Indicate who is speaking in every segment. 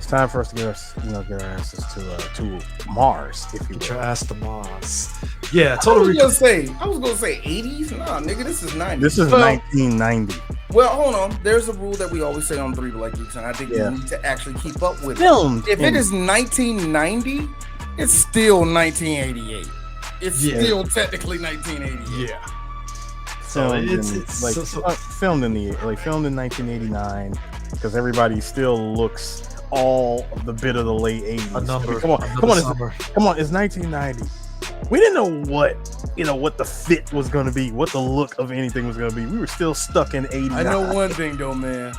Speaker 1: time for us to get our asses to Mars, if you will.
Speaker 2: Get your ass to Mars. Yeah,
Speaker 3: I was gonna say 80s. Nah, nigga, this is 90s.
Speaker 1: This is 1990.
Speaker 3: Well, hold on. There's a rule that we always say on 3 Black Geeks, and I think we need to actually keep up with
Speaker 1: Filmed
Speaker 3: it. If it is 1990, it's still 1988. It's still technically 1988.
Speaker 2: Yeah.
Speaker 1: So filmed in 1989, because everybody still looks all the bit of the late 80s.
Speaker 2: A number.
Speaker 1: Come on, it's 1990. We didn't know what the fit was going to be, what the look of anything was going to be. We were still stuck in 89.
Speaker 3: I know one thing though, man.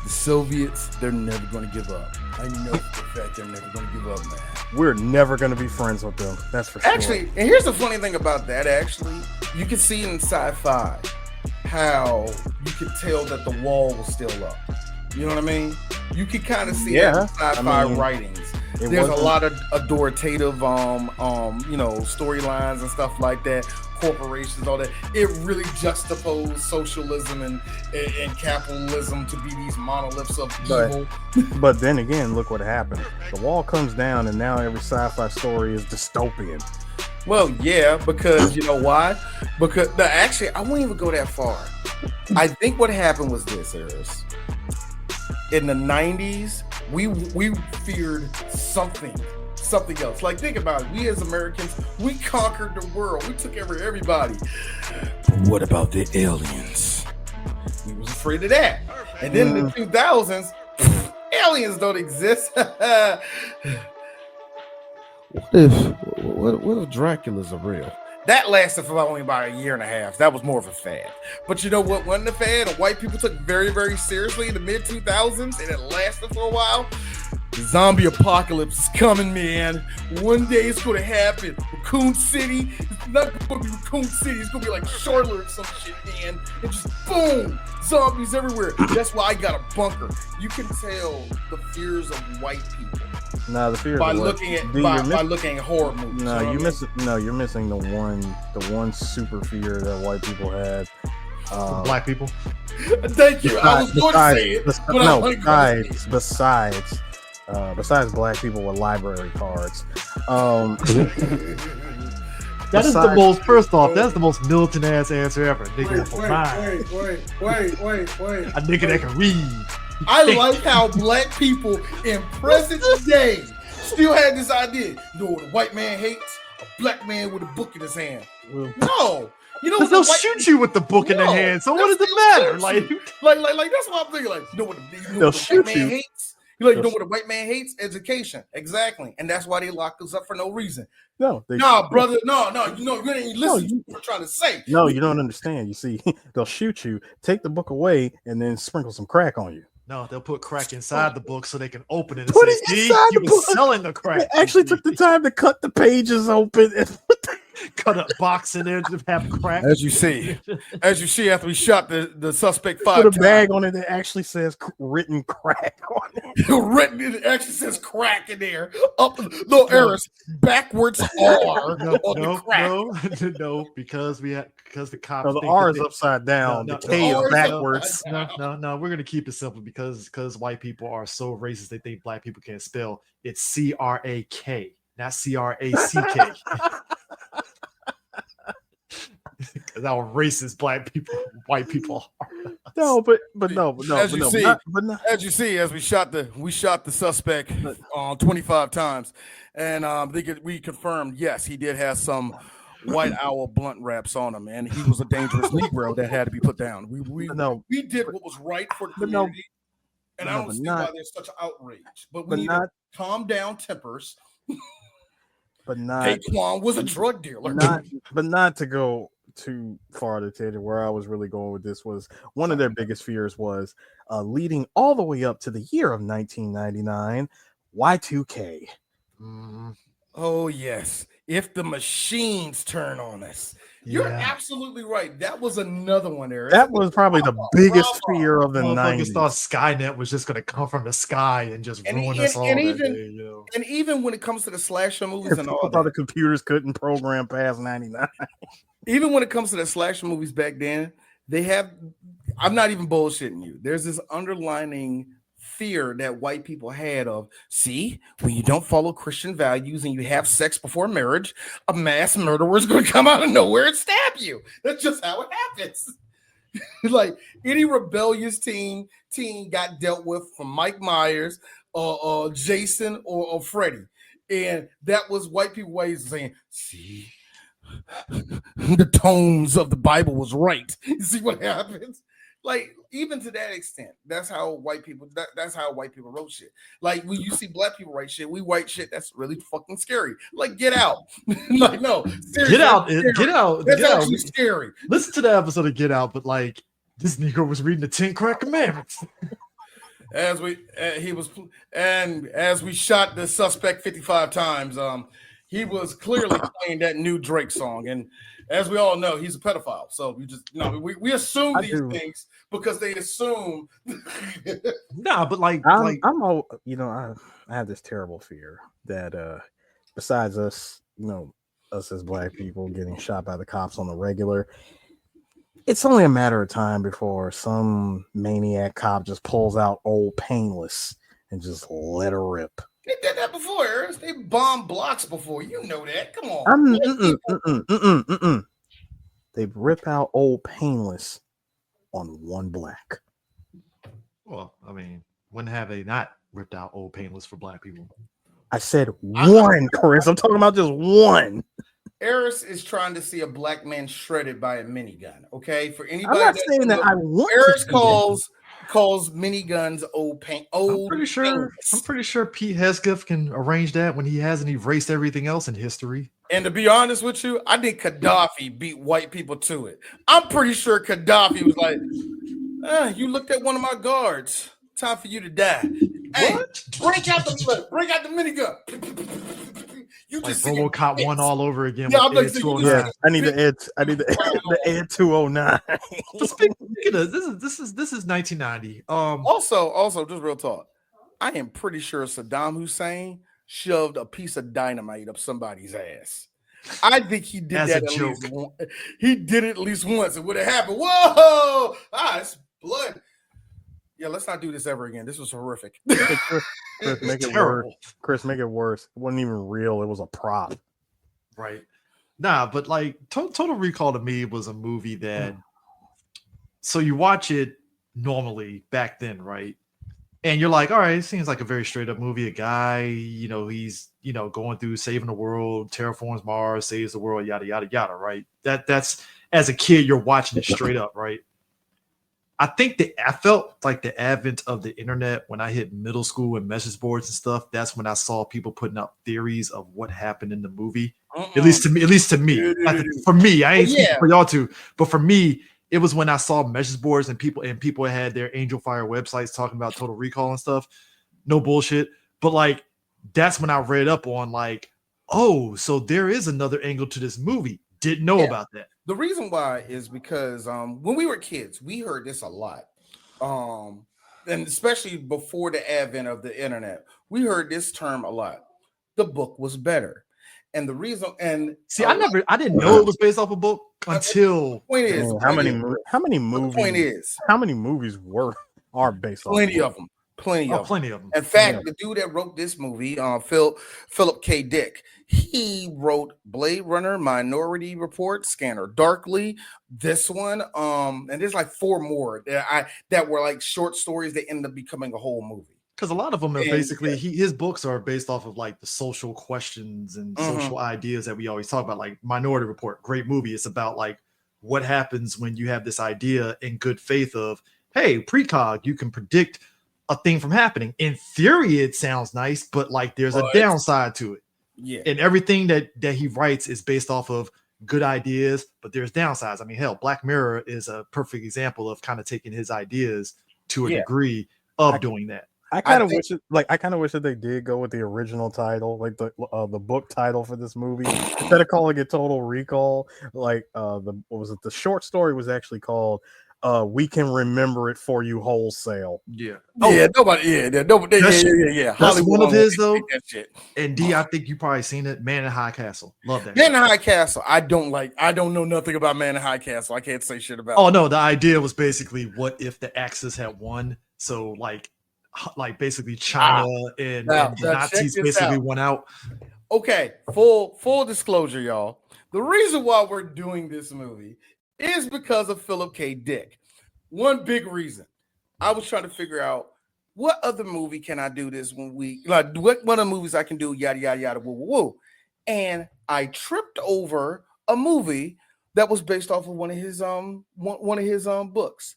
Speaker 3: The Soviets, they're never going to give up. I know for a fact they're never going to give up, man.
Speaker 1: We're never going to be friends with them. That's for sure.
Speaker 3: Actually, and here's the funny thing about that, actually. You can see in sci-fi how you could tell that the wall was still up. You know what I mean? You can kind of see that in sci-fi writings. There's a lot of authoritative, storylines and stuff like that. Corporations, all that. It really juxtaposed socialism and capitalism to be these monoliths of evil.
Speaker 1: But then again, look what happened. The wall comes down, and now every sci-fi story is dystopian.
Speaker 3: Well, yeah, because you know why? Because actually, I won't even go that far. I think what happened was this, Eris. In the 90s, we feared something else. Like, think about it. We as Americans, we conquered the world. We took over everybody. But what about the aliens? We was afraid of that. And then in the 2000s, aliens don't exist. What if Dracula's a real? That lasted for only about a year and a half. That was more of a fad. But you know what wasn't a fad? And white people took very, very seriously in the mid-2000s, and it lasted for a while. The zombie apocalypse is coming, man. One day it's going to happen. Raccoon City. It's not going to be Raccoon City. It's going to be like Charlotte or some shit, man. And just boom, zombies everywhere. That's why I got a bunker. You can tell the fears of white people.
Speaker 1: No, the fear
Speaker 3: by looking at horror movies.
Speaker 1: No, you're missing the one super fear that white people had.
Speaker 2: Black people.
Speaker 3: Thank you. I was going to say it.
Speaker 1: Besides black people with library cards.
Speaker 2: That is the most. First off, that's the most militant ass answer ever.
Speaker 3: Wait.
Speaker 2: A nigga that can read.
Speaker 3: I like how black people in present day still had this idea. You know what a white man hates? A black man with a book in his hand. No. You know,
Speaker 2: they'll shoot you with the book in their hand. So what does it matter? Like
Speaker 3: that's what I'm thinking. Like, you know what the white man hates? You know what a white man hates? Education. Exactly. And that's why they locked us up for no reason. Brother. No. You didn't listen to what we're trying to say.
Speaker 1: No, you don't understand. You see, they'll shoot you, take the book away, and then sprinkle some crack on you.
Speaker 2: No, they'll put crack inside the book so they can open it and
Speaker 1: put
Speaker 2: say,
Speaker 1: it
Speaker 2: see,
Speaker 1: inside
Speaker 2: you
Speaker 1: the
Speaker 2: were
Speaker 1: book.
Speaker 2: selling the crack.
Speaker 1: They actually took the time to cut the pages open and
Speaker 2: cut a box in there to have crack.
Speaker 3: As you see after we shot the suspect 5 times.
Speaker 1: Put a bag on it that actually says written crack on it.
Speaker 3: It actually says crack in there. Up little errors backwards R on the crack.
Speaker 2: No, because the cops.
Speaker 1: No, the R is upside down. The K is backwards.
Speaker 2: No. We're gonna keep it simple because white people are so racist they think black people can't spell. It's CRAK, not CRACK. Because how racist white people are.
Speaker 1: No. As
Speaker 3: you see, as we shot the suspect 25 times, and we confirmed, yes, he did have some White Owl blunt wraps on him, and he was a dangerous Negro that had to be put down. We did what was right for the community, and I don't see why there's such outrage. But we need to calm down tempers.
Speaker 1: But not.
Speaker 3: Daquan was a drug dealer.
Speaker 1: Not to go too far to tell you where I was really going with this was one of their biggest fears was leading all the way up to the year of 1999, Y2K.
Speaker 3: Oh yes, if the machines turn on us. You're absolutely right. That was another one there.
Speaker 1: That was probably the biggest fear of the 90s.
Speaker 2: Thought Skynet was just going to come from the sky and just ruin us all. And
Speaker 3: even when it comes to the slasher movies and all
Speaker 1: that, the computers couldn't program past 99.
Speaker 3: Even when it comes to the slasher movies back then, they have. I'm not even bullshitting you. There's this underlining fear that white people had of, see, when you don't follow Christian values and you have sex before marriage, a mass murderer is going to come out of nowhere and stab you. That's just how it happens. Like any rebellious teen got dealt with from Mike Myers or Jason or Freddy. And that was white people ways of saying, see, the tones of the Bible was right. You see what happens? Like, even to that extent, that's how white people wrote shit. Like, when you see black people write shit, we write shit that's really fucking scary. Like, Get Out. Like, no, seriously,
Speaker 2: Get Out.
Speaker 3: That's actually scary.
Speaker 2: Listen to the episode of Get Out, but like this nigga was reading the 10 Crack Commandments.
Speaker 3: As we shot the suspect 55 times, he was clearly playing that new Drake song, and as we all know, he's a pedophile. So we assume these things because they assume.
Speaker 2: Nah, but I
Speaker 1: have this terrible fear that besides us, us as black people getting shot by the cops on the regular, it's only a matter of time before some maniac cop just pulls out Old Painless and just let her rip.
Speaker 3: They did that before, Eris. They bombed blocks before. You know that. Come on.
Speaker 1: They rip out Old Painless on one black.
Speaker 2: Well, I mean, when have they not ripped out Old Painless for black people?
Speaker 1: I said one, Chris. I'm talking about just one.
Speaker 3: Eris is trying to see a black man shredded by a minigun. Okay, for anybody.
Speaker 1: I'm not saying that I want.
Speaker 3: Eris calls miniguns old paint.
Speaker 2: I'm pretty sure Pete Hesketh can arrange that when he hasn't erased everything else in history.
Speaker 3: And to be honest with you, I think Gaddafi beat white people to it. I'm pretty sure Gaddafi was like, "You looked at one of my guards. Time for you to die." What? Hey, break out the minigun. You
Speaker 2: like
Speaker 3: just
Speaker 2: RoboCop 1 all over again.
Speaker 3: Yeah, I'm like,
Speaker 1: I need the Ed 209.
Speaker 2: So speaking of this is 1990.
Speaker 3: Also, just real talk. I am pretty sure Saddam Hussein shoved a piece of dynamite up somebody's ass. I think he did that at least once. He did it at least once. It would have happened. Whoa! It's blood. Yeah, let's not do this ever again. This was horrific.
Speaker 1: Chris, make it worse. Chris, make it worse. It wasn't even real. It was a prop.
Speaker 2: Right. Nah, but like Total Recall to me was a movie that so you watch it normally back then, right? And you're like, all right, it seems like a very straight up movie. A guy, he's going through saving the world, terraforms Mars, saves the world, yada yada yada, right? That's as a kid, you're watching it straight up, right? I felt like the advent of the internet when I hit middle school and message boards and stuff. That's when I saw people putting up theories of what happened in the movie. At least to me. For me, I ain't speaking for y'all too, but for me, it was when I saw message boards and people had their Angel Fire websites talking about Total Recall and stuff. No bullshit, but like that's when I read up on like, oh, so there is another angle to this movie. Didn't know about that.
Speaker 3: The reason why is because when we were kids, we heard this a lot. And especially before the advent of the internet, we heard this term a lot. The book was better. And the reason I
Speaker 2: didn't know it was based off a book until
Speaker 1: point is how many movies are based off
Speaker 3: plenty of them. Plenty of them. In fact, the dude that wrote this movie, Philip K. Dick, he wrote Blade Runner, Minority Report, Scanner Darkly, this one, and there's like 4 more that were like short stories that ended up becoming a whole movie.
Speaker 2: Because a lot of them are basically his books are based off of like the social questions and social ideas that we always talk about. Like Minority Report, great movie. It's about like what happens when you have this idea in good faith of, hey, precog, you can predict a thing from happening. In theory, it sounds nice, but like there's a downside to it.
Speaker 3: Yeah.
Speaker 2: And everything that he writes is based off of good ideas, but there's downsides. I mean, hell, Black Mirror is a perfect example of kind of taking his ideas to a degree of doing that.
Speaker 1: I kind of wish that they did go with the original title, like the book title for this movie, instead of calling it Total Recall. Like the short story was actually called We Can Remember It For You Wholesale.
Speaker 2: Yeah.
Speaker 3: Nobody.
Speaker 2: That's one of his though. And D, I think you probably seen it. Man in High Castle. Love that.
Speaker 3: Man in High Castle. I don't know nothing about Man in High Castle. I can't say shit about.
Speaker 2: Oh no, the idea was basically what if the Axis had won. So like like basically China and the
Speaker 3: now
Speaker 2: Nazis
Speaker 3: check this
Speaker 2: basically
Speaker 3: out.
Speaker 2: went out.
Speaker 3: Okay, full disclosure, y'all. The reason why we're doing this movie is because of Philip K. Dick. One big reason. I was trying to figure out what other movie can I do this when we like what one of the movies I can do, yada yada yada, woo woo woo. And I tripped over a movie that was based off of one of his books,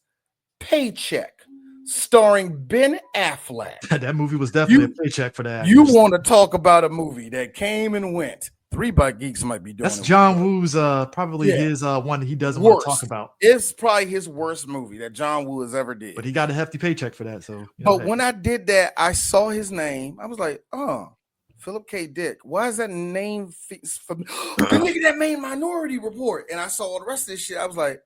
Speaker 3: Paycheck, starring Ben Affleck.
Speaker 2: That movie was definitely a paycheck for that.
Speaker 3: You want to talk about a movie that came and went? 3BGPodcast might be doing
Speaker 2: That's
Speaker 3: it.
Speaker 2: John Woo's probably his one he doesn't
Speaker 3: worst.
Speaker 2: want to talk about.
Speaker 3: It's probably his worst movie that John Woo has ever did.
Speaker 2: But he got a hefty paycheck for that. So,
Speaker 3: but when I did that, I saw his name. I was like, oh, Philip K. Dick. Why is that name the nigga that made Minority Report? And I saw all the rest of this shit. I was like,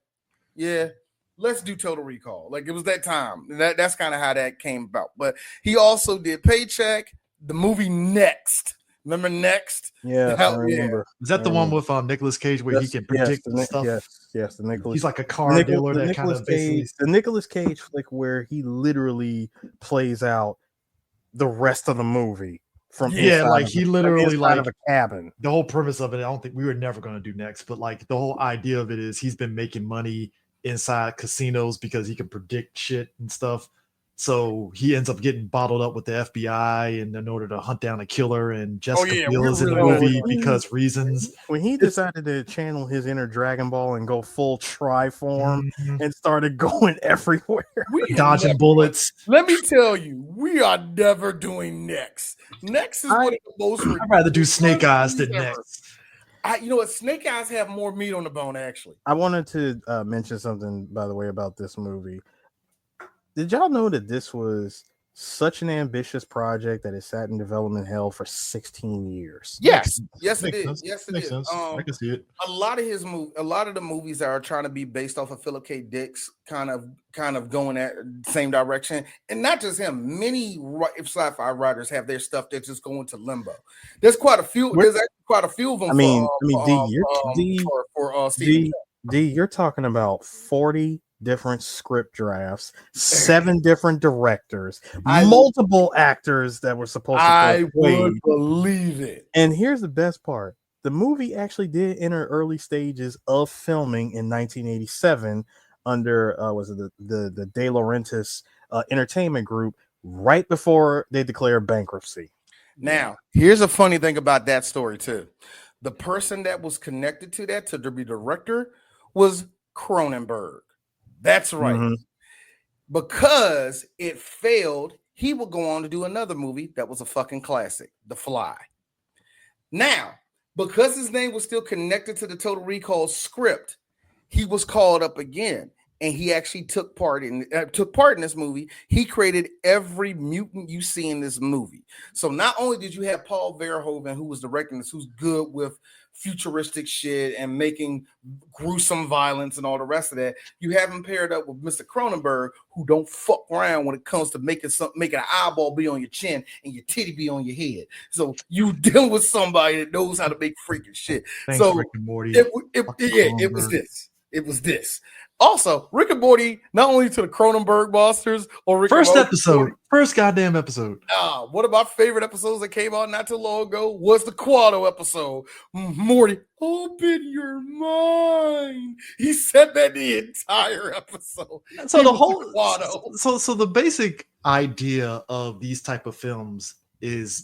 Speaker 3: yeah, let's do Total Recall. Like it was that time. That's kind of how that came about. But he also did Paycheck, the movie Next. Remember Next?
Speaker 1: Yeah, I remember.
Speaker 2: Is that the one with Nicolas Cage where he can predict stuff?
Speaker 1: Yes, the Nicolas.
Speaker 2: He's like a car dealer that kind of
Speaker 1: basically the Nicolas Cage flick where he literally plays out the rest of the movie from
Speaker 2: like he literally like
Speaker 1: of a cabin.
Speaker 2: The whole premise of it, I don't think we were never going to do Next, but like the whole idea of it is he's been making money inside casinos because he can predict shit and stuff. So he ends up getting bottled up with the FBI in order to hunt down a killer. And Jessica Biel is in the movie because reasons.
Speaker 1: When he decided to channel his inner Dragon Ball and go full Triform and started going everywhere,
Speaker 2: dodging bullets.
Speaker 3: Let me tell you, we are never doing Next. Next is one of the most.
Speaker 2: I'd rather do Snake Eyes than Next.
Speaker 3: You know what? Snake Eyes have more meat on the bone, actually.
Speaker 1: I wanted to mention something, by the way, about this movie. Did y'all know that this was such an ambitious project that it sat in development hell for 16 years?
Speaker 3: Yes, it is.
Speaker 2: Yes, it is. I can see it.
Speaker 3: A lot of the movies that are trying to be based off of Philip K. Dick's kind of going that same direction, and not just him. Many sci-fi writers have their stuff that's just going to limbo. There's quite a few. There's actually quite a few of them.
Speaker 1: D, you're talking about 40 different script drafts, 7 different directors, multiple actors that were supposed to
Speaker 3: I would believe it.
Speaker 1: And here's the best part. The movie actually did enter early stages of filming in 1987 under the De Laurentiis Entertainment Group right before they declared bankruptcy.
Speaker 3: Now, here's a funny thing about that story too. The person that was connected to that to be director was Cronenberg. That's right. Mm-hmm. Because it failed, he would go on to do another movie that was a fucking classic, The Fly. Now, because his name was still connected to the Total Recall script, he was called up again, and he actually took part in this movie. He created every mutant you see in this movie. So not only did you have Paul Verhoeven, who was directing this, who's good with futuristic shit and making gruesome violence and all the rest of that, you have him paired up with Mr. Cronenberg, who don't fuck around when it comes to making an eyeball be on your chin and your titty be on your head. So you dealing with somebody that knows how to make freaking shit.
Speaker 2: Thanks,
Speaker 3: so
Speaker 2: Rick and Morty.
Speaker 3: It was this. Also, Rick and Morty, not only to the Cronenberg monsters or Rick
Speaker 2: first goddamn episode.
Speaker 3: One of my favorite episodes that came out not too long ago was the Quado episode. Morty, open your mind. He said that the entire episode.
Speaker 2: So the whole Quado. So the basic idea of these type of films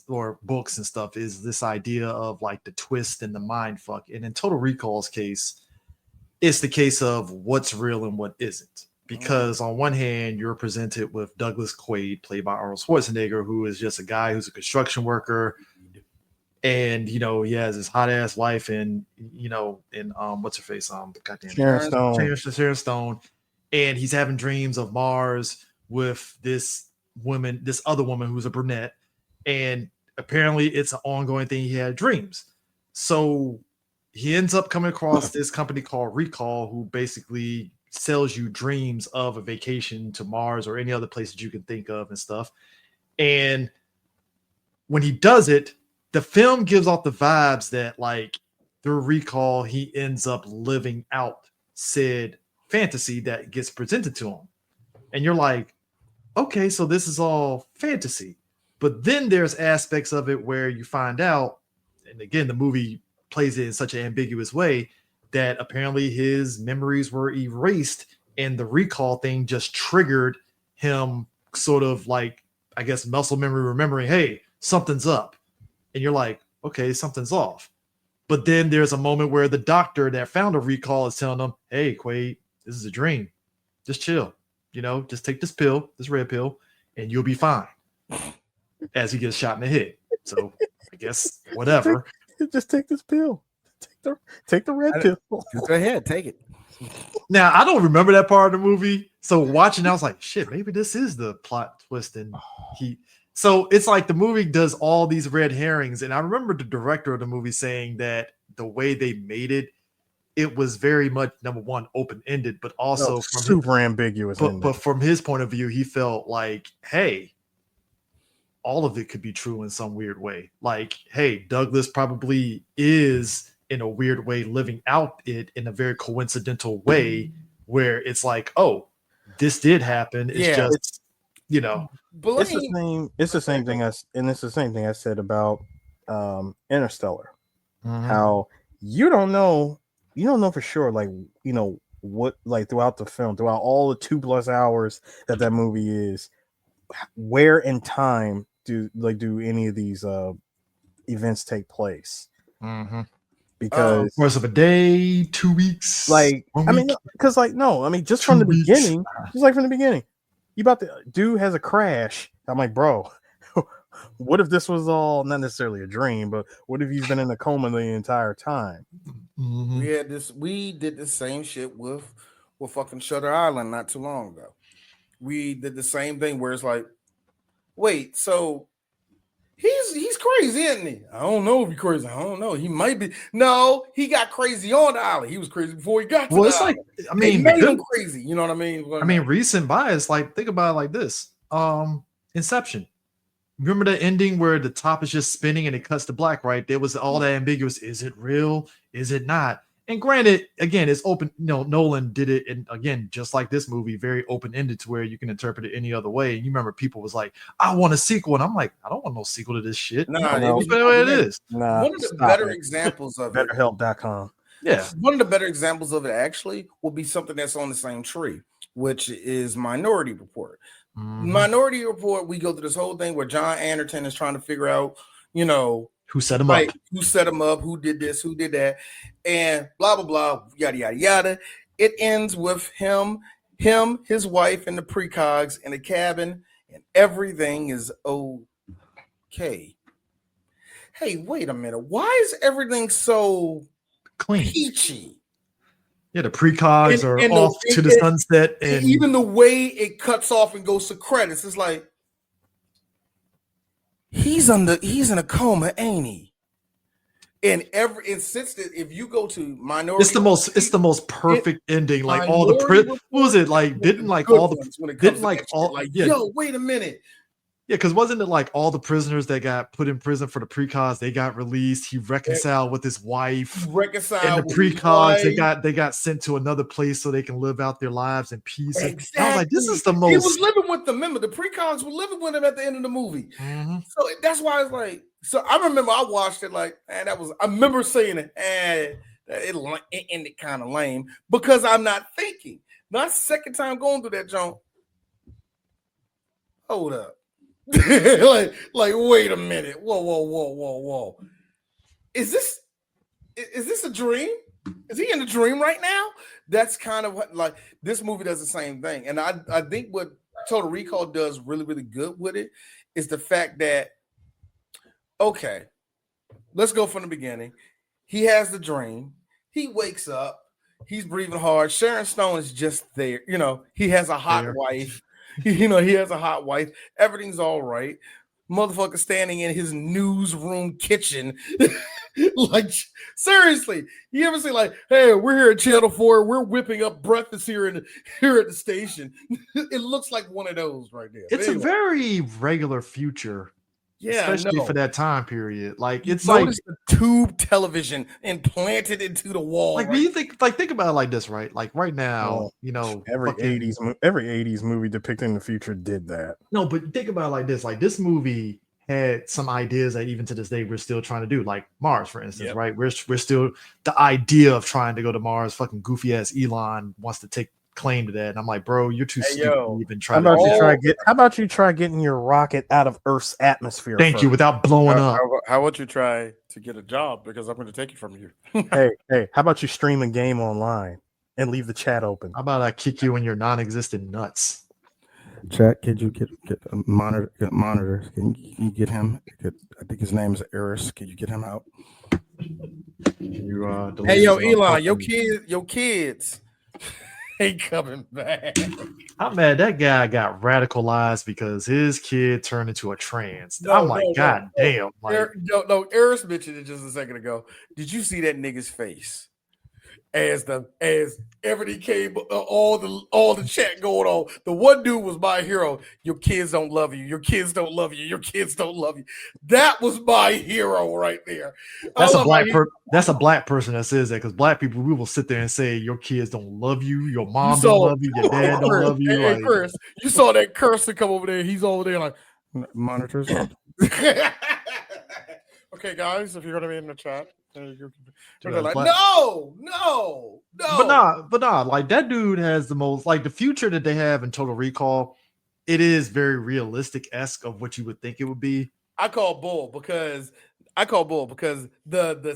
Speaker 2: or books and stuff is this idea of like the twist and the mind fuck. And in Total Recall's case, it's the case of what's real and what isn't. Because on one hand, you're presented with Douglas Quaid, played by Arnold Schwarzenegger, who is just a guy who's a construction worker. And, he has his hot ass wife and, what's her face? Sharon Stone. And he's having dreams of Mars with this other woman who's a brunette. And apparently it's an ongoing thing. He had dreams. So he ends up coming across this company called Recall, who basically sells you dreams of a vacation to Mars or any other place that you can think of and stuff. And when he does it, the film gives off the vibes that, like, through Recall, he ends up living out said fantasy that gets presented to him. And you're like, okay, so this is all fantasy. But then there's aspects of it where you find out, and again, the movie plays it in such an ambiguous way that apparently his memories were erased, and the recall thing just triggered him, sort of like, I guess, muscle memory remembering, hey, something's up. And you're like, okay, something's off. But then there's a moment where the doctor that found a recall is telling him, hey, Quaid, this is a dream. Just chill. Just take this pill, this red pill, and you'll be fine. As he gets shot in the head. So I guess whatever.
Speaker 1: Just take this pill. Take the red pill.
Speaker 3: Go ahead, take it.
Speaker 2: Now I don't remember that part of the movie. So watching, I was like, shit, maybe this is the plot twist. And so it's like the movie does all these red herrings. And I remember the director of the movie saying that the way they made it, it was very much, number one, open-ended, but also
Speaker 1: super ambiguous.
Speaker 2: But from his point of view, he felt like, hey, all of it could be true in some weird way. Like, hey, Douglas probably is in a weird way living out it in a very coincidental way where it's like, oh, this did happen. It's just,
Speaker 1: it's the same thing I said about Interstellar. Mm-hmm. How you don't know for sure, what, throughout the film, throughout all the 2+ hours that movie is, where in time do any of these events take place?
Speaker 2: Mm-hmm.
Speaker 1: Because
Speaker 2: course of a day, 2 weeks,
Speaker 1: just from the beginning, you about to dude has a crash. I'm like, bro, what if this was all not necessarily a dream, but what if he's been in a coma the entire time?
Speaker 3: Mm-hmm. We did the same shit with fucking Shutter Island not too long ago. We did the same thing where it's like, wait, so he's crazy, isn't he? I don't know if he's crazy. I don't know. He might be. No, he got crazy on the island. He was crazy before he got to the island. They made him crazy. You know what I mean?
Speaker 2: Recent bias, think about it like this. Inception. Remember the ending where the top is just spinning and it cuts to black, right? There was all that ambiguous. Is it real? Is it not? And granted, again, it's open. Nolan did it, and again, just like this movie, very open-ended to where you can interpret it any other way. And you remember people was like, "I want a sequel," and I'm like, "I don't want no sequel to this shit."
Speaker 3: Nah,
Speaker 2: it is.
Speaker 3: Nah, one of the better examples of it.
Speaker 1: BetterHelp.com.
Speaker 2: Yeah,
Speaker 3: one of the better examples of it actually will be something that's on the same tree, which is Minority Report. Mm-hmm. Minority Report. We go through this whole thing where John Anderton is trying to figure out,
Speaker 2: who set him up?
Speaker 3: Who set him up? Who did this? Who did that? And blah, blah, blah, yada, yada, yada. It ends with him, his wife, and the precogs in a cabin, and everything is okay. Hey, wait a minute. Why is everything so
Speaker 2: clean?
Speaker 3: Peachy?
Speaker 2: Yeah, the precogs are off to the sunset. And
Speaker 3: even the way it cuts off and goes to credits, it's like, he's in a coma, ain't he? And if you go to Minority,
Speaker 2: it's the most perfect ending. Like all the what was it like? Didn't like all the yo,
Speaker 3: wait a minute.
Speaker 2: Yeah, because wasn't it like all the prisoners that got put in prison for the precogs, they got released? He reconciled with his wife. And the precogs, they got sent to another place so they can live out their lives in peace.
Speaker 3: Exactly.
Speaker 2: I was like, this is the most.
Speaker 3: He was living with them. Remember, the precogs were living with him at the end of the movie.
Speaker 2: Mm-hmm.
Speaker 3: So that's why it's like. So I remember I watched it like, and I remember saying it, and it ended kind of lame because I'm not thinking. Not second time going through that joint. Hold up. like wait a minute. Whoa. Is this a dream? Is he in a dream right now? That's kind of what, like, this movie does the same thing. And I think what Total Recall does really, really good with it is the fact that, okay, let's go from the beginning. He has the dream. He wakes up. He's breathing hard. Sharon Stone is just there. He has a hot wife. He has a hot wife. Everything's all right. Motherfucker standing in his newsroom kitchen. Like, seriously, you ever say like, hey, we're here at Channel 4. We're whipping up breakfast here at the station. It looks like one of those right there.
Speaker 2: It's a very regular future
Speaker 3: Yeah,
Speaker 2: especially
Speaker 3: no.
Speaker 2: for that time period. Like it's
Speaker 3: Notice the tube television implanted into the wall.
Speaker 2: like when you think about it like this, right? Like right now,
Speaker 1: Well,
Speaker 2: fucking
Speaker 1: every 80s movie depicting the future did that.
Speaker 2: no, but think about it like this. Like this movie had some ideas that even to this day we're still trying to do, like Mars, for instance,
Speaker 3: Yep.
Speaker 2: right? We're still the idea of trying to go to Mars. Fucking goofy ass Elon wants to take claim to that, and I'm like, bro, you're too stupid to even try.
Speaker 1: How about you try getting your rocket out of Earth's atmosphere?
Speaker 2: Thank you, without blowing up.
Speaker 3: How about you try to get a job, because I'm going to take it from you?
Speaker 1: hey, how about you stream a game online and leave the chat open?
Speaker 2: How about I kick you in your non-existent nuts?
Speaker 4: Chat, could you get a monitor? Can you get him? I think his name is Eris. Can you get him out?
Speaker 3: Hey, yo, Elon, your kids ain't coming back.
Speaker 2: I'm mad that guy got radicalized because his kid turned into a trans. God damn. Like,
Speaker 3: Eris mentioned it just a second ago. Did you see that nigga's face? As everything came, all the chat going on. The one dude was my hero. Your kids don't love you. Your kids don't love you. Your kids don't love you. That was my hero right there.
Speaker 2: That's a black person that says that, because black people, we will sit there and say your kids don't love you, your mom don't love you, your dad don't love you.
Speaker 3: Hey, Chris, you saw that cursor come over there. He's over there like
Speaker 4: monitors.
Speaker 3: Okay, guys, if you're gonna be in the chat.
Speaker 2: Like,
Speaker 3: no.
Speaker 2: But nah, like that dude has the most, like the future that they have in Total Recall, it is very realistic-esque of what you would think it would be.
Speaker 3: I call bull because the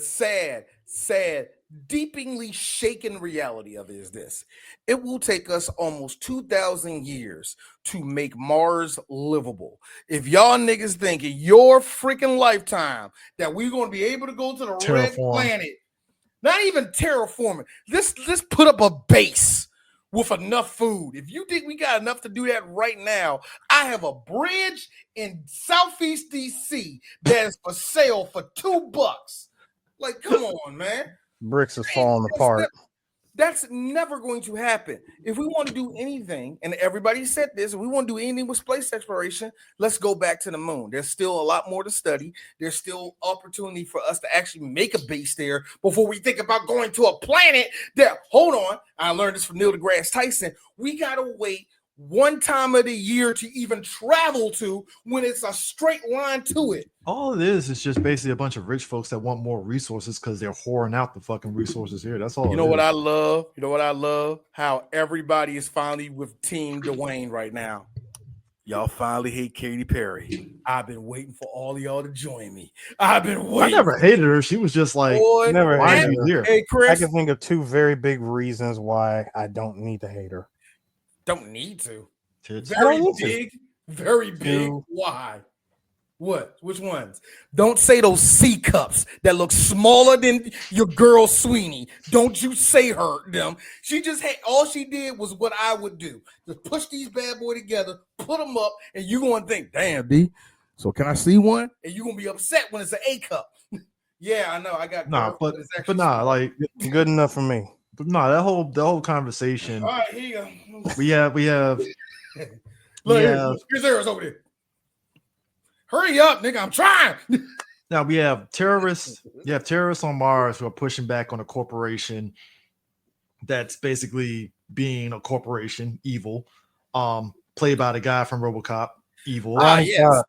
Speaker 3: sad, deepingly shaken reality of it is this. It will take us almost 2,000 years to make Mars livable. If y'all niggas think in your freaking lifetime that we're going to be able to go to the red planet, not even terraforming, let's put up a base with enough food. If you think we got enough to do that right now, I have a bridge in Southeast DC that is for sale for $2. Like, come on, man.
Speaker 1: Bricks is falling apart.
Speaker 3: That's never going to happen. If we want to do anything, and everybody said this, if we want to do anything with space exploration, let's go back to the moon. There's still a lot more to study. There's still opportunity for us to actually make a base there before we think about going to a planet that, hold on, I learned this from Neil deGrasse Tyson, we got to wait one time of the year to even travel to when it's a straight line to it.
Speaker 2: All it is just basically a bunch of rich folks that want more resources because they're whoring out the fucking resources here. That's all.
Speaker 3: You know what I love? How everybody is finally with Team Dwayne right now. Y'all finally hate Katy Perry. I've been waiting for all of y'all to join me. I
Speaker 2: never hated her. She was just like,
Speaker 1: never hated her.
Speaker 2: Here?
Speaker 3: Hey, Chris.
Speaker 1: I can think of two very big reasons why I don't need to hate her.
Speaker 3: Don't need to.
Speaker 1: Very big.
Speaker 3: Why? What? Which ones? Don't say those C cups that look smaller than your girl Sweeney. Don't you say them. She just had, all she did was what I would do. Just push these bad boy together, put them up, and you're going to think, damn, D. So can I see one? And you're going to be upset when it's an A cup. Yeah, I know. I got
Speaker 2: but like
Speaker 1: good enough for me.
Speaker 2: But no, that whole conversation.
Speaker 3: All right, here you go.
Speaker 2: We have.
Speaker 3: Look, here's Eris over there. Hurry up, nigga! I'm trying.
Speaker 2: Now we have terrorists. You have terrorists on Mars who are pushing back on a corporation that's basically being a corporation, evil. Played by the guy from RoboCop, evil.
Speaker 3: Ronnie Cox.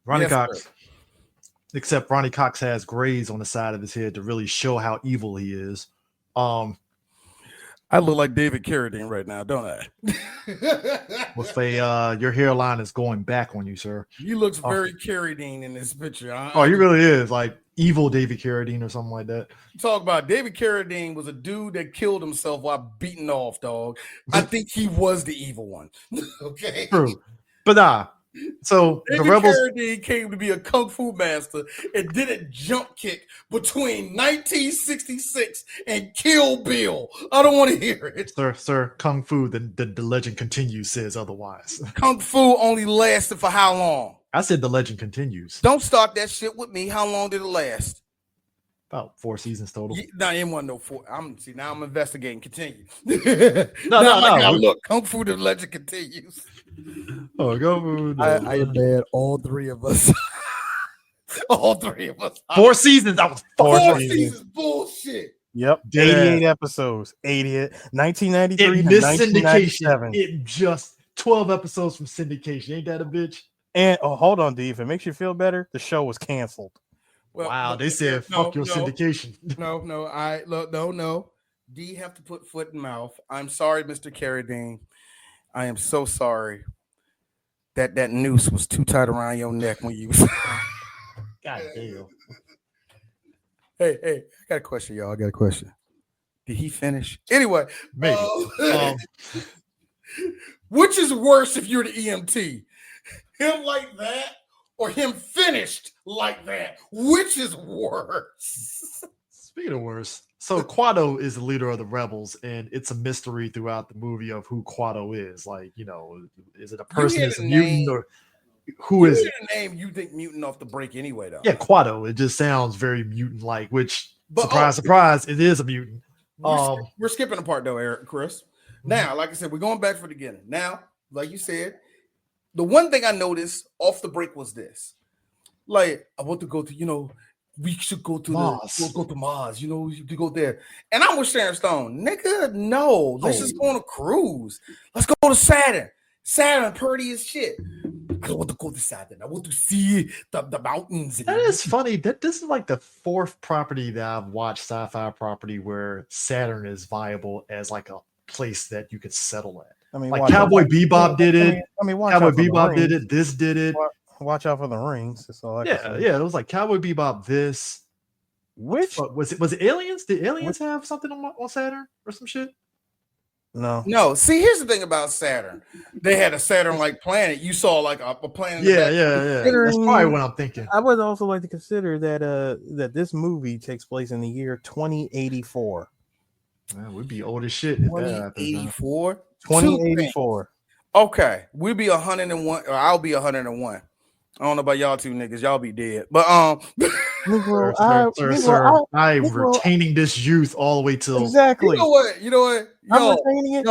Speaker 2: Ronnie Cox. Sir. Except Ronnie Cox has grays on the side of his head to really show how evil he is.
Speaker 3: I look like David Carradine right now, don't I?
Speaker 2: With your hairline is going back on you, sir.
Speaker 3: He looks very Carradine in this picture.
Speaker 2: He really is like evil David Carradine or something like that.
Speaker 3: Talk about David Carradine was a dude that killed himself while beating off, dog. I think he was the evil one. Okay,
Speaker 2: true, but nah. So
Speaker 3: David
Speaker 2: the rebels
Speaker 3: Carradine came to be a kung fu master and did a jump kick between 1966 and Kill Bill. I don't want to hear it,
Speaker 2: sir. Kung fu, the legend continues. Says otherwise.
Speaker 3: Kung fu only lasted for how long?
Speaker 2: I said the legend continues.
Speaker 3: Don't start that shit with me. How long did it last?
Speaker 2: About 4 seasons total.
Speaker 3: No, it wasn't no 4. Now I'm investigating. Continue.
Speaker 2: No.
Speaker 3: Look, Kung Fu the legend continues.
Speaker 2: Oh, go food.
Speaker 4: I embed all three of us.
Speaker 3: All three of us.
Speaker 2: 4 seasons. That was
Speaker 1: Four
Speaker 3: Four
Speaker 1: seasons.
Speaker 3: seasons bullshit.
Speaker 1: Yep,
Speaker 2: Dead
Speaker 1: 88
Speaker 2: ass.
Speaker 1: episodes. 88, 1993
Speaker 2: It
Speaker 1: to
Speaker 2: missed syndication.
Speaker 1: 1997.
Speaker 2: It just 12 episodes from syndication. Ain't that a bitch?
Speaker 1: And hold on, D. If it makes you feel better, the show was canceled.
Speaker 3: Well,
Speaker 2: Wow,
Speaker 3: but-
Speaker 2: they said fuck your syndication.
Speaker 3: No. D have to put foot in mouth. I'm sorry, Mr. Carradine. I am so sorry that noose was too tight around your neck when you.
Speaker 2: God damn.
Speaker 3: Hey, I got a question, y'all. I got a question. Did he finish? Anyway,
Speaker 2: Maybe.
Speaker 3: Which is worse if you're the EMT? Him like that or him finished like that? Which is worse?
Speaker 2: Speaking of worse, so Quado is the leader of the rebels, and it's a mystery throughout the movie of who Quado is. Like, you know, is it a person,
Speaker 3: hear
Speaker 2: is a
Speaker 3: the
Speaker 2: mutant,
Speaker 3: name.
Speaker 2: or who is it?
Speaker 3: The name you think mutant off the break anyway, though.
Speaker 2: Yeah, Quado. It just sounds very mutant-like, which
Speaker 3: But,
Speaker 2: surprise, it is a mutant.
Speaker 3: We're skipping a part though, Eric, Chris. Now, like I said, we're going back for the beginning. Now, like you said, the one thing I noticed off the break was this. Like, I want to go to, we should go to
Speaker 2: Mars.
Speaker 3: we'll go to Mars, you to go there. And I'm with Sharon Stone. Nigga, no. Let's just go on a cruise. Let's go to Saturn. Saturn, pretty as shit. I don't want to go to Saturn. I want to see the mountains.
Speaker 2: That is funny. This is like the 4th property that I've watched, sci-fi property, where Saturn is viable as like a place that you could settle at.
Speaker 1: I mean,
Speaker 2: Like
Speaker 1: watch
Speaker 2: Cowboy
Speaker 1: out.
Speaker 2: Bebop did it.
Speaker 1: I mean, watch
Speaker 2: Cowboy
Speaker 1: out for the
Speaker 2: Bebop did
Speaker 1: rings.
Speaker 2: it. This did it.
Speaker 1: Watch out for the rings. That's all I can say.
Speaker 2: Yeah. It was like Cowboy Bebop. This.
Speaker 1: Which
Speaker 2: But was it Aliens? Did Aliens have something on Saturn or some shit?
Speaker 3: No. See, here's the thing about Saturn. They had a Saturn-like planet. You saw like a planet.
Speaker 2: Yeah. That's probably what I'm thinking.
Speaker 1: I would also like to consider that this movie takes place in the year 2084.
Speaker 2: Man, we'd be old as shit. if that happened, man.
Speaker 3: 2084.
Speaker 1: 2084.
Speaker 3: Okay, we'll be 101. Or I'll be 101. I don't know about y'all two niggas. Y'all be dead. But
Speaker 1: Negro,
Speaker 2: Sir, I'm retaining this youth all the way till
Speaker 1: exactly.
Speaker 3: You know what?
Speaker 1: I'm retaining it.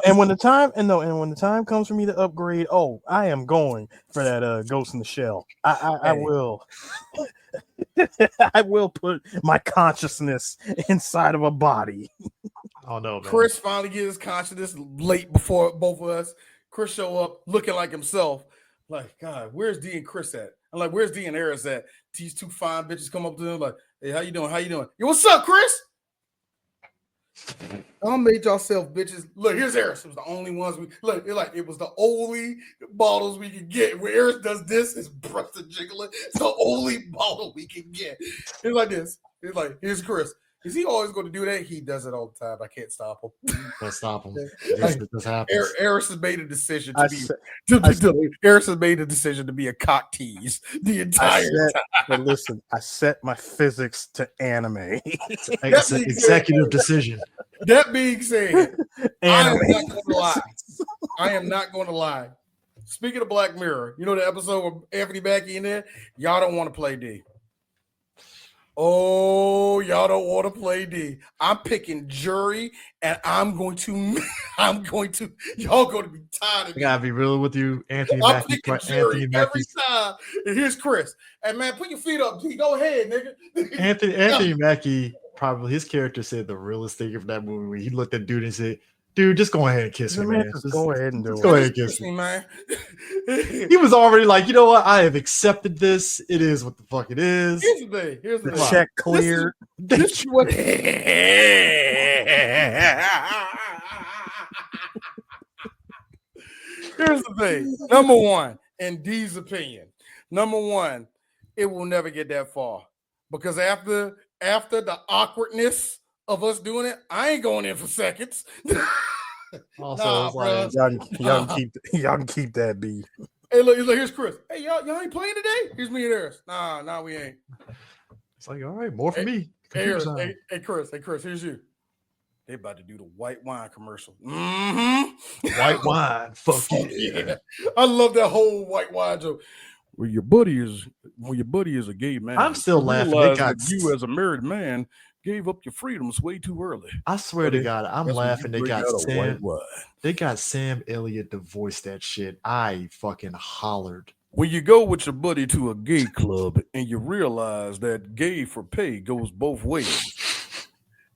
Speaker 1: And when the time comes for me to upgrade, I am going for that Ghost in the Shell. I will. I will put my consciousness inside of a body.
Speaker 2: Oh no, man.
Speaker 3: Chris finally gets his consciousness late before both of us. Chris show up looking like himself. Like, God, where's D and Chris at? I'm like, where's D and Eris at? These two fine bitches come up to them like, hey, how you doing? Yo, what's up, Chris? I made yourself bitches. Look, here's Eris. It was the only ones we look. It was the only bottles we could get. Where Eris does this, his breasts are jiggling. It's the only bottle we can get. It's like this. It's like, here's Chris. Is he always going to do that? He does it all the time. I can't stop him.
Speaker 2: Can't stop him. It just happens.
Speaker 3: Eris has made a decision Eris has made a decision to be a cock tease the entire time.
Speaker 1: But listen, I set my physics to anime.
Speaker 2: It's an executive decision.
Speaker 3: That being said, I
Speaker 1: Anime.
Speaker 3: am not going to lie. Speaking of Black Mirror, you know the episode with Anthony Mackie in there? Y'all don't want to play D. Oh, y'all don't want to play D. I'm picking jury, and y'all going to be tired of
Speaker 2: I gotta be real with you, Anthony
Speaker 3: I'm
Speaker 2: Mackie.
Speaker 3: picking jury every time. And here's Chris. Hey man, put your feet up, D. Go ahead, nigga.
Speaker 2: Anthony Mackie, probably his character said the realest thing of that movie. When he looked at dude and said, "Dude, just go ahead and kiss me, man.
Speaker 1: Just go ahead and do it.
Speaker 2: Go ahead and kiss me,
Speaker 3: man."
Speaker 2: He was already like, you know what? I have accepted this. It is what the fuck it is.
Speaker 3: Here's the thing. Here's the thing.
Speaker 1: Check clear.
Speaker 3: This is what. Here's the thing. Number one, in D's opinion, it will never get that far because after the awkwardness of us doing it, I ain't going in for seconds.
Speaker 2: Also, it's like,
Speaker 1: Y'all can keep that B.
Speaker 3: Hey, look, here's Chris. Hey, y'all ain't playing today? Here's me and Eris. Nah, we ain't.
Speaker 2: it's like, all right, more for me.
Speaker 3: Hey,
Speaker 2: Computer
Speaker 3: Eris,
Speaker 2: science.
Speaker 3: hey, Chris, here's you. They about to do the white wine commercial. Mm-hmm.
Speaker 2: White wine. Fuck yeah.
Speaker 3: I love that whole white wine joke.
Speaker 4: When your buddy is a gay man,
Speaker 2: I'm still
Speaker 4: you
Speaker 2: laughing. They
Speaker 4: realize
Speaker 2: got
Speaker 4: that you as a married man
Speaker 3: gave up your freedoms way too early.
Speaker 2: I swear to God, I'm
Speaker 3: That's when
Speaker 2: laughing.
Speaker 3: you bring out a white wine.
Speaker 2: They got Sam Elliott to voice that shit. I fucking hollered.
Speaker 3: When you go with your buddy to a gay club and you realize that gay for pay goes both ways,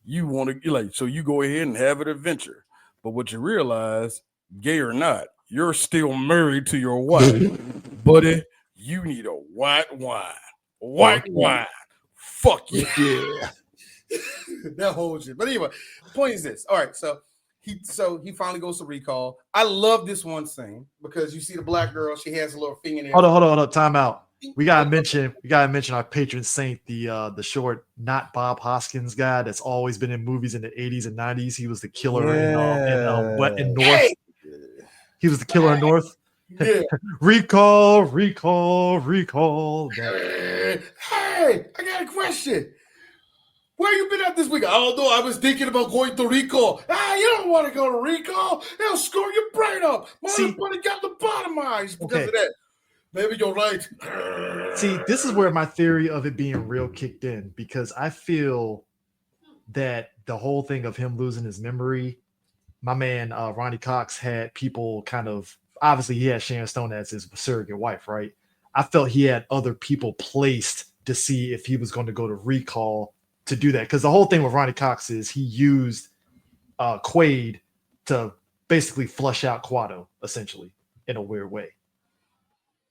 Speaker 3: you want to like, so you go ahead and have an adventure. But what you realize, gay or not, you're still married to your wife, buddy. You need a white wine. White wine. Fuck you. Yeah. That whole shit. But anyway, the point is this. All right, so he finally goes to recall. I love this one scene because you see the black girl. She has a little fingernail.
Speaker 2: Hold on. Time out. We gotta mention our patron saint, the short, not Bob Hoskins guy that's always been in movies in the 80s and 90s. He was the killer in North. Hey! He was the killer in North. Yeah. recall.
Speaker 3: Hey, I got a question. Where you been at this week? I don't know. I was thinking about going to recall. You don't want to go to recall. They'll screw your brain up. Motherfucker got the bottomized because of that. Maybe you're right.
Speaker 2: See, this is where my theory of it being real kicked in, because I feel that the whole thing of him losing his memory, my man Ronnie Cox had people kind of, obviously he had Sharon Stone as his surrogate wife, right? I felt he had other people placed to see if he was going to go to recall to do that, because the whole thing with Ronnie Cox is he used Quaid to basically flush out Quado, essentially, in a weird way.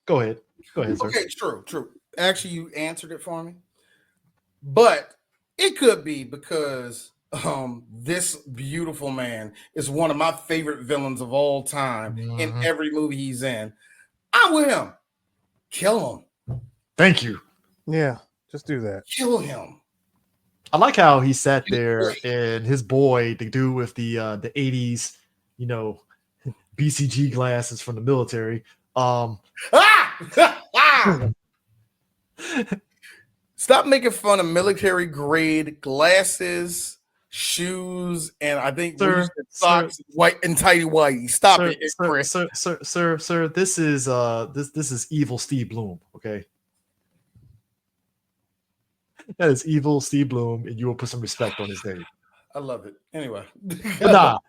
Speaker 2: Go ahead, sir.
Speaker 3: Okay, true. Actually, you answered it for me, but it could be because this beautiful man is one of my favorite villains of all time in every movie he's in. I'm with him. Kill him.
Speaker 2: Thank you.
Speaker 1: Yeah, just do that.
Speaker 3: Kill him.
Speaker 2: I like how he sat there and his boy, the dude with the 80s, BCG glasses from the military.
Speaker 3: Stop making fun of military grade glasses, shoes, and I think socks, white and tidy whitey. Stop it, Chris.
Speaker 2: Sir. This is evil Steve Bloom. Okay. That is evil Steve Bloom, and you will put some respect on his name.
Speaker 3: I love it. Anyway.
Speaker 2: But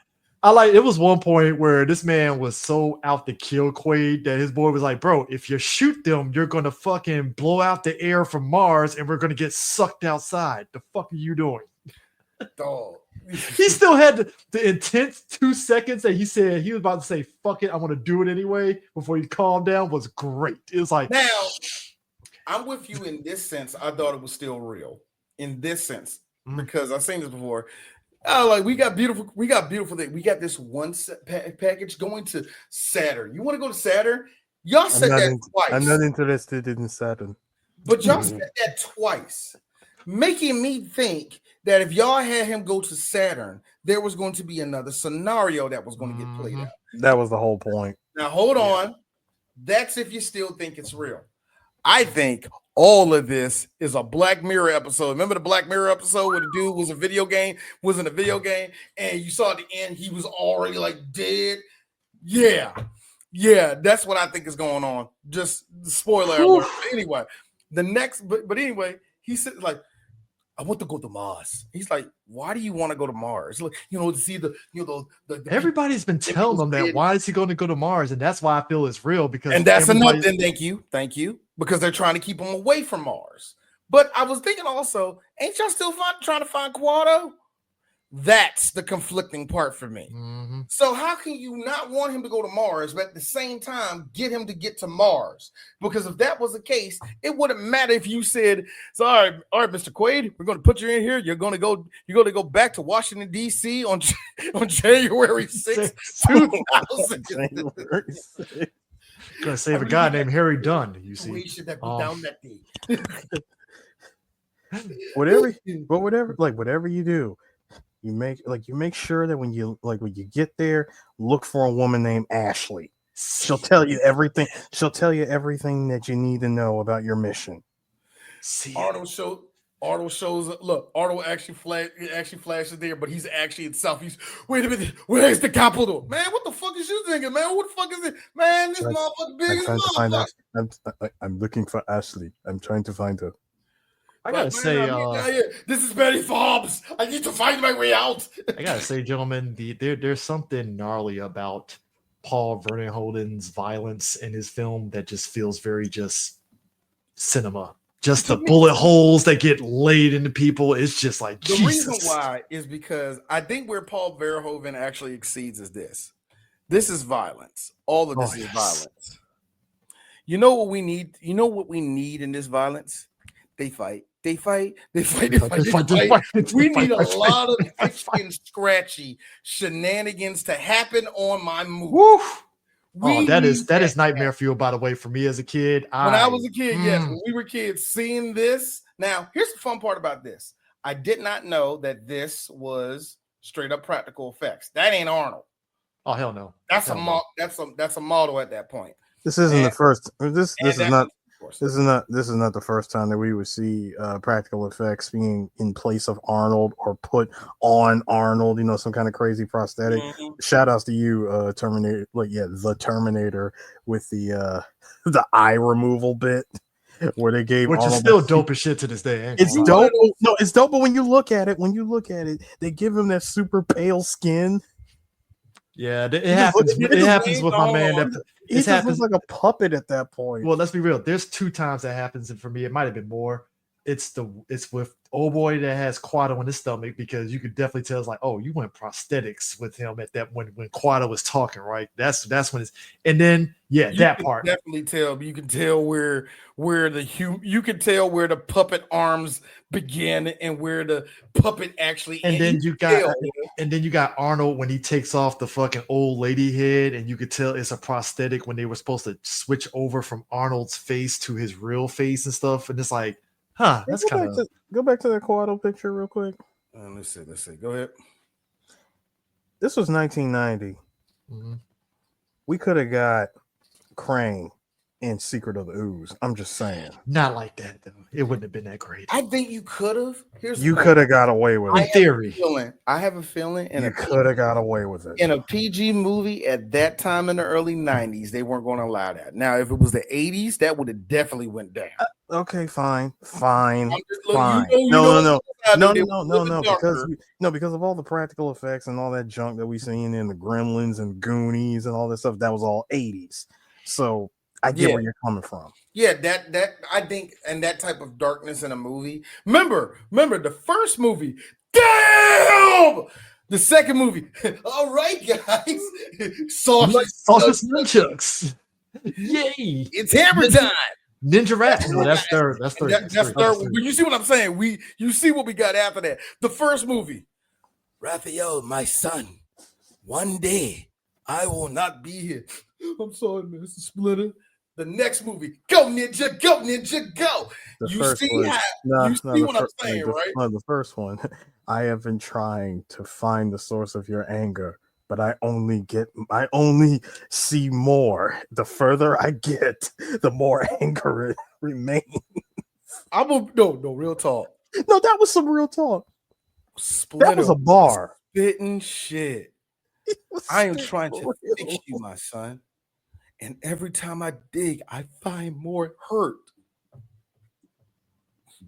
Speaker 2: it was one point where this man was so out to kill Quaid that his boy was like, bro, if you shoot them, you're going to fucking blow out the air from Mars and we're going to get sucked outside. The fuck are you doing?
Speaker 3: Dog.
Speaker 2: He still had the intense 2 seconds that he said he was about to say, fuck it, I want to do it anyway, before he calmed down was great. It was like,
Speaker 3: now, I'm with you in this sense. I thought it was still real in this sense because I've seen this before. We got beautiful things. We got this one package going to Saturn. You want to go to Saturn? Y'all said that twice.
Speaker 1: I'm not interested in Saturn.
Speaker 3: But y'all said that twice, making me think that if y'all had him go to Saturn, there was going to be another scenario that was going to get played out.
Speaker 1: That was the whole point.
Speaker 3: Now, hold on. That's if you still think it's real. I think all of this is a Black Mirror episode. Remember the Black Mirror episode where the dude was in a video game, and you saw at the end he was already like dead? Yeah, that's what I think is going on. Just spoiler alert. Anyway, anyway, he said like, I want to go to Mars. He's like, why do you want to go to Mars? Like, to see the
Speaker 2: everybody's been telling him that. Why is he going to go to Mars? And that's why I feel it's real, because
Speaker 3: that's enough. Then thank you, because they're trying to keep him away from Mars. But I was thinking also, ain't y'all still trying to find Quado? That's the conflicting part for me. So how can you not want him to go to Mars, but at the same time get him to get to Mars? Because if that was the case, it wouldn't matter if you said, "So, all right, Mr. Quaid, we're going to put you in here. You're going to go back to Washington D.C. on January 6th, 2000."
Speaker 2: Going to save a guy named Harry Dunn. You see,
Speaker 3: we should have put down that thing.
Speaker 1: whatever you do. You make sure that when you get there, look for a woman named Ashley. She'll tell you everything. She'll tell you everything that you need to know about your mission.
Speaker 3: Arnold shows up. Look, Arnold actually flashes there, but he's actually in South. Wait a minute, where's the capital? Man, what the fuck is you thinking, man? What the fuck is it? Man, this motherfucker big as motherfucker.
Speaker 1: I'm looking for Ashley. I'm trying to find her.
Speaker 2: I gotta say,
Speaker 3: this is Betty Forbes. I need to find my way out.
Speaker 2: I gotta say, gentlemen, there's something gnarly about Paul Vernon Holden's violence in his film that just feels very just cinema. Just the bullet holes that get laid into people. It's just like
Speaker 3: the
Speaker 2: Jesus.
Speaker 3: reason why is because I think where Paul Verhoeven actually exceeds is this. This is violence. All of this is violence. You know what we need? You know what we need in this violence? They fight. They fight. They fight. They fight. They fight. We need a lot of itchy and scratchy shenanigans to happen on my movie.
Speaker 2: Woo! That is nightmare fuel, by the way, for me as a kid.
Speaker 3: When I was a kid, yes. When we were kids, seeing this. Now, here's the fun part about this. I did not know that this was straight up practical effects. That ain't Arnold.
Speaker 2: Oh hell no.
Speaker 3: That's a model at that point.
Speaker 1: This isn't the first. This is not the first time that we would see practical effects being in place of Arnold or put on Arnold. You know, some kind of crazy prosthetic. Shout outs to you, Terminator. The Terminator with the eye removal bit where they gave,
Speaker 2: which
Speaker 1: Arnold
Speaker 2: is still dope as shit to this day.
Speaker 1: It's dope. No, it's dope. But when you look at it, they give him that super pale skin.
Speaker 2: Yeah, it happens. It happens with my man.
Speaker 1: He just looks like a puppet at that point.
Speaker 2: Well, let's be real. There's 2 times that happens, and for me, it might have been more. It's with old boy that has Quado in his stomach, because you could definitely tell it's like, oh, you went prosthetics with him at that when Quado was talking, right? That's when it's, and then that part
Speaker 3: definitely tell. You can tell where you can tell where the puppet arms begin and where the puppet actually.
Speaker 2: And then you got Arnold when he takes off the fucking old lady head, and you could tell it's a prosthetic when they were supposed to switch over from Arnold's face to his real face and stuff, and it's like. That's kind of.
Speaker 1: Go back to the Quado picture real quick.
Speaker 3: Let's see. Go ahead.
Speaker 1: This was 1990.
Speaker 2: Mm-hmm.
Speaker 1: We could have got Krang in Secret of the Ooze. I'm just saying.
Speaker 2: Not like that though. It wouldn't have been that great.
Speaker 3: I think you could have.
Speaker 1: You could have got away with it.
Speaker 2: In theory.
Speaker 3: I have a feeling.
Speaker 1: You could have got away with it.
Speaker 3: In a PG movie at that time in the early 90s, they weren't going to allow that. Now, if it was the 80s, that would have definitely went down.
Speaker 1: Okay, fine. No, because of all the practical effects and all that junk that we seen in the Gremlins and Goonies and all that stuff, that was all 80s. So I get where you're coming from.
Speaker 3: Yeah, that I think, and that type of darkness in a movie. Remember the first movie. Damn! The second movie. All right, guys.
Speaker 2: Sausage nunchucks. Yay!
Speaker 3: It's hammer time.
Speaker 2: Ninja Rap. No, that's third. That's third.
Speaker 3: That's third. But you see what I'm saying? You see what we got after that. The first movie. Raphael, my son. One day I will not be here. I'm sorry, Mr. Splinter. The next movie, go ninja, go ninja, go. You see what I'm saying, right?
Speaker 1: The first one, I have been trying to find the source of your anger, but I only see more. The further I get, the more anger it remains.
Speaker 3: No, real talk.
Speaker 1: No, that was some real talk.
Speaker 3: Splinter
Speaker 1: that was a bar.
Speaker 3: Spitting shit. I am trying to fix you, my son. And every time I dig, I find more hurt.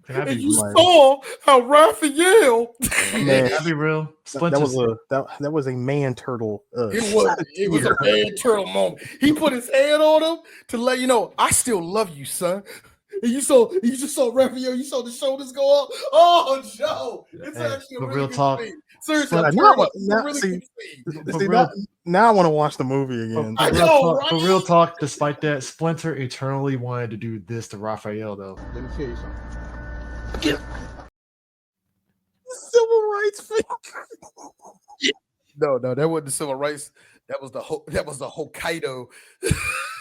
Speaker 3: And you saw how Raphael.
Speaker 2: Man, I'll be real.
Speaker 1: That was a man turtle.
Speaker 3: It was a man turtle moment. He put his hand on him to let you know, I still love you, son. And you just saw Raphael. You saw the shoulders go up. Oh, Joe, it's actually a really
Speaker 2: real
Speaker 3: good
Speaker 2: talk.
Speaker 3: scene. Seriously,
Speaker 1: now I want to watch the movie again.
Speaker 2: For real talk, despite that, Splinter eternally wanted to do this to Raphael, though.
Speaker 3: Let me tell you something.
Speaker 1: Civil rights finger.
Speaker 3: No, that wasn't the civil rights. That was the Hokkaido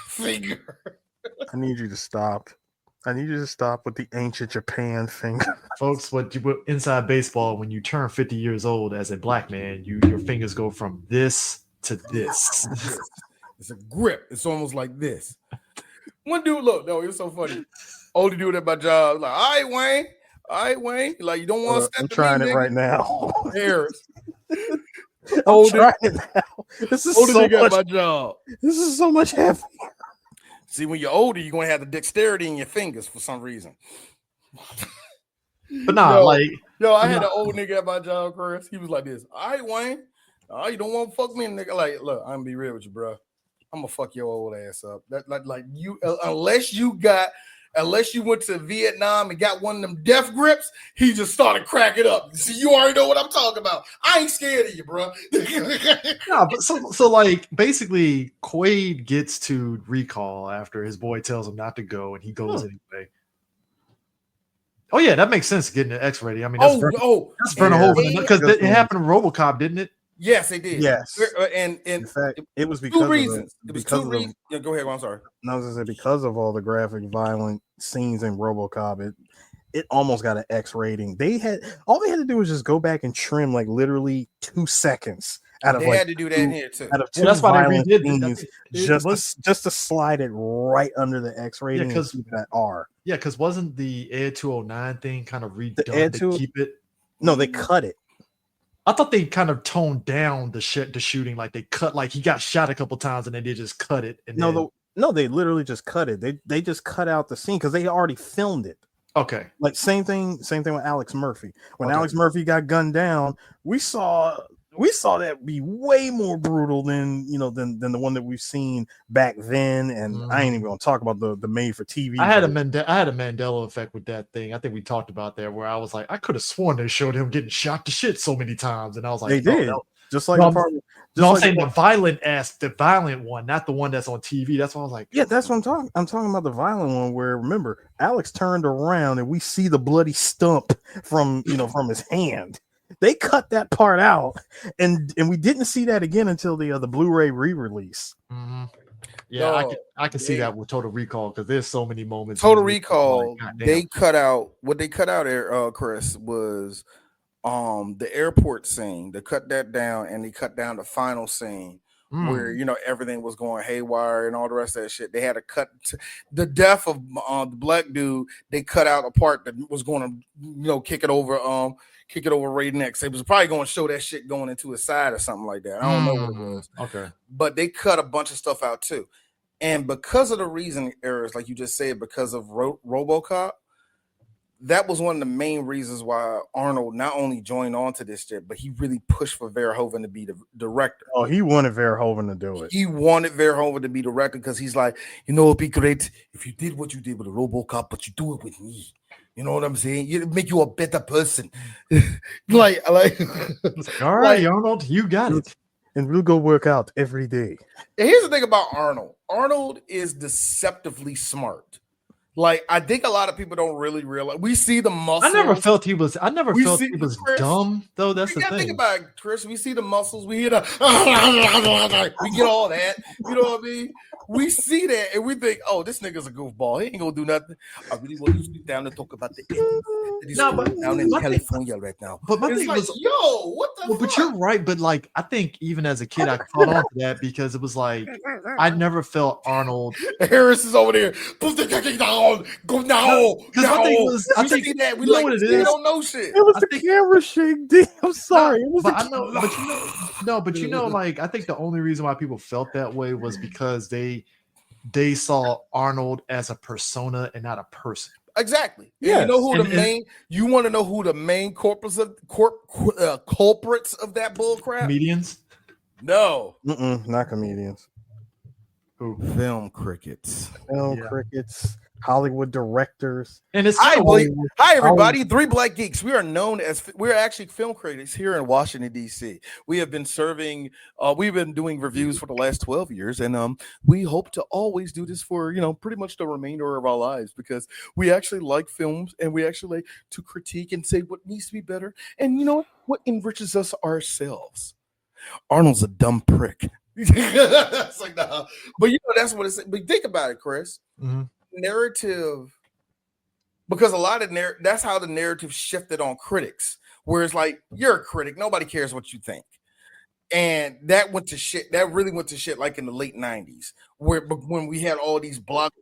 Speaker 3: finger.
Speaker 1: I need you to stop. I need you to stop with the ancient Japan finger.
Speaker 2: Folks, inside baseball, when you turn 50 years old as a black man, your fingers go from this to this.
Speaker 3: It's a grip. It's almost like this. One dude, look, no, it was so funny. Older dude at my job, like, all right, Wayne. Like, you don't want to step
Speaker 1: I'm trying it right now.
Speaker 3: Harris.
Speaker 1: I'm trying it now. This is
Speaker 3: older
Speaker 1: so
Speaker 3: nigga
Speaker 1: much.
Speaker 3: At my job.
Speaker 1: This is so much heavier.
Speaker 3: See, when you're older, you're going to have the dexterity in your fingers for some reason.
Speaker 2: But nah, like
Speaker 3: I had an old nigga at my job, Chris. He was like this. All right, Wayne. Oh, you don't want to fuck me, nigga. Like, look, I'm gonna be real with you, bro. I'm gonna fuck your old ass up. That like you, unless you went to Vietnam and got one of them death grips, he just started cracking up. See, you already know what I'm talking about. I ain't scared of you, bro.
Speaker 2: no, but so like basically Quaid gets to recall after his boy tells him not to go, and he goes anyway. Oh yeah, that makes sense. Getting an X-rated. I mean, that's that's Werner Hoven because it happened in RoboCop, didn't it?
Speaker 3: Yes, it did.
Speaker 1: Yes,
Speaker 3: and
Speaker 1: in fact, it was because
Speaker 3: 2 reasons.
Speaker 1: It was two reasons.
Speaker 3: Yeah, go ahead. I'm sorry.
Speaker 1: I was gonna say because of all the graphic, violent scenes in RoboCop, it almost got an X rating. They had to do was just go back and trim like literally 2 seconds out of.
Speaker 3: They had to do that in here too.
Speaker 1: Out of two that's why they redid it. Just to slide it right under the X rating because that R.
Speaker 2: Yeah, because wasn't the Ed 209 thing kind of redone to keep it?
Speaker 1: No, they cut it.
Speaker 2: I thought they kind of toned down the shooting, like they cut, like he got shot a couple times and then they just cut it. And
Speaker 1: no, they literally just cut it. They just cut out the scene because they already filmed it.
Speaker 2: Okay,
Speaker 1: like same thing with Alex Murphy. When Alex Murphy got gunned down, we saw that be way more brutal than the one that we've seen back then. And I ain't even gonna talk about the made for TV.
Speaker 2: I had a Mandela effect with that thing. I think we talked about that where I was like, I could have sworn they showed him getting shot to shit so many times, and I was like,
Speaker 1: they did. Just like
Speaker 2: I'm saying the violent one, not the one that's on TV. That's why I was like,
Speaker 1: yeah, that's what I'm talking. I'm talking about the violent one where remember Alex turned around and we see the bloody stump from his hand. They cut that part out, and we didn't see that again until the Blu-ray re-release.
Speaker 2: Mm-hmm. Yeah, I can see that with Total Recall because there's so many moments.
Speaker 3: Total Recall, they cut out there, Chris, was the airport scene. They cut that down, and they cut down the final scene where everything was going haywire and all the rest of that shit. They had to cut the death of the black dude. They cut out a part that was going to kick it over Ray Next. They was probably going to show that shit going into his side or something like that. I don't know what it was.
Speaker 2: Okay.
Speaker 3: But they cut a bunch of stuff out too. And because of the reason errors, like you just said, because of RoboCop, that was one of the main reasons why Arnold not only joined on to this shit, but he really pushed for Verhoeven to be the director.
Speaker 1: Oh, he wanted Verhoeven to do it.
Speaker 3: He wanted Verhoeven to be director because he's like, it'd be great if you did what you did with the RoboCop, but you do it with me. You know what I'm saying? It'll make you a better person. like
Speaker 2: all right, Arnold, you got it.
Speaker 1: And we'll go work out every day.
Speaker 3: And here's the thing about Arnold. Arnold is deceptively smart. Like, I think a lot of people don't really realize. We see the muscles.
Speaker 2: I never felt he was dumb, though. That's the thing.
Speaker 3: Think about it, Chris. We see the muscles. We hear the. We get all that. You know what I mean? We see that and we think, oh, this nigga's a goofball. He ain't gonna do nothing. I really want you to sit down and talk about the Indians down in California right now.
Speaker 2: But my thing
Speaker 3: like,
Speaker 2: was,
Speaker 3: yo, what the fuck?
Speaker 2: But you're right. But like, I think even as a kid, I caught on to that because it was like, I never felt Arnold.
Speaker 3: Harris is over there. Put the kicking down. Go now.
Speaker 2: Because my thing was, I think
Speaker 3: that we
Speaker 2: know what it is.
Speaker 3: We don't know shit.
Speaker 1: It was the camera shake. Dude. I'm sorry.
Speaker 2: But I know. But like, I think the only reason why people felt that way was because they saw Arnold as a persona and not a person.
Speaker 3: Exactly. Yeah. You know who you want to know who the main culprits of that bullcrap?
Speaker 2: Comedians?
Speaker 3: No.
Speaker 1: Not comedians.
Speaker 3: Who? Film crickets.
Speaker 1: Crickets. Hollywood directors.
Speaker 2: And it's
Speaker 3: hi everybody, 3 Black Geeks. We're actually film critics here in Washington D.C. We have been we've been doing reviews for the last 12 years, and we hope to always do this for pretty much the remainder of our lives because we actually like films and we actually like to critique and say what needs to be better and what enriches us ourselves. Arnold's a dumb prick. It's like nah. But that's what it's. But think about it, Chris.
Speaker 2: Mm-hmm.
Speaker 3: Narrative, because a lot of that's how the narrative shifted on critics, where it's like you're a critic, nobody cares what you think, and that went to shit. That really went to shit, like in the late 90s, when we had all these blockbusters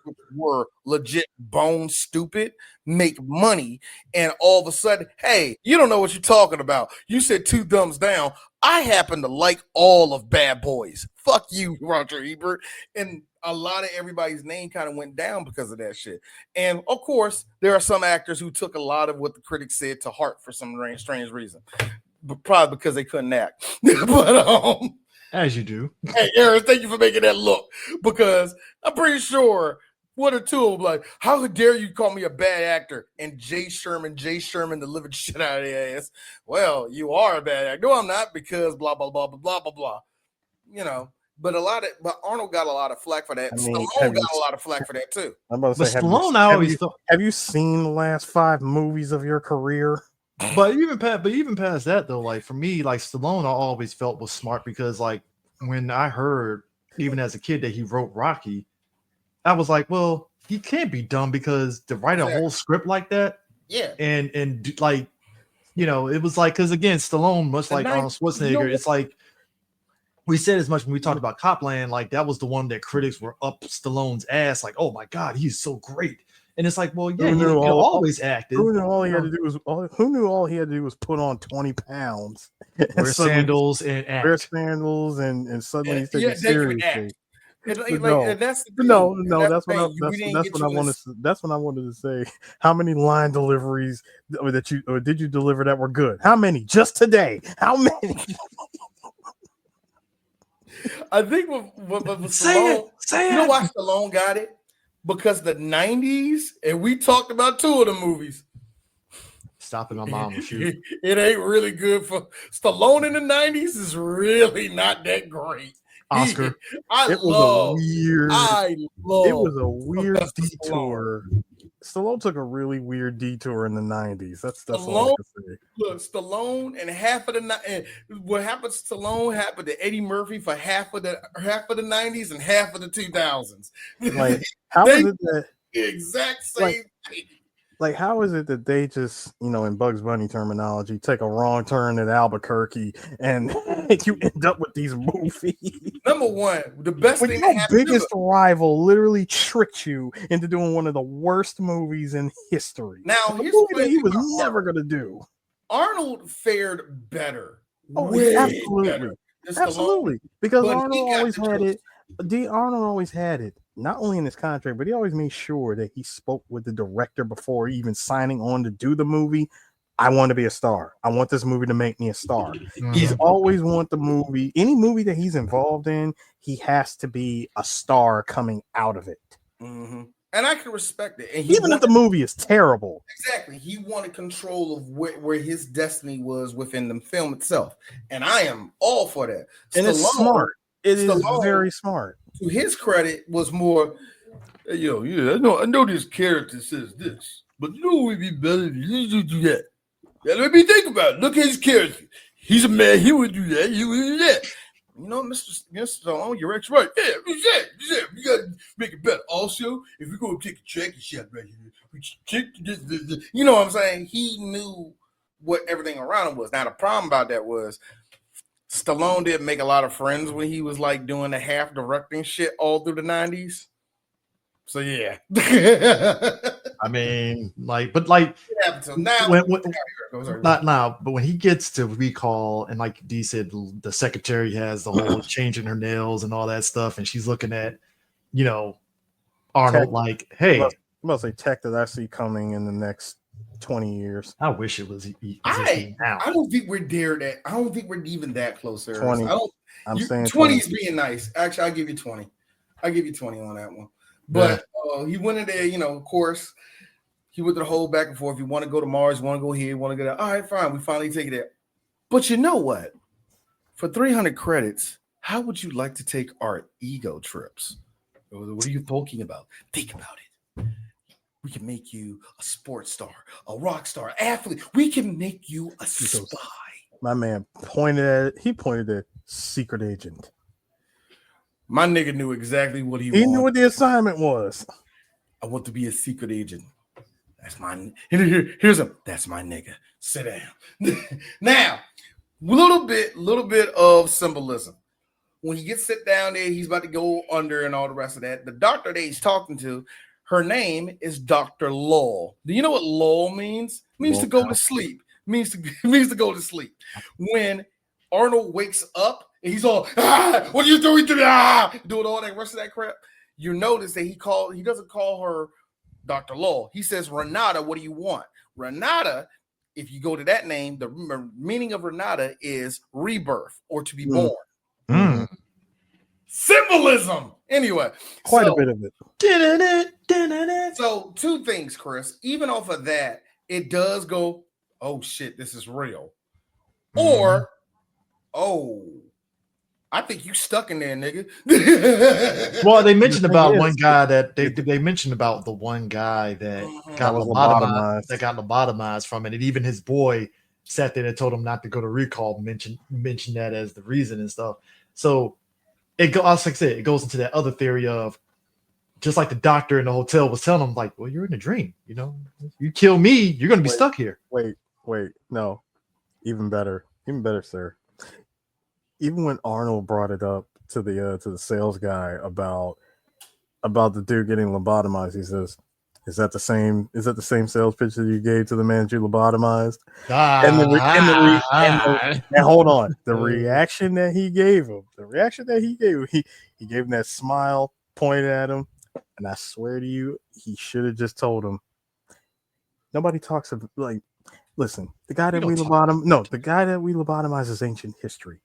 Speaker 3: which were legit bone stupid, make money, and all of a sudden, hey, you don't know what you're talking about. You said 2 thumbs down. I happen to like all of Bad Boys. Fuck you, Roger Ebert. And a lot of everybody's name kind of went down because of that shit. And of course, there are some actors who took a lot of what the critics said to heart for some strange reason, but probably because they couldn't act. But
Speaker 2: as you do.
Speaker 3: Hey, Aaron, thank you for making that look, because I'm pretty sure one or two of them like, how dare you call me a bad actor? And Jay Sherman the living shit out of their ass. Well, you are a bad actor. No, I'm not, because blah blah blah blah blah blah blah. You know, but Arnold got a lot of flack for that. Stallone got a lot of flack for that too.
Speaker 1: I'm about to say,
Speaker 2: Stallone,
Speaker 1: have you seen the last 5 movies of your career?
Speaker 2: But even past that though, like for me, like Stallone, I always felt was smart, because like when I heard even as a kid that he wrote Rocky, I was like, well, he can't be dumb, because to write a whole script like that, and like, you know, it was like, because again, Stallone, much like Arnold Schwarzenegger, it's like we said as much when we talked about Copland, like that was the one that critics were up Stallone's ass, like, oh my god, he's so great. And it's like, well, yeah, he always acted.
Speaker 1: Who knew all he had to do was put on 20 pounds,
Speaker 2: wear sandals and act.
Speaker 1: Wear sandals and suddenly he's taking seriously.
Speaker 3: That's when
Speaker 1: I wanted to say. How many line deliveries did you deliver that were good? How many just today? How many?
Speaker 3: I think with Stallone, you know why Stallone got it? Because the 90s, and we talked about 2 of the movies.
Speaker 2: Stopping my mom and shoot.
Speaker 3: It ain't really good for Stallone in the 90s. Is really not that great.
Speaker 2: Oscar.
Speaker 1: It was a weird detour. Stallone took a really weird detour in the 90s. That's all I can say.
Speaker 3: Look, Stallone and half of the what happened to Stallone happened to Eddie Murphy for half of the 90s and half of the 2000s.
Speaker 1: Like, how is it that
Speaker 3: the exact same thing?
Speaker 1: Like, how is it that they just, you know, in Bugs Bunny terminology, take a wrong turn at Albuquerque and you end up with these movies?
Speaker 3: Number one, the best thing
Speaker 1: your biggest rival literally tricked you into doing one of the worst movies in history.
Speaker 3: Now,
Speaker 1: here's the movie that he was never going to do.
Speaker 3: Arnold fared better.
Speaker 1: Absolutely. Because Arnold always had it. Arnold always had it. Not only in his contract, but he always made sure that he spoke with the director before even signing on to do the movie. I want to be a star. I want this movie to make me a star. Mm-hmm. He's always want the movie, any movie that he's involved in, he has to be a star coming out of it.
Speaker 3: Mm-hmm. And I can respect it. And
Speaker 1: even if the movie is terrible.
Speaker 3: Exactly. He wanted control of where his destiny was within the film itself. And I am all for that.
Speaker 1: And it's smart. It is very smart.
Speaker 3: To his credit, was more, I know this character says this, but you know what would be better if you do that. Yeah, let me think about it. Look at his character. He's a man. He would do that. He would do that. You know, Mr. Stallone, you're right. Yeah, we got to make it better. Also, if we're going to take a check and shit right here, we check this. You know what I'm saying? He knew what everything around him was. Now, the problem about that was, Stallone didn't make a lot of friends when he was like doing the half directing shit all through the 90s. So yeah.
Speaker 2: I mean, but when he gets to recall, and like D said, the secretary has the whole changing her nails and all that stuff, and she's looking at, you know, Arnold like, hey,
Speaker 1: I'm about to say tech that I see coming in the next 20 years.
Speaker 2: I wish it was.
Speaker 3: I don't think we're there. I don't think we're even that close.
Speaker 1: 20. I'm saying
Speaker 3: 20 is being nice. Actually, I'll give you 20. I'll give you 20 on that one. But he went in there, you know, of course, he went the whole back and forth. You want to go to Mars, you want to go here, you want to go there. All right, fine. We finally take it there. But you know what? For 300 credits, how would you like to take our ego trips? What are you talking about? Think about it. We can make you a sports star, a rock star, athlete. We can make you a spy.
Speaker 1: My man pointed at secret agent.
Speaker 3: My nigga knew exactly what he wanted.
Speaker 1: He knew what the assignment was.
Speaker 3: I want to be a secret agent. That's my that's my nigga. Sit down. Now, little bit of symbolism. When he gets sit down there, he's about to go under and all the rest of that. The doctor that he's talking to, her name is Dr. Lull. Do you know what lull means? It means to go to sleep. Means to go to sleep. When Arnold wakes up and he's all, what are you doing to me? Doing all that rest of that crap. you notice that he doesn't call her Dr. Law. He says, Renata, what do you want? Renata, if you go to that name, the meaning of Renata is rebirth or to be born.
Speaker 2: Mm.
Speaker 3: Symbolism. Anyway,
Speaker 1: Quite a bit of it.
Speaker 3: So two things, Chris. Even off of that, it does go, oh shit, this is real. Or, oh, I think you stuck in there, nigga.
Speaker 2: Well, they mentioned about one guy that they mentioned about the one guy that got lobotomized from it, and even his boy sat there and told him not to go to recall. Mentioned that as the reason and stuff. So like I said, it goes into that other theory of just like the doctor in the hotel was telling him, like, well, you're in a dream. You know, you kill me, you're going to be stuck here.
Speaker 1: Wait, no, even better, sir. Even when Arnold brought it up to the sales guy about the dude getting lobotomized, he says, "Is that the same sales pitch that you gave to the man you lobotomized?" And hold on, the reaction that he gave him, he gave him that smile, pointed at him, and I swear to you, he should have just told him. Nobody talks about, like, listen, the guy that we lobotomized is ancient history.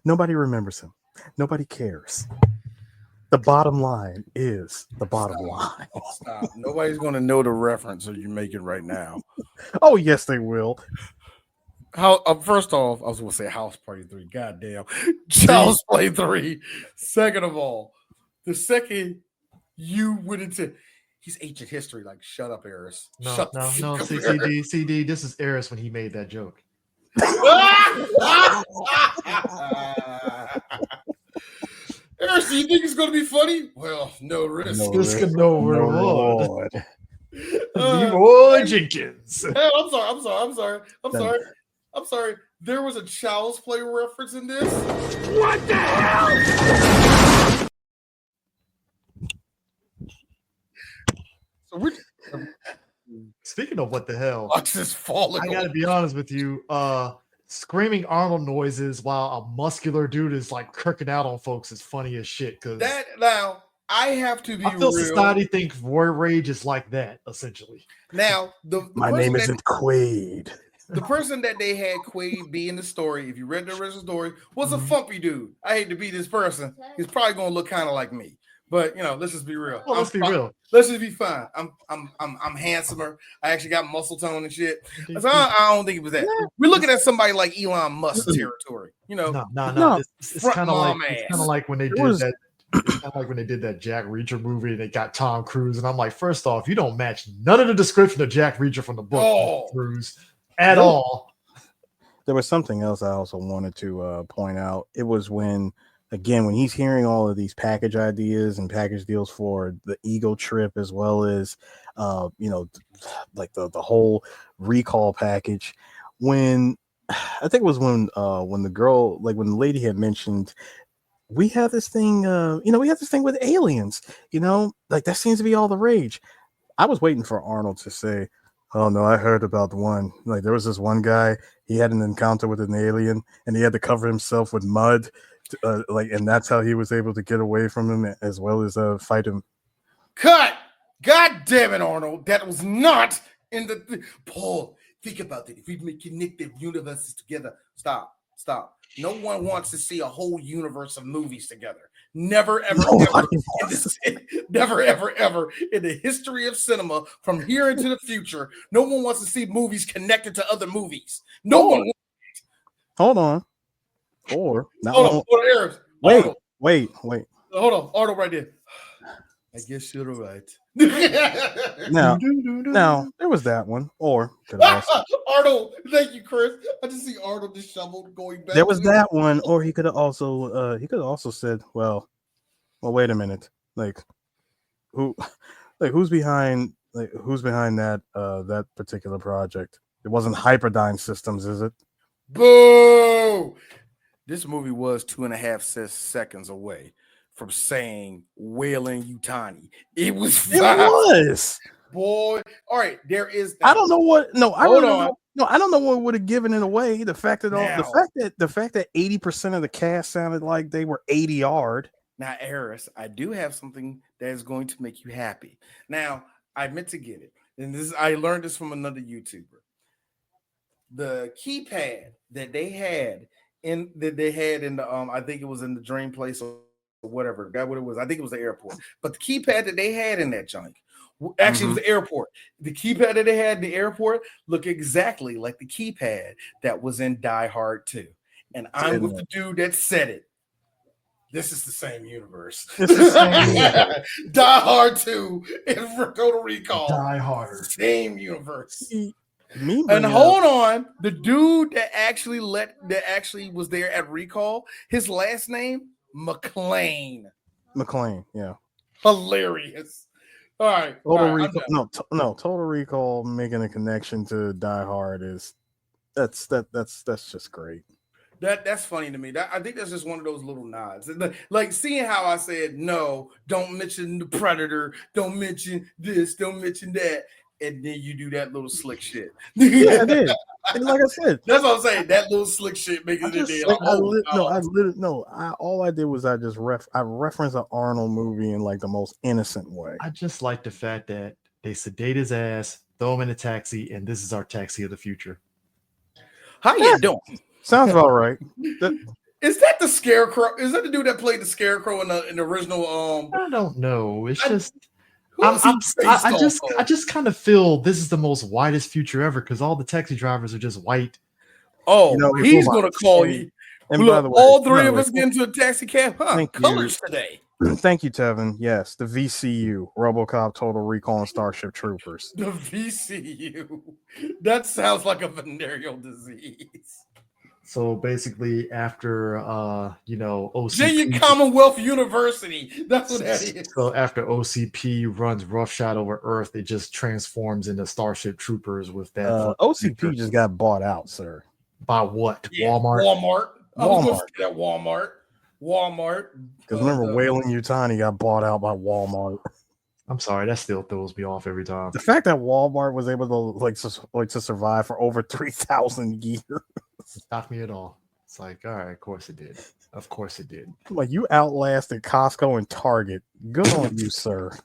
Speaker 1: Nobody remembers him. Nobody cares. The bottom line is the bottom line.
Speaker 3: Stop. Nobody's going to know the reference that you're making right now.
Speaker 1: Oh, yes, they will.
Speaker 3: First off, I was going to say House Party 3. Goddamn. Child's Play 3. Second of all, the second you went into... He's ancient history. Like, shut up, Eris.
Speaker 2: No. CD. This is Eris when he made that joke.
Speaker 3: Eris, do you think it's going to be funny? Well, no risk.
Speaker 2: No reward. Leroy Jenkins.
Speaker 3: Hey, I'm sorry. There was a Child's Play reference in this. What the hell? So we're
Speaker 2: Speaking of what the hell,
Speaker 3: Lux is falling.
Speaker 2: I gotta be honest with you. Screaming Arnold noises while a muscular dude is like kirking out on folks is funny as shit. Because
Speaker 3: that now I have to be
Speaker 2: I feel
Speaker 3: real.
Speaker 2: society thinks roid rage is like that essentially.
Speaker 3: Now
Speaker 1: my name isn't Quaid.
Speaker 3: The person that they had Quaid be in the story, if you read the original story, was a fumpy dude. I hate to be this person. He's probably gonna look kind of like me. But let's just be real.
Speaker 2: Well, let's be real.
Speaker 3: Let's just be fine. I'm handsomer. I actually got muscle tone and shit. So I don't think it was that. We're looking at somebody like Elon Musk territory.
Speaker 2: No. It's kind of like when they did that. It's kind of like when they did that Jack Reacher movie and they got Tom Cruise. And I'm like, first off, you don't match none of the description of Jack Reacher from the book, Cruise, at all.
Speaker 1: There was something else I also wanted to point out. It was when he's hearing all of these package ideas and package deals for the Eagle trip, as well as, like the whole recall package. When I think it was when the lady had mentioned, we have this thing, with aliens, like that seems to be all the rage. I was waiting for Arnold to say, "Oh no, I heard about the one. Like there was this one guy, he had an encounter with an alien, and he had to cover himself with mud." And that's how he was able to get away from him as well as fight him.
Speaker 3: Cut! God damn it, Arnold! That was not in the Paul. Think about it. If we connect the universes together, stop. No one wants to see a whole universe of movies together. Never, ever, ever in the history of cinema, from here into the future, no one wants to see movies connected to other movies. No one.
Speaker 1: Hold on. Or
Speaker 3: hold on, Eric.
Speaker 1: Wait.
Speaker 3: Hold on, Arnold, right there. I guess you're right.
Speaker 1: Now, there was that one. Or
Speaker 3: Arnold, thank you, Chris. I just see Arnold disheveled going back.
Speaker 1: There was that one, or he could have also said, well, wait a minute, who's behind that particular project? It wasn't Hyperdyne Systems, is it?
Speaker 3: Boo! This movie was 2.5 seconds away from saying Whalen Yutani. It was. Boy. All right, there is that.
Speaker 1: I don't know what. No, I don't know. No, I don't know what would have given it away. The fact that 80% of the cast sounded like they were 80 yard.
Speaker 3: Now, Eris, I do have something that is going to make you happy. Now, I meant to get it, and I learned this from another YouTuber. The keypad that they had in the I think it was in the Dream Place or whatever. Got what it was. I think it was the airport. But the keypad that they had in that junk, actually, it was the airport. The keypad that they had in the airport looked exactly like the keypad that was in Die Hard 2. And I'm with the dude that said it. This is the same universe.
Speaker 1: It's the same universe.
Speaker 3: Die Hard 2 and Total Recall.
Speaker 2: Die Harder.
Speaker 3: Same universe.
Speaker 1: Me
Speaker 3: And hold on, the dude that actually was there at Recall, his last name McLean.
Speaker 1: McLean, yeah.
Speaker 3: Hilarious. All right.
Speaker 1: Total Recall. No, Total Recall making a connection to Die Hard is that's just great.
Speaker 3: That's funny to me. I think that's just one of those little nods. Like seeing how I said no, don't mention the Predator, don't mention this, don't mention that. And then you do that little slick shit.
Speaker 1: Yeah, I did. And like I said,
Speaker 3: that's what I'm saying. That little slick shit makes it day.
Speaker 1: All I did was I referenced an Arnold movie in like the most innocent way.
Speaker 2: I just like the fact that they sedate his ass, throw him in a taxi, and this is our taxi of the future.
Speaker 3: How you doing?
Speaker 1: Sounds about right.
Speaker 3: Is that the Scarecrow? Is that the dude that played the Scarecrow in the original?
Speaker 2: I don't know. It's just. I just kind of feel this is the most whitest future ever because all the taxi drivers are just white.
Speaker 3: Oh, he's going to call you. And look, by the way, all three of us get into a taxi cab. Huh? Colors today.
Speaker 1: Thank you, Tevin. Yes, the VCU, RoboCop, Total Recall, and Starship Troopers.
Speaker 3: The VCU. That sounds like a venereal disease.
Speaker 2: So basically, after OCP,
Speaker 3: Virginia Commonwealth University. That's what that is.
Speaker 2: So after OCP runs roughshod over Earth, it just transforms into Starship Troopers with that.
Speaker 1: OCP just got bought out, sir.
Speaker 2: By what?
Speaker 3: Yeah, Walmart. I was going to say that Walmart.
Speaker 1: Because remember, Wayland Yutani got bought out by Walmart.
Speaker 2: I'm sorry, that still throws me off every time.
Speaker 1: The fact that Walmart was able to survive for over 3,000 years.
Speaker 2: Not me at all. It's like, all right, of course it did. Of course it did.
Speaker 1: Like you outlasted Costco and Target. Good on you, sir.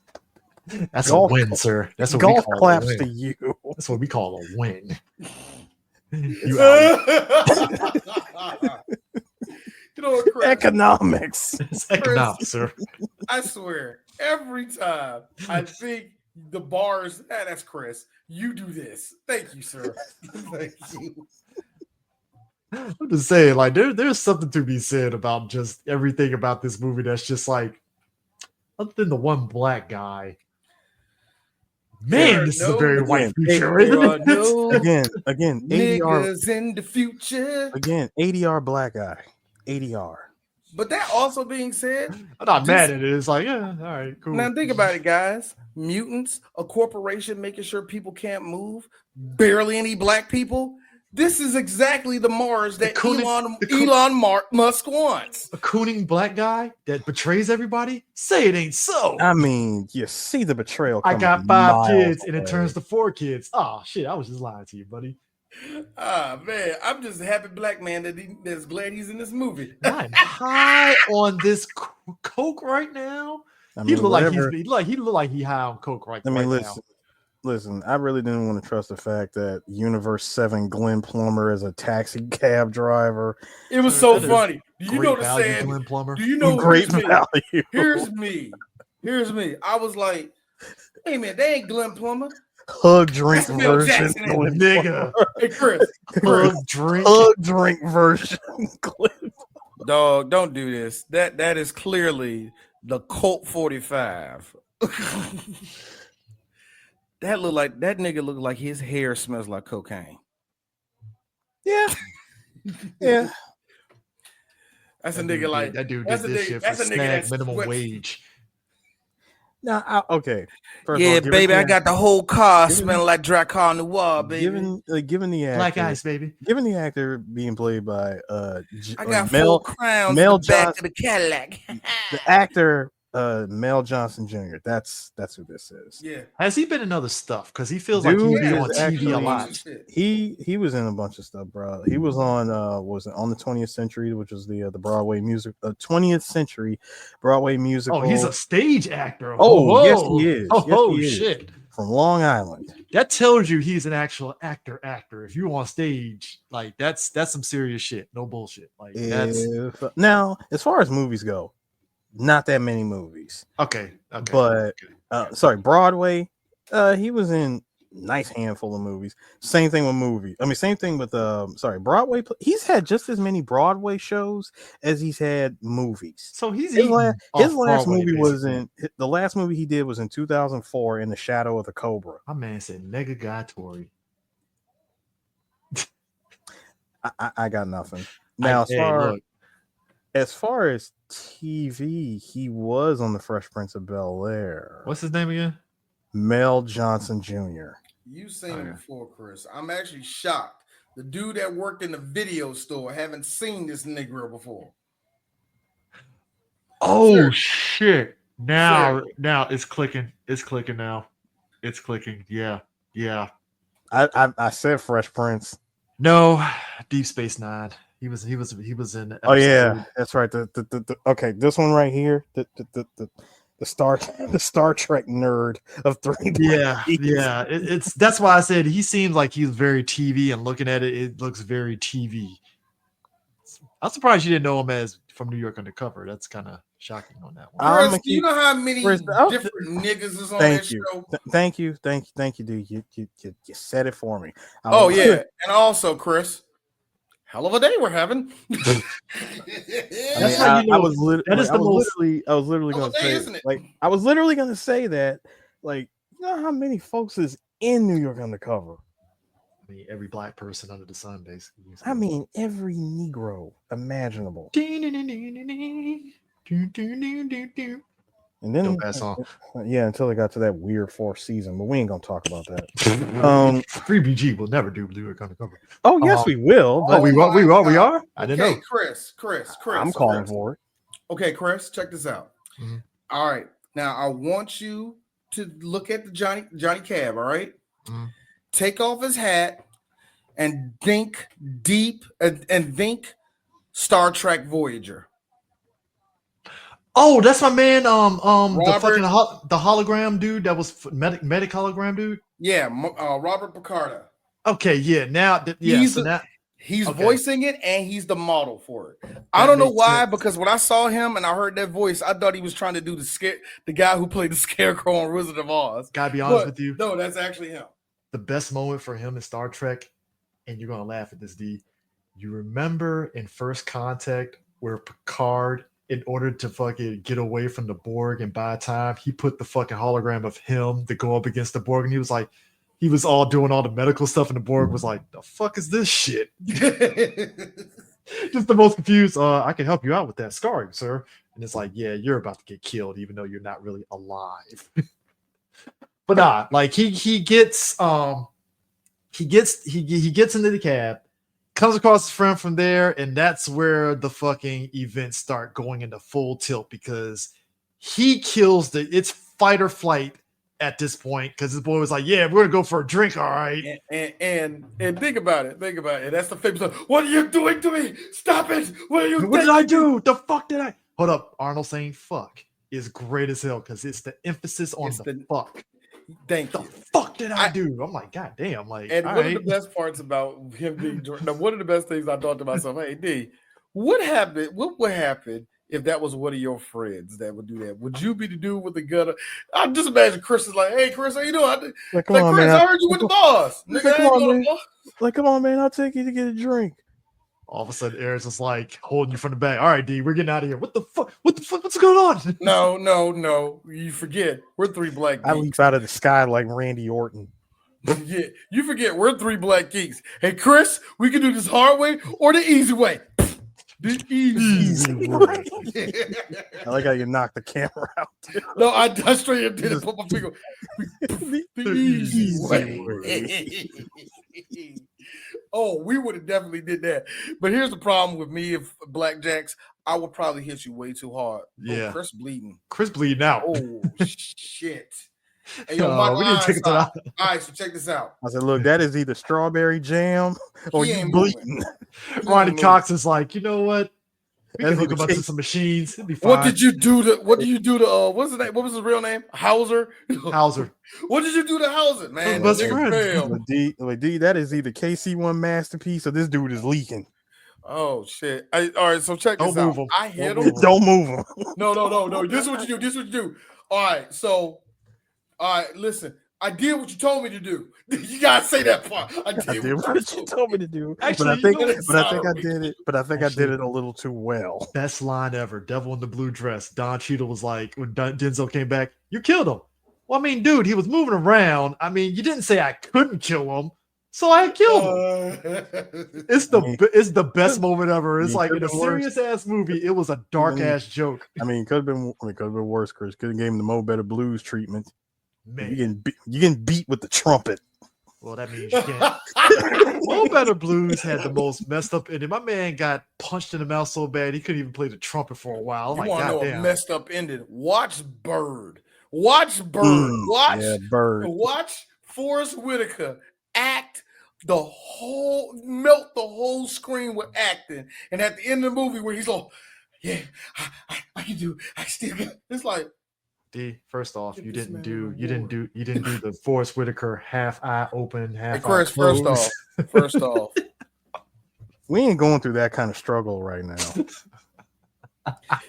Speaker 2: That's a win, sir. That's what
Speaker 1: golf
Speaker 2: we call
Speaker 1: claps
Speaker 2: a win.
Speaker 1: to you.
Speaker 2: That's what we call a win.
Speaker 3: You know what, Chris?
Speaker 1: Economics.
Speaker 2: It's economics, sir.
Speaker 3: I swear, every time I think the bars, that's Chris. You do this. Thank you, sir. Thank you.
Speaker 2: I'm just saying, like, there's something to be said about just everything about this movie that's just like, other than the one black guy. Man, this is a very white future, isn't
Speaker 1: it? Again,
Speaker 3: niggas in the future.
Speaker 1: Again, ADR black guy. ADR.
Speaker 3: But that also being said,
Speaker 2: I'm not mad at it. It's like, yeah, all right, cool.
Speaker 3: Now think about it, guys. Mutants, a corporation making sure people can't move, barely any black people. This is exactly the Mars that Elon Musk wants.
Speaker 2: A cooning black guy that betrays everybody? Say it ain't so.
Speaker 1: I mean, you see the betrayal.
Speaker 2: I got 5 kids and it turns to 4 kids. Oh, shit. I was just lying to you, buddy.
Speaker 3: Man, I'm just a happy black man that's glad he's in this movie.
Speaker 2: I'm high on this coke right now. I mean, he look like he high on coke right now.
Speaker 1: Listen, I really didn't want to trust the fact that Universe 7 Glenn Plummer is a taxi cab driver.
Speaker 3: It was so funny. Do you know the saying?
Speaker 2: Glenn Plummer?
Speaker 3: Do you know
Speaker 1: great value?
Speaker 3: Here's me. I was like, hey man, they ain't Glenn Plummer.
Speaker 1: Hug drink version,
Speaker 2: nigga.
Speaker 3: Hey Chris,
Speaker 1: hug drink version.
Speaker 3: Dog, don't do this. That is clearly the Colt 45. That nigga looked like his hair smells like cocaine.
Speaker 1: Yeah. Yeah.
Speaker 3: That's a nigga like
Speaker 2: that dude did this shit for snag minimum wage.
Speaker 1: Now, okay.
Speaker 3: First yeah, all, baby, I got the whole car smelling like Dracar Noir, baby.
Speaker 1: Given the actor,
Speaker 2: black eyes, baby.
Speaker 1: Given the actor being played by
Speaker 3: I got 4 crowns
Speaker 1: Mel
Speaker 3: back to the Cadillac.
Speaker 1: The actor Mel Johnson Jr. That's who this is.
Speaker 3: Yeah.
Speaker 2: Has he been in other stuff? Because he feels
Speaker 1: Dude
Speaker 2: like he's been
Speaker 1: is
Speaker 2: on TV
Speaker 1: actually-
Speaker 2: a lot.
Speaker 1: He was in a bunch of stuff, bro. He was on was it on the 20th Century, which was the Broadway music, 20th Century Broadway musical.
Speaker 2: Oh, he's a stage actor.
Speaker 1: Oh, yes, he is.
Speaker 2: Oh,
Speaker 1: Yes, he is.
Speaker 2: shit.
Speaker 1: From Long Island.
Speaker 2: That tells you he's an actual actor. If you're on stage, like that's some serious shit. No bullshit. Like that's
Speaker 1: Now, as far as movies go, not that many movies.
Speaker 2: okay.
Speaker 1: But sorry, Broadway. He was in nice handful of movies. Same thing with same thing with Broadway. He's had just as many Broadway shows as he's had movies.
Speaker 2: So he's
Speaker 1: his last
Speaker 2: Broadway,
Speaker 1: movie was
Speaker 2: basically.
Speaker 1: the last movie he did was in 2004 in The Shadow of the Cobra.
Speaker 2: My man said negatory.
Speaker 1: I got nothing. Now, as far as TV, he was on The Fresh Prince of Bel-Air.
Speaker 2: What's his name again?
Speaker 1: Mel Johnson Jr.
Speaker 3: You've seen him before, Chris. I'm actually shocked. The dude that worked in the video store haven't seen this Negro before.
Speaker 2: Oh shit! Now it's clicking. It's clicking now. It's clicking. Yeah.
Speaker 1: I said Fresh Prince.
Speaker 2: No, Deep Space Nine. He was in.
Speaker 1: Oh yeah, that's right. Okay, this one right here. The Star Trek nerd of 3.
Speaker 2: Yeah. It's that's why I said he seems like he's very TV, and looking at it, it looks very TV. I'm surprised you didn't know him as from New York Undercover. That's kind of shocking on that one.
Speaker 3: Chris, do you know how many different niggas is on that show?
Speaker 1: Thank you, dude. You said it for me.
Speaker 3: And also, Chris, hell of a day we're having.
Speaker 2: That's how you know.
Speaker 1: I was literally going to say,
Speaker 3: isn't it?
Speaker 1: like, I was literally going to say that, like, you know how many folks is in New York Undercover?
Speaker 2: I mean, every black person under the sun, basically.
Speaker 1: I mean, every Negro imaginable. And then,
Speaker 2: Dope ass song.
Speaker 1: Yeah, until they got to that weird 4th season, but we ain't gonna talk about that.
Speaker 2: 3BG will never do New York Undercover.
Speaker 1: Oh yes, we will.
Speaker 2: But we are. I didn't know.
Speaker 3: Chris.
Speaker 1: I'm calling for it.
Speaker 3: Okay, Chris, check this out.
Speaker 2: Mm-hmm.
Speaker 3: All right, now I want you to look at the Johnny Cab. All right, take off his hat and think deep and think Star Trek Voyager.
Speaker 2: Oh, that's my man.
Speaker 3: Robert,
Speaker 2: the fucking the hologram dude that was medic hologram dude.
Speaker 3: Yeah, Robert Picardo.
Speaker 2: Okay, yeah. Now,
Speaker 3: he's voicing it and he's the model for it. I don't know why, because when I saw him and I heard that voice, I thought he was trying to do the guy who played the Scarecrow on Wizard of Oz.
Speaker 2: Gotta be honest with you.
Speaker 3: No, that's actually him.
Speaker 2: The best moment for him in Star Trek, and you're gonna laugh at this, D. You remember in First Contact where Picard, in order to fucking get away from the Borg and buy time, he put the fucking hologram of him to go up against the Borg, and he was all doing all the medical stuff, and the Borg was like, "The fuck is this shit?" Just the most confused. I can help you out with that scarring, sir. And it's like, yeah, you're about to get killed, even though you're not really alive. But nah, like he gets into the cab, comes across his friend from there, and that's where the fucking events start going into full tilt, because he kills it's fight or flight at this point, because his boy was like, yeah, we're gonna go for a drink, all right.
Speaker 3: And think about it. That's the famous. What are you doing to me? Stop it! What
Speaker 2: did I do? The fuck did I? Hold up, Arnold saying "fuck" is great as hell, because it's the emphasis on the fuck.
Speaker 3: Thank you.
Speaker 2: The fuck did I do? I'm like, God damn! Like,
Speaker 3: and one of the best parts about him being one of the best things I thought to myself, hey D, what happened? What would happen if that was one of your friends that would do that? Would you be the dude with the gun? I just imagine Chris is like, hey Chris, how you doing?
Speaker 1: Come on,
Speaker 3: Chris,
Speaker 1: man.
Speaker 3: I heard you with the boss.
Speaker 1: Come on, man. I'll take you to get a drink.
Speaker 2: All of a sudden, Aaron's just like holding you from the back. All right, D, we're getting out of here. What the fuck? What's going on?
Speaker 3: No. You forget. We're 3 black geeks.
Speaker 1: I leap out of the sky like Randy Orton.
Speaker 3: Yeah, you forget we're 3 black geeks. Hey, Chris, we can do this hard way or the easy way. The easy way.
Speaker 1: I like how you knocked the camera out.
Speaker 3: No, I straight up did it. Put my finger. The easy way. Oh, we would have definitely did that. But here's the problem with me if Blackjacks, I would probably hit you way too hard.
Speaker 2: Yeah.
Speaker 3: Oh, Chris bleeding.
Speaker 2: Chris bleeding out.
Speaker 3: Oh shit. Hey, yo, Michael,
Speaker 2: we didn't take it to
Speaker 3: all right, so check this out.
Speaker 1: I said, look, that is either strawberry jam or
Speaker 3: He
Speaker 1: you
Speaker 3: ain't
Speaker 1: bleeding.
Speaker 2: Ronnie Cox is like, you know what? We
Speaker 1: That's
Speaker 2: can hook
Speaker 1: the
Speaker 2: him up to
Speaker 1: case.
Speaker 2: some machines. It'd be fine.
Speaker 3: What did you do to what's his name? What was his real name? Hauser?
Speaker 2: Hauser?
Speaker 3: What did you do to Hauser? Man,
Speaker 2: Best
Speaker 3: nigga
Speaker 2: friend.
Speaker 3: failed.
Speaker 1: With D, that is either KC1 masterpiece or this dude is leaking.
Speaker 3: Oh shit. All right, so check this
Speaker 2: Don't
Speaker 3: out.
Speaker 2: move him.
Speaker 3: I hit him.
Speaker 1: Don't move him.
Speaker 3: No. This is what you do. All right, so listen. I did what you told me to do. You gotta say that part. I did
Speaker 1: what you told me to do.
Speaker 2: Actually,
Speaker 1: but I think I did it. But I think I did it a little too well.
Speaker 2: Best line ever. Devil in the blue dress. Don Cheadle was like, when Denzel came back, you killed him. Well, I mean, dude, he was moving around. I mean, you didn't say I couldn't kill him, so I killed him. It's the best moment ever. It's like in a serious ass movie, it was a dark ass joke.
Speaker 1: I mean, could have been worse, Chris. Could have gave him the Mo Better Blues treatment.
Speaker 2: Man,
Speaker 1: you getting beat with the trumpet.
Speaker 2: Well, that means you can't. Mo Better Blues had the most messed up ending. My man got punched in the mouth so bad he couldn't even play the trumpet for a while.
Speaker 3: You want to know a messed up ending? Watch Bird. Watch Forrest Whitaker melt the whole screen with acting. And at the end of the movie where he's like, yeah, I can do, I still got, it's like,
Speaker 2: D, first off, you didn't do the Forrest Whitaker half eye open, half eye closed.
Speaker 3: First off,
Speaker 1: we ain't going through that kind of struggle right now.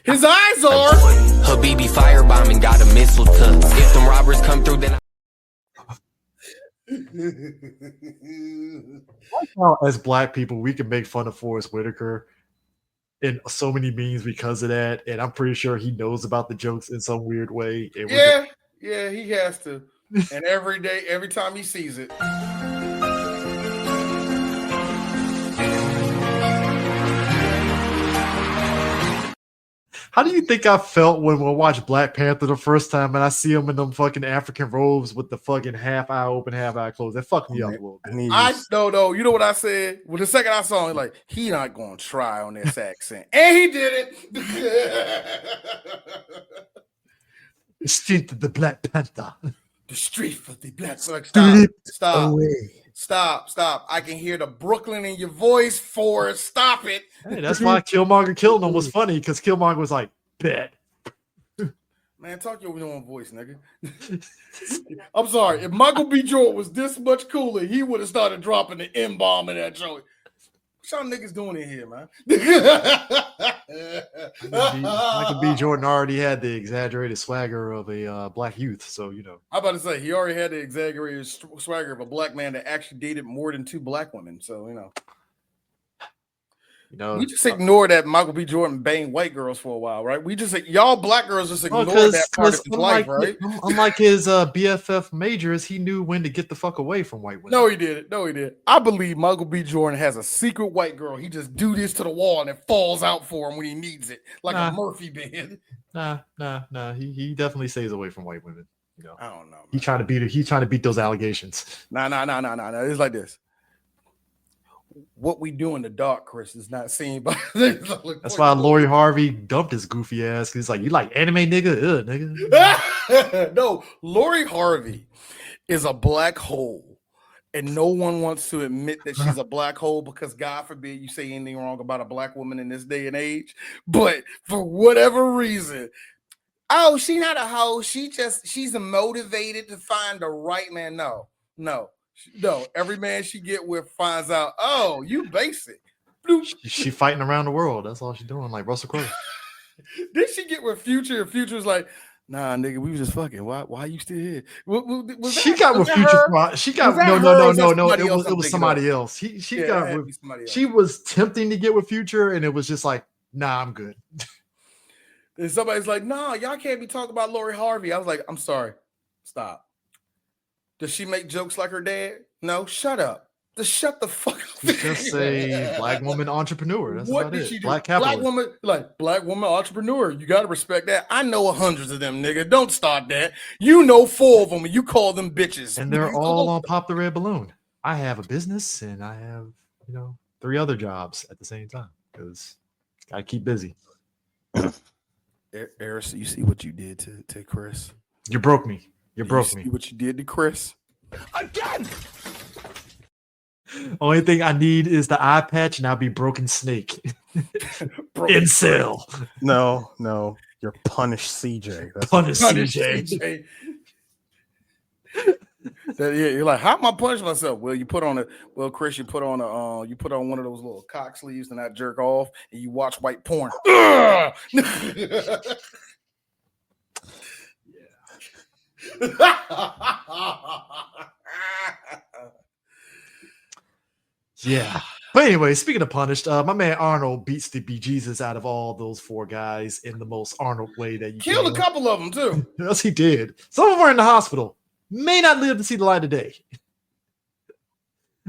Speaker 3: His eyes are.
Speaker 5: Habibi firebombing, got a missile to. If them robbers come through, then
Speaker 2: as black people, we can make fun of Forrest Whitaker in so many memes because of that, and I'm pretty sure he knows about the jokes in some weird way.
Speaker 3: Yeah, he has to. And every time he sees it.
Speaker 2: How do you think I felt when we watched Black Panther the first time and I see him in them fucking African robes with the fucking half eye open, half eye closed? That fucked me up a little bit.
Speaker 3: No. You know what I said? Well, the second I saw him, like, he not going to try on this accent. And he did it.
Speaker 2: The street of the Black Panther.
Speaker 3: The street of the Black Panther. Stop. I can hear the Brooklyn in your voice, Forrest. Stop it.
Speaker 2: Hey, that's why Killmonger killed him was funny, because Killmonger was like, bet.
Speaker 3: Man, talk your own voice, nigga. I'm sorry. If Michael B. Jordan was this much cooler, he would have started dropping the M-bomb in that joint. What y'all niggas doing in here, man?
Speaker 2: Michael B. Jordan already had the exaggerated swagger of a black youth, so you know.
Speaker 3: I'm about to say he already had the exaggerated swagger of a black man that actually dated more than 2 black women. So you know, we just ignore that Michael B. Jordan banged white girls for a while, right? We just y'all black girls just ignore that part of his life, right?
Speaker 2: Unlike his BFF Majors, he knew when to get the fuck away from white women.
Speaker 3: No, he did. I believe Michael B. Jordan has a secret white girl. He just do this to the wall and it falls out for him when he needs it, like a Murphy band.
Speaker 2: Nah. He definitely stays away from white women. You know,
Speaker 3: I don't know.
Speaker 2: He's trying to beat those allegations.
Speaker 3: Nah. It's like this. What we do in the dark, Chris, is not seen by.
Speaker 2: That's why Lori Harvey dumped his goofy ass. He's like, you like anime, nigga? Nigga.
Speaker 3: No, Lori Harvey is a black hole, and no one wants to admit that she's a black hole because God forbid you say anything wrong about a black woman in this day and age. But for whatever reason, oh, she's not a hoe. She's motivated to find the right man. No. Every man she get with finds out, oh, you basic.
Speaker 2: She fighting around the world. That's all she's doing, like Russell Crowe.
Speaker 3: Then she get with Future, and Future's like, nah, nigga, we was just fucking. Why you still here?
Speaker 2: She got with Future. She got no. It was somebody else. She was tempting to get with Future, and it was just like, nah, I'm good.
Speaker 3: And somebody's like, nah, y'all can't be talking about Lori Harvey. I was like, I'm sorry. Stop. Does she make jokes like her dad? No, shut up. Just shut the fuck up.
Speaker 2: Just say black woman entrepreneur. That's
Speaker 3: what
Speaker 2: about
Speaker 3: did
Speaker 2: it.
Speaker 3: She do?
Speaker 2: Black capitalist.
Speaker 3: Black woman entrepreneur. You got to respect that. I know hundreds of them, nigga. Don't start that. You know 4 of them, and you call them bitches.
Speaker 2: And they're all on Pop the Red Balloon. I have a business, and I have 3 other jobs at the same time because gotta keep busy.
Speaker 3: Eris, you see what you did to Chris?
Speaker 2: You broke me. You broke
Speaker 3: see
Speaker 2: me.
Speaker 3: what you did to Chris?
Speaker 5: Again!
Speaker 2: Only thing I need is the eye patch, and I'll be broken snake. Incel.
Speaker 1: No, you're punished CJ. That's
Speaker 2: Punish
Speaker 3: Punish
Speaker 2: CJ.
Speaker 3: You're like, how am I punish myself? Well, Chris, you put on one of those little cock sleeves and not jerk off, and you watch white porn.
Speaker 2: Yeah. But anyway, speaking of punished, my man Arnold beats the bejesus out of all those 4 guys in the most Arnold way that you
Speaker 3: Killed
Speaker 2: can.
Speaker 3: a couple of them too.
Speaker 2: Yes, he did. Some of them are in the hospital. May not live to see the light of day.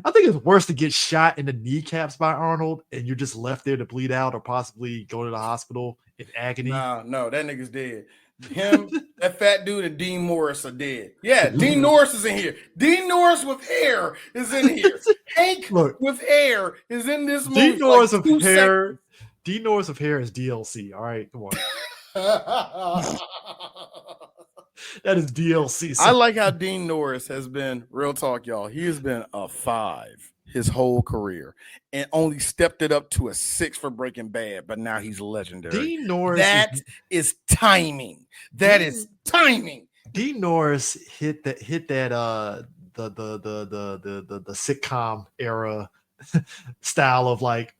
Speaker 2: I think it's worse to get shot in the kneecaps by Arnold and you're just left there to bleed out or possibly go to the hospital in agony.
Speaker 3: No, that nigga's dead. Him, that fat dude, and Dean Norris are dead. Yeah, Dean Norris is in here. Dean Norris with hair is in here. Hank with hair is in this movie.
Speaker 2: Dean Norris of hair. Dean Norris of hair is DLC. All right, come on. That is DLC.
Speaker 3: I like how Dean Norris has been, real talk, y'all. He has been a 5 his whole career and only stepped it up to a 6 for Breaking Bad, but now he's legendary.
Speaker 2: Dean Norris.
Speaker 3: That is timing. That is timing.
Speaker 2: Dean Norris hit that the sitcom era style of like,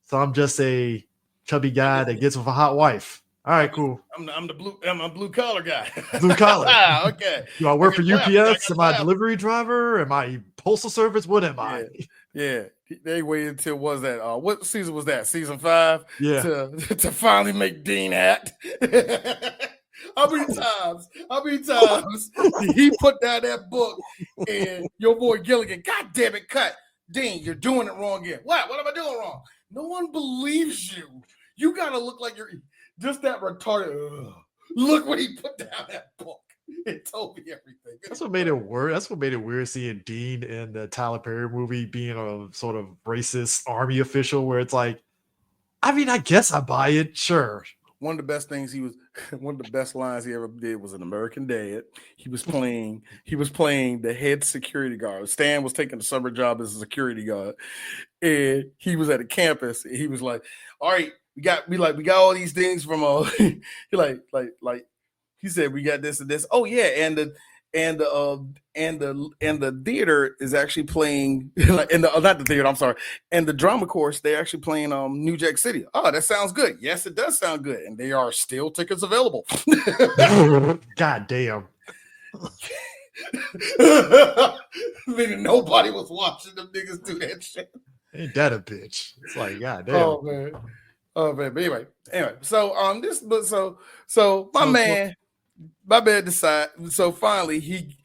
Speaker 2: so I'm just a chubby guy that gets with a hot wife. All right, cool.
Speaker 3: I'm a blue collar guy.
Speaker 2: Blue collar.
Speaker 3: Okay.
Speaker 2: Do I work for UPS? Am I a delivery driver? Am I postal service? What am I?
Speaker 3: Yeah. They waited until what season was that? Season 5?
Speaker 2: Yeah.
Speaker 3: To finally make Dean act. How many times did he put down that book and your boy Gilligan, God damn it, cut. Dean, you're doing it wrong again. What am I doing wrong? No one believes you. You gotta look like you're just that retarded. Look what he put down that book. It told me everything.
Speaker 2: That's what made it worse. That's what made it weird seeing Dean in the Tyler Perry movie being a sort of racist army official, where it's like, I mean, I guess I buy it. Sure.
Speaker 3: One of the best things one of the best lines he ever did was in American Dad. He was playing the head security guard. Stan was taking the summer job as a security guard, and he was at a campus. And he was like, "All right, we got all these things from he he said we got this and this. Oh yeah, and the theater is actually playing not the theater. I'm sorry, and the drama course they're actually playing New Jack City. Oh, that sounds good. Yes, it does sound good, and there are still tickets available.
Speaker 2: God damn.
Speaker 3: Meaning nobody was watching them niggas do that shit.
Speaker 2: Ain't that a bitch? It's like, God damn.
Speaker 3: Oh man. But anyway. So my man decides. So finally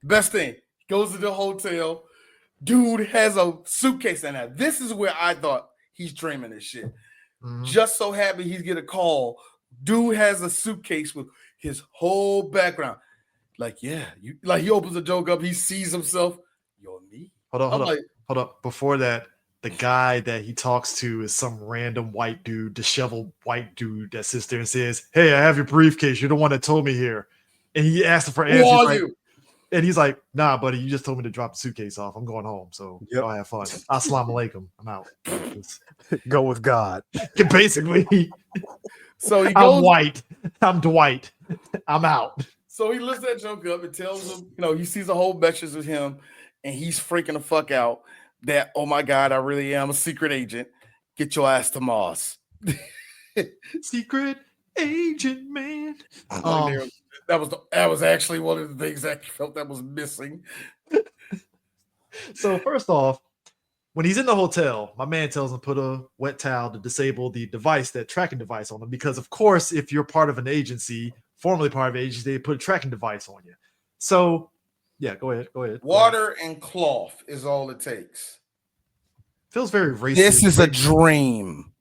Speaker 3: best thing, goes to the hotel. Dude has a suitcase in that. This is where I thought he's dreaming this shit. Mm-hmm. Just so happy he's get a call. Dude has a suitcase with his whole background. Like, yeah, he opens the joke up. He sees himself. You're me.
Speaker 2: Hold up. Before that, the guy that he talks to is some random white dude, disheveled white dude that sits there and says, "Hey, I have your briefcase. You're the one that told me here." And he asked him for answers. Who are you? And he's like, "Nah, buddy, you just told me to drop the suitcase off. I'm going home. So go have fun. Assalamu alaikum. I'm out."
Speaker 1: Go with God.
Speaker 2: Basically.
Speaker 3: So he goes,
Speaker 2: I'm white. I'm Dwight. I'm out.
Speaker 3: So he lifts that joke up and tells him, he sees a whole batches of him, and he's freaking the fuck out that, oh my God, I really am a secret agent. Get your ass to Mars.
Speaker 2: Secret agent, man.
Speaker 3: That was actually one of the things I felt that was missing.
Speaker 2: So first off, when he's in the hotel, my man tells him to put a wet towel to disable the device, that tracking device on him. Because of course, if you're part of an agency, formerly part of an agency, they put a tracking device on you. So yeah, go ahead.
Speaker 3: Water and cloth is all it takes.
Speaker 2: Feels very racist.
Speaker 3: This is a dream.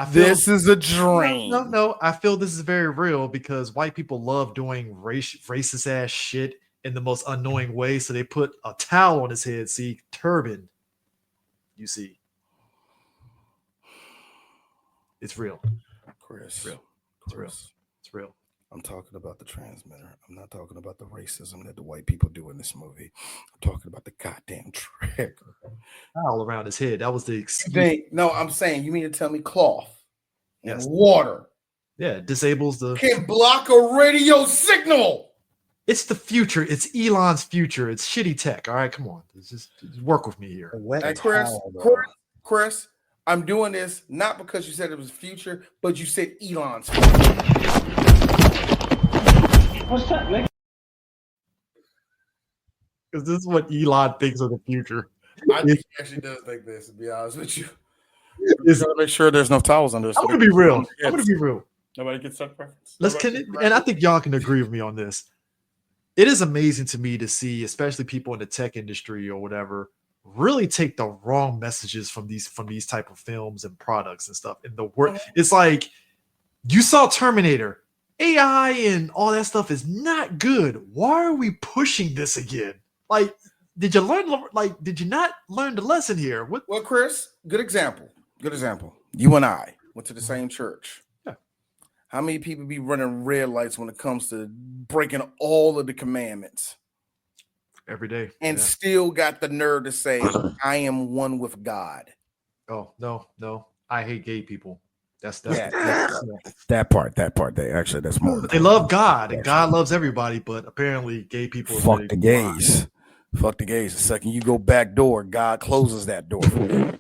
Speaker 3: This is a dream.
Speaker 2: No. I feel this is very real because white people love doing racist ass shit in the most annoying way. So they put a towel on his head, see, turban. you see. It's real.
Speaker 3: Chris,
Speaker 2: It's real. It's real.
Speaker 3: Chris,
Speaker 2: It's real.
Speaker 4: I'm talking about the transmitter. I'm not talking about the racism that the white people do in this movie. I'm talking about the goddamn trigger.
Speaker 2: All around his head. That was the
Speaker 3: No, I'm saying you mean to tell me cloth and
Speaker 2: Yes.
Speaker 3: water
Speaker 2: disables the.
Speaker 3: can block a radio signal.
Speaker 2: It's the future. It's Elon's future. It's shitty tech. All right, come on. Just work with me here.
Speaker 1: Wet
Speaker 3: Hey, Chris,
Speaker 1: towel, bro.
Speaker 3: Chris, I'm doing this not because you said it was future, but you said Elon's.
Speaker 6: What's that, Nick?
Speaker 2: Because this is what Elon thinks of the future.
Speaker 3: I think he actually does think this, to be honest with you.
Speaker 4: Just gotta make sure there's no towels under.
Speaker 2: I'm gonna be real. I'm gonna be real.
Speaker 3: Nobody gets that preference.
Speaker 2: And I think y'all can agree with me on this. It is amazing to me to see, especially people in the tech industry or whatever, really take the wrong messages from these type of films and products and stuff. And the work, it's like you saw Terminator, AI and all that stuff is not good. Why are we pushing this again? Like, did you not learn the lesson here? What?
Speaker 3: Well, Chris, good example. Good example. You and I went to the same church.
Speaker 2: Yeah.
Speaker 3: How many people be running red lights when it comes to breaking all of the commandments
Speaker 2: Every day.
Speaker 3: and
Speaker 2: Yeah.
Speaker 3: still got the nerve to say, I am one with God?
Speaker 2: Oh, no. I hate gay people. That's
Speaker 3: Yeah.
Speaker 4: That part. That's more.
Speaker 2: But they love God and God loves everybody, but apparently gay people
Speaker 4: Fuck the gays. Fuck the gays. The second you go back door, God closes that door for you.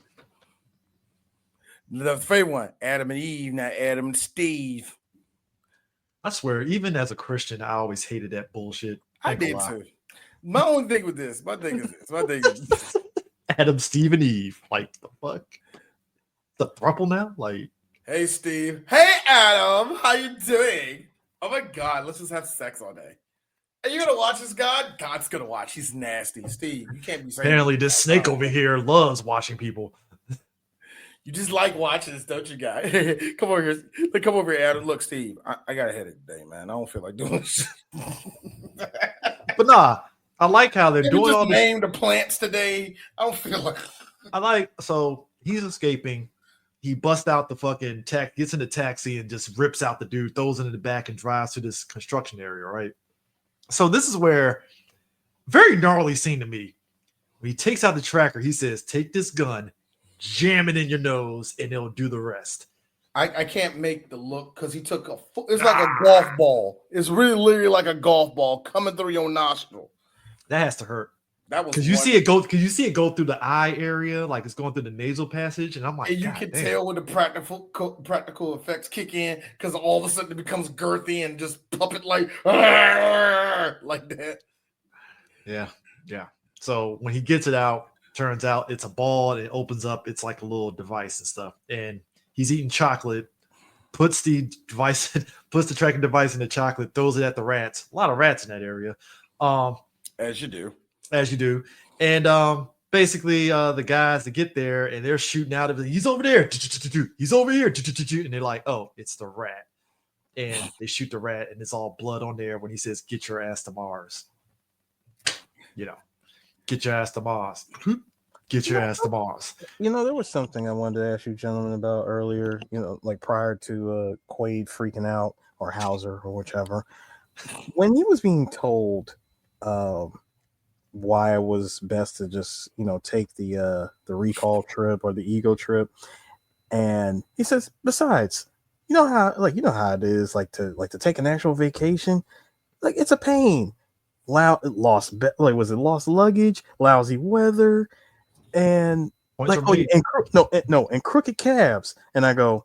Speaker 3: The favorite one, Adam and Eve, not Adam and Steve.
Speaker 2: I swear, even as a Christian, I always hated that bullshit.
Speaker 3: I
Speaker 2: Ain't gonna
Speaker 3: did
Speaker 2: lie.
Speaker 3: too. My only thing with this, my thing is
Speaker 2: Adam, Steve, and Eve. Like, the fuck? The throuple now? Like,
Speaker 3: hey Steve. Hey Adam, how you doing? Oh my God, let's just have sex all day. Are you gonna watch this, God? God's gonna watch. He's nasty. Steve, you can't be saying
Speaker 2: apparently this snake over here loves watching people.
Speaker 3: You just like watching this, don't you, guys? Come over here. Come over here, Adam. Look, Steve, I got a headache today, man. I don't feel like doing this.
Speaker 2: But nah, I like how they're
Speaker 3: Maybe
Speaker 2: doing
Speaker 3: just
Speaker 2: all this.
Speaker 3: name the plants today. I don't feel like.
Speaker 2: So he's escaping. He busts out the fucking tech, gets in the taxi and just rips out the dude, throws it in the back and drives to this construction area, right? So this is where very gnarly scene to me. When he takes out the tracker, he says, take this gun, jam it in your nose, and it'll do the rest.
Speaker 3: I can't make the look because he took it's like a golf ball. It's really literally like a golf ball coming through your nostril.
Speaker 2: That has to hurt.
Speaker 3: That was
Speaker 2: Because you see it go through the eye area, like it's going through the nasal passage, and I'm like,
Speaker 3: and you
Speaker 2: God
Speaker 3: can
Speaker 2: damn.
Speaker 3: tell when the practical effects kick in because all of a sudden it becomes girthy and just puppet like that.
Speaker 2: Yeah. So when he gets it out, turns out it's a ball and it opens up. It's like a little device and stuff. And he's eating chocolate, puts the tracking device in the chocolate, throws it at the rats. A lot of rats in that area.
Speaker 3: As you do.
Speaker 2: And basically the guys that get there and they're shooting out of it. He's over there. He's over here. And they're like, oh, it's the rat. And they shoot the rat and it's all blood on there when he says, get your ass to Mars. Get your ass to Mars. Get your ass to Mars.
Speaker 1: There was something I wanted to ask you gentlemen about earlier, like prior to Quaid freaking out or Hauser or whichever. When he was being told why it was best to just, take the recall trip or the ego trip. And he says, besides, you know how it is like to take an actual vacation. Like it's a pain. Lost luggage, lousy weather, and and crooked cabs. And I go,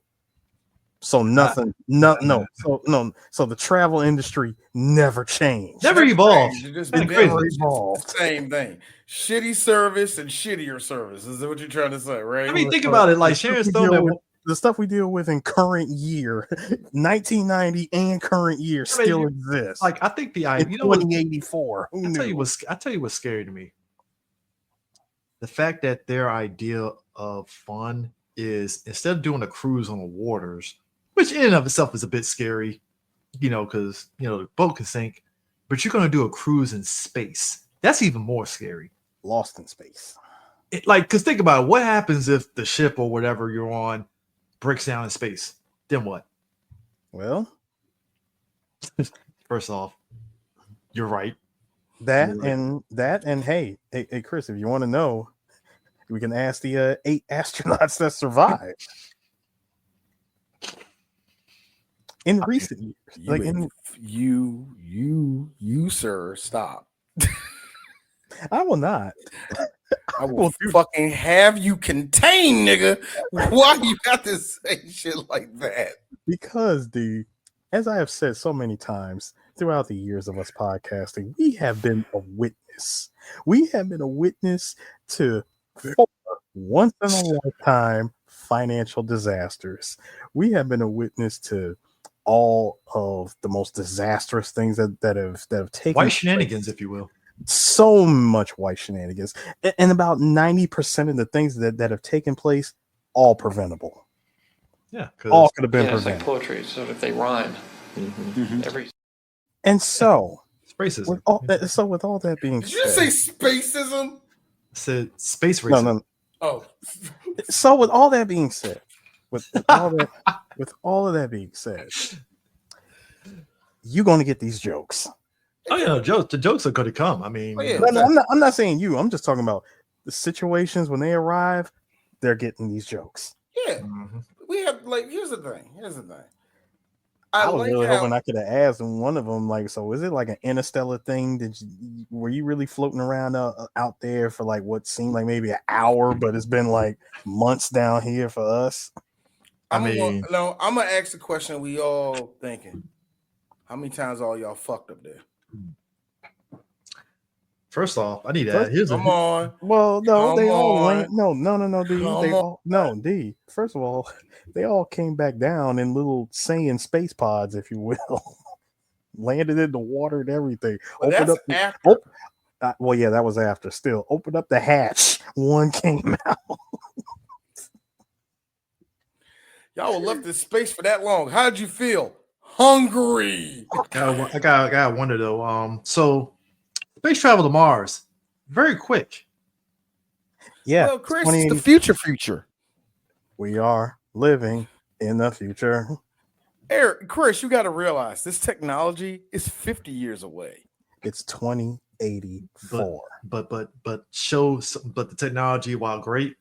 Speaker 1: so nothing, so the travel industry never changed,
Speaker 2: Never evolved.
Speaker 3: It just
Speaker 2: Never
Speaker 3: evolved. Same thing. Shitty service and shittier service. Is that what you're trying to say, right?
Speaker 2: I mean, think about it. Like Sharon Stone,
Speaker 1: the stuff we deal with in current year, 1990 and current year still exists.
Speaker 2: Like I think the idea,
Speaker 1: 2084.
Speaker 2: I tell you what's scary to me. The fact that their idea of fun is instead of doing a cruise on the waters, which in and of itself is a bit scary, because the boat can sink, but you're going to do a cruise in space. That's even more scary.
Speaker 1: Lost in space.
Speaker 2: because think about it. What happens if the ship or whatever you're on breaks down in space? Then what?
Speaker 1: Well,
Speaker 2: First off, you're right.
Speaker 1: that and hey, Chris, if you want to know, we can ask the 8 astronauts that survived in recent years.
Speaker 3: You, sir, stop.
Speaker 1: I will not.
Speaker 3: I will fucking have you contained, nigga. Why you got to say shit like that?
Speaker 1: Because, as I have said so many times throughout the years of us podcasting, we have been a witness. We have been a witness to 4 once in a lifetime financial disasters. We have been a witness to all of the most disastrous things that have taken
Speaker 2: White shenanigans, if you will.
Speaker 1: So much white shenanigans, and about 90% of the things that have taken place, all preventable.
Speaker 2: Yeah,
Speaker 1: all could have been
Speaker 6: it's
Speaker 1: prevented.
Speaker 6: like poetry. So if they rhyme, every
Speaker 1: and so
Speaker 2: it's racism.
Speaker 1: With all that being
Speaker 3: Did you say spacism?
Speaker 2: I said space racism.
Speaker 1: No.
Speaker 3: Oh,
Speaker 1: so with all that being said, with all of that being said, you're gonna get these jokes.
Speaker 2: Oh yeah, the jokes are going to come. I mean,
Speaker 1: I'm not saying you. I'm just talking about the situations when they arrive. They're getting these jokes.
Speaker 3: Yeah, we have Here's the thing.
Speaker 1: I was really hoping I could have asked one of them. So is it like an interstellar thing? Were you really floating around out there for what seemed like maybe an hour, but it's been months down here for us?
Speaker 3: I'm gonna ask the question we all thinking. How many times all y'all fucked up there?
Speaker 2: First off, I need to add.
Speaker 3: Come on.
Speaker 1: Well, no, they all went. No,
Speaker 3: D.
Speaker 1: First of all, they all came back down in little Saiyan space pods, if you will. Landed in the water and everything.
Speaker 3: Well, that's after.
Speaker 1: Well, yeah, that was after. Still, opened up the hatch. One came out.
Speaker 3: Y'all were left in space for that long. How'd you feel? Hungry.
Speaker 2: I got wonder though. So space travel to Mars, very quick.
Speaker 1: Yeah.
Speaker 3: Well, Chris, it's the future.
Speaker 1: We are living in the future.
Speaker 3: Eric, Chris, you got to realize this technology is 50 years away.
Speaker 1: It's 2084.
Speaker 2: But the technology, while great,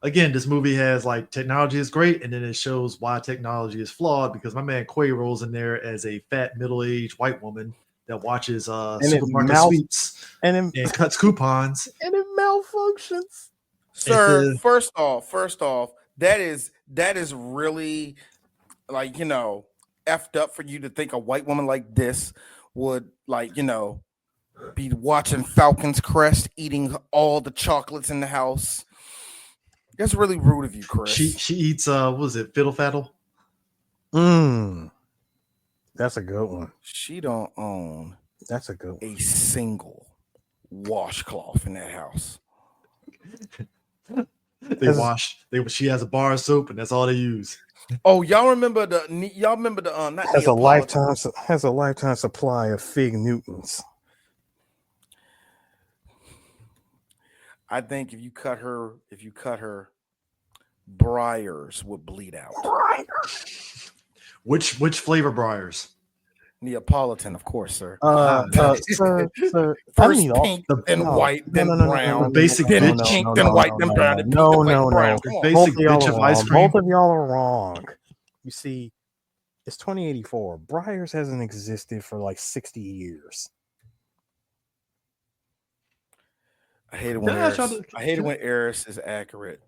Speaker 2: again, this movie has technology is great, and then it shows why technology is flawed because my man Quay rolls in there as a fat middle-aged white woman that watches supermarket sweeps and cuts coupons,
Speaker 1: and it malfunctions.
Speaker 3: Sir, first off, that is really effed up for you to think a white woman like this would be watching Falcon's Crest, eating all the chocolates in the house. That's really rude of you, Chris.
Speaker 2: She eats what was it, fiddle faddle?
Speaker 1: That's a good one.
Speaker 3: She don't own a single washcloth in that house.
Speaker 1: She
Speaker 2: has a bar of soap and that's all they use.
Speaker 3: Oh, y'all remember the
Speaker 1: has a lifetime supply of Fig Newtons.
Speaker 3: I think if you cut her, Briars would bleed out.
Speaker 2: Which flavor Briars?
Speaker 3: Neapolitan, of course, sir.
Speaker 1: Sir,
Speaker 3: first pink, then white, then brown.
Speaker 2: Basic
Speaker 3: then pink, then white, then brown.
Speaker 1: No.
Speaker 2: Basic bitch of ice cream.
Speaker 1: Both of y'all are wrong. You see, it's 2084. Briars hasn't existed for 60 years.
Speaker 3: I hate it when Eris is accurate.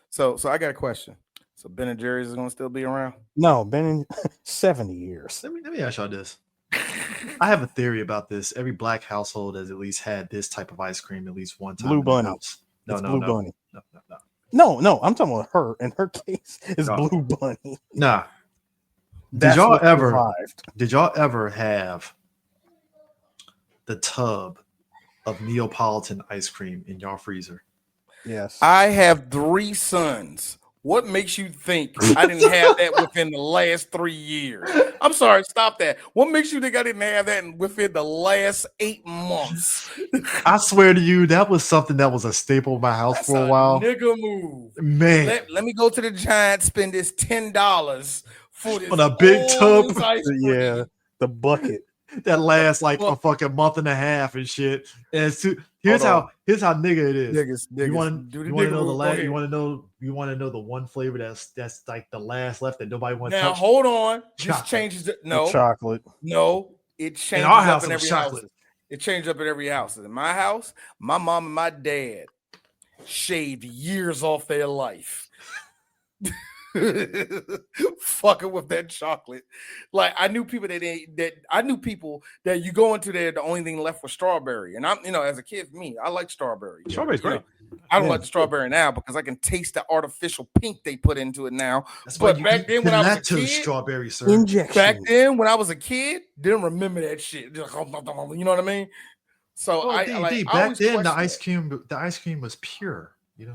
Speaker 3: So I got a question. So Ben and Jerry's is gonna still be around?
Speaker 1: No, been in 70 years.
Speaker 2: Let me ask y'all this. I have a theory about this. Every black household has at least had this type of ice cream at least one time.
Speaker 1: Blue Bunny.
Speaker 2: No.
Speaker 1: Bunny. No. I'm talking about her. In her case, it's Blue Bunny.
Speaker 2: Nah. Did y'all ever have the tub of Neapolitan ice cream in y'all freezer?
Speaker 1: Yes.
Speaker 3: I have 3 sons. What makes you think I didn't have that within the last 3 years? I'm sorry, stop that. What makes you think I didn't have that within the last 8 months?
Speaker 2: I swear to you, that was something that was a staple in my house
Speaker 3: That's
Speaker 2: for a while.
Speaker 3: nigga move.
Speaker 2: Man,
Speaker 3: Let me go to the Giant, spend this $10 for this
Speaker 2: on a big tub.
Speaker 3: ice cream.
Speaker 1: Yeah, the bucket.
Speaker 2: That lasts like a fucking month and a half and shit. And here's how nigga it is.
Speaker 3: Niggas,
Speaker 2: You want to know the
Speaker 3: last?
Speaker 2: last? You want to know the one flavor that's like the last left that nobody wants to
Speaker 3: Now
Speaker 2: touch?
Speaker 3: hold on.
Speaker 2: Chocolate.
Speaker 3: This changes.
Speaker 1: The
Speaker 3: No,
Speaker 1: chocolate.
Speaker 3: no, it changes
Speaker 2: In our house,
Speaker 3: up in
Speaker 2: it was
Speaker 3: every
Speaker 2: chocolate.
Speaker 3: house. It changed up in every house. In my house, my mom and my dad shaved years off their life. Fucking with that chocolate. Like I knew people that you go into there, the only thing left was strawberry. And I'm, as a kid, me, I like strawberry.
Speaker 2: Strawberry's great.
Speaker 3: I don't like the strawberry now because I can taste the artificial pink they put into it now.
Speaker 2: That's why
Speaker 3: But back then when I was a kid,
Speaker 2: strawberry, sir.
Speaker 1: Injection.
Speaker 3: back then when I was a kid, didn't remember that shit. You know what I mean? So I
Speaker 2: back then the ice cream was pure,
Speaker 3: Yeah,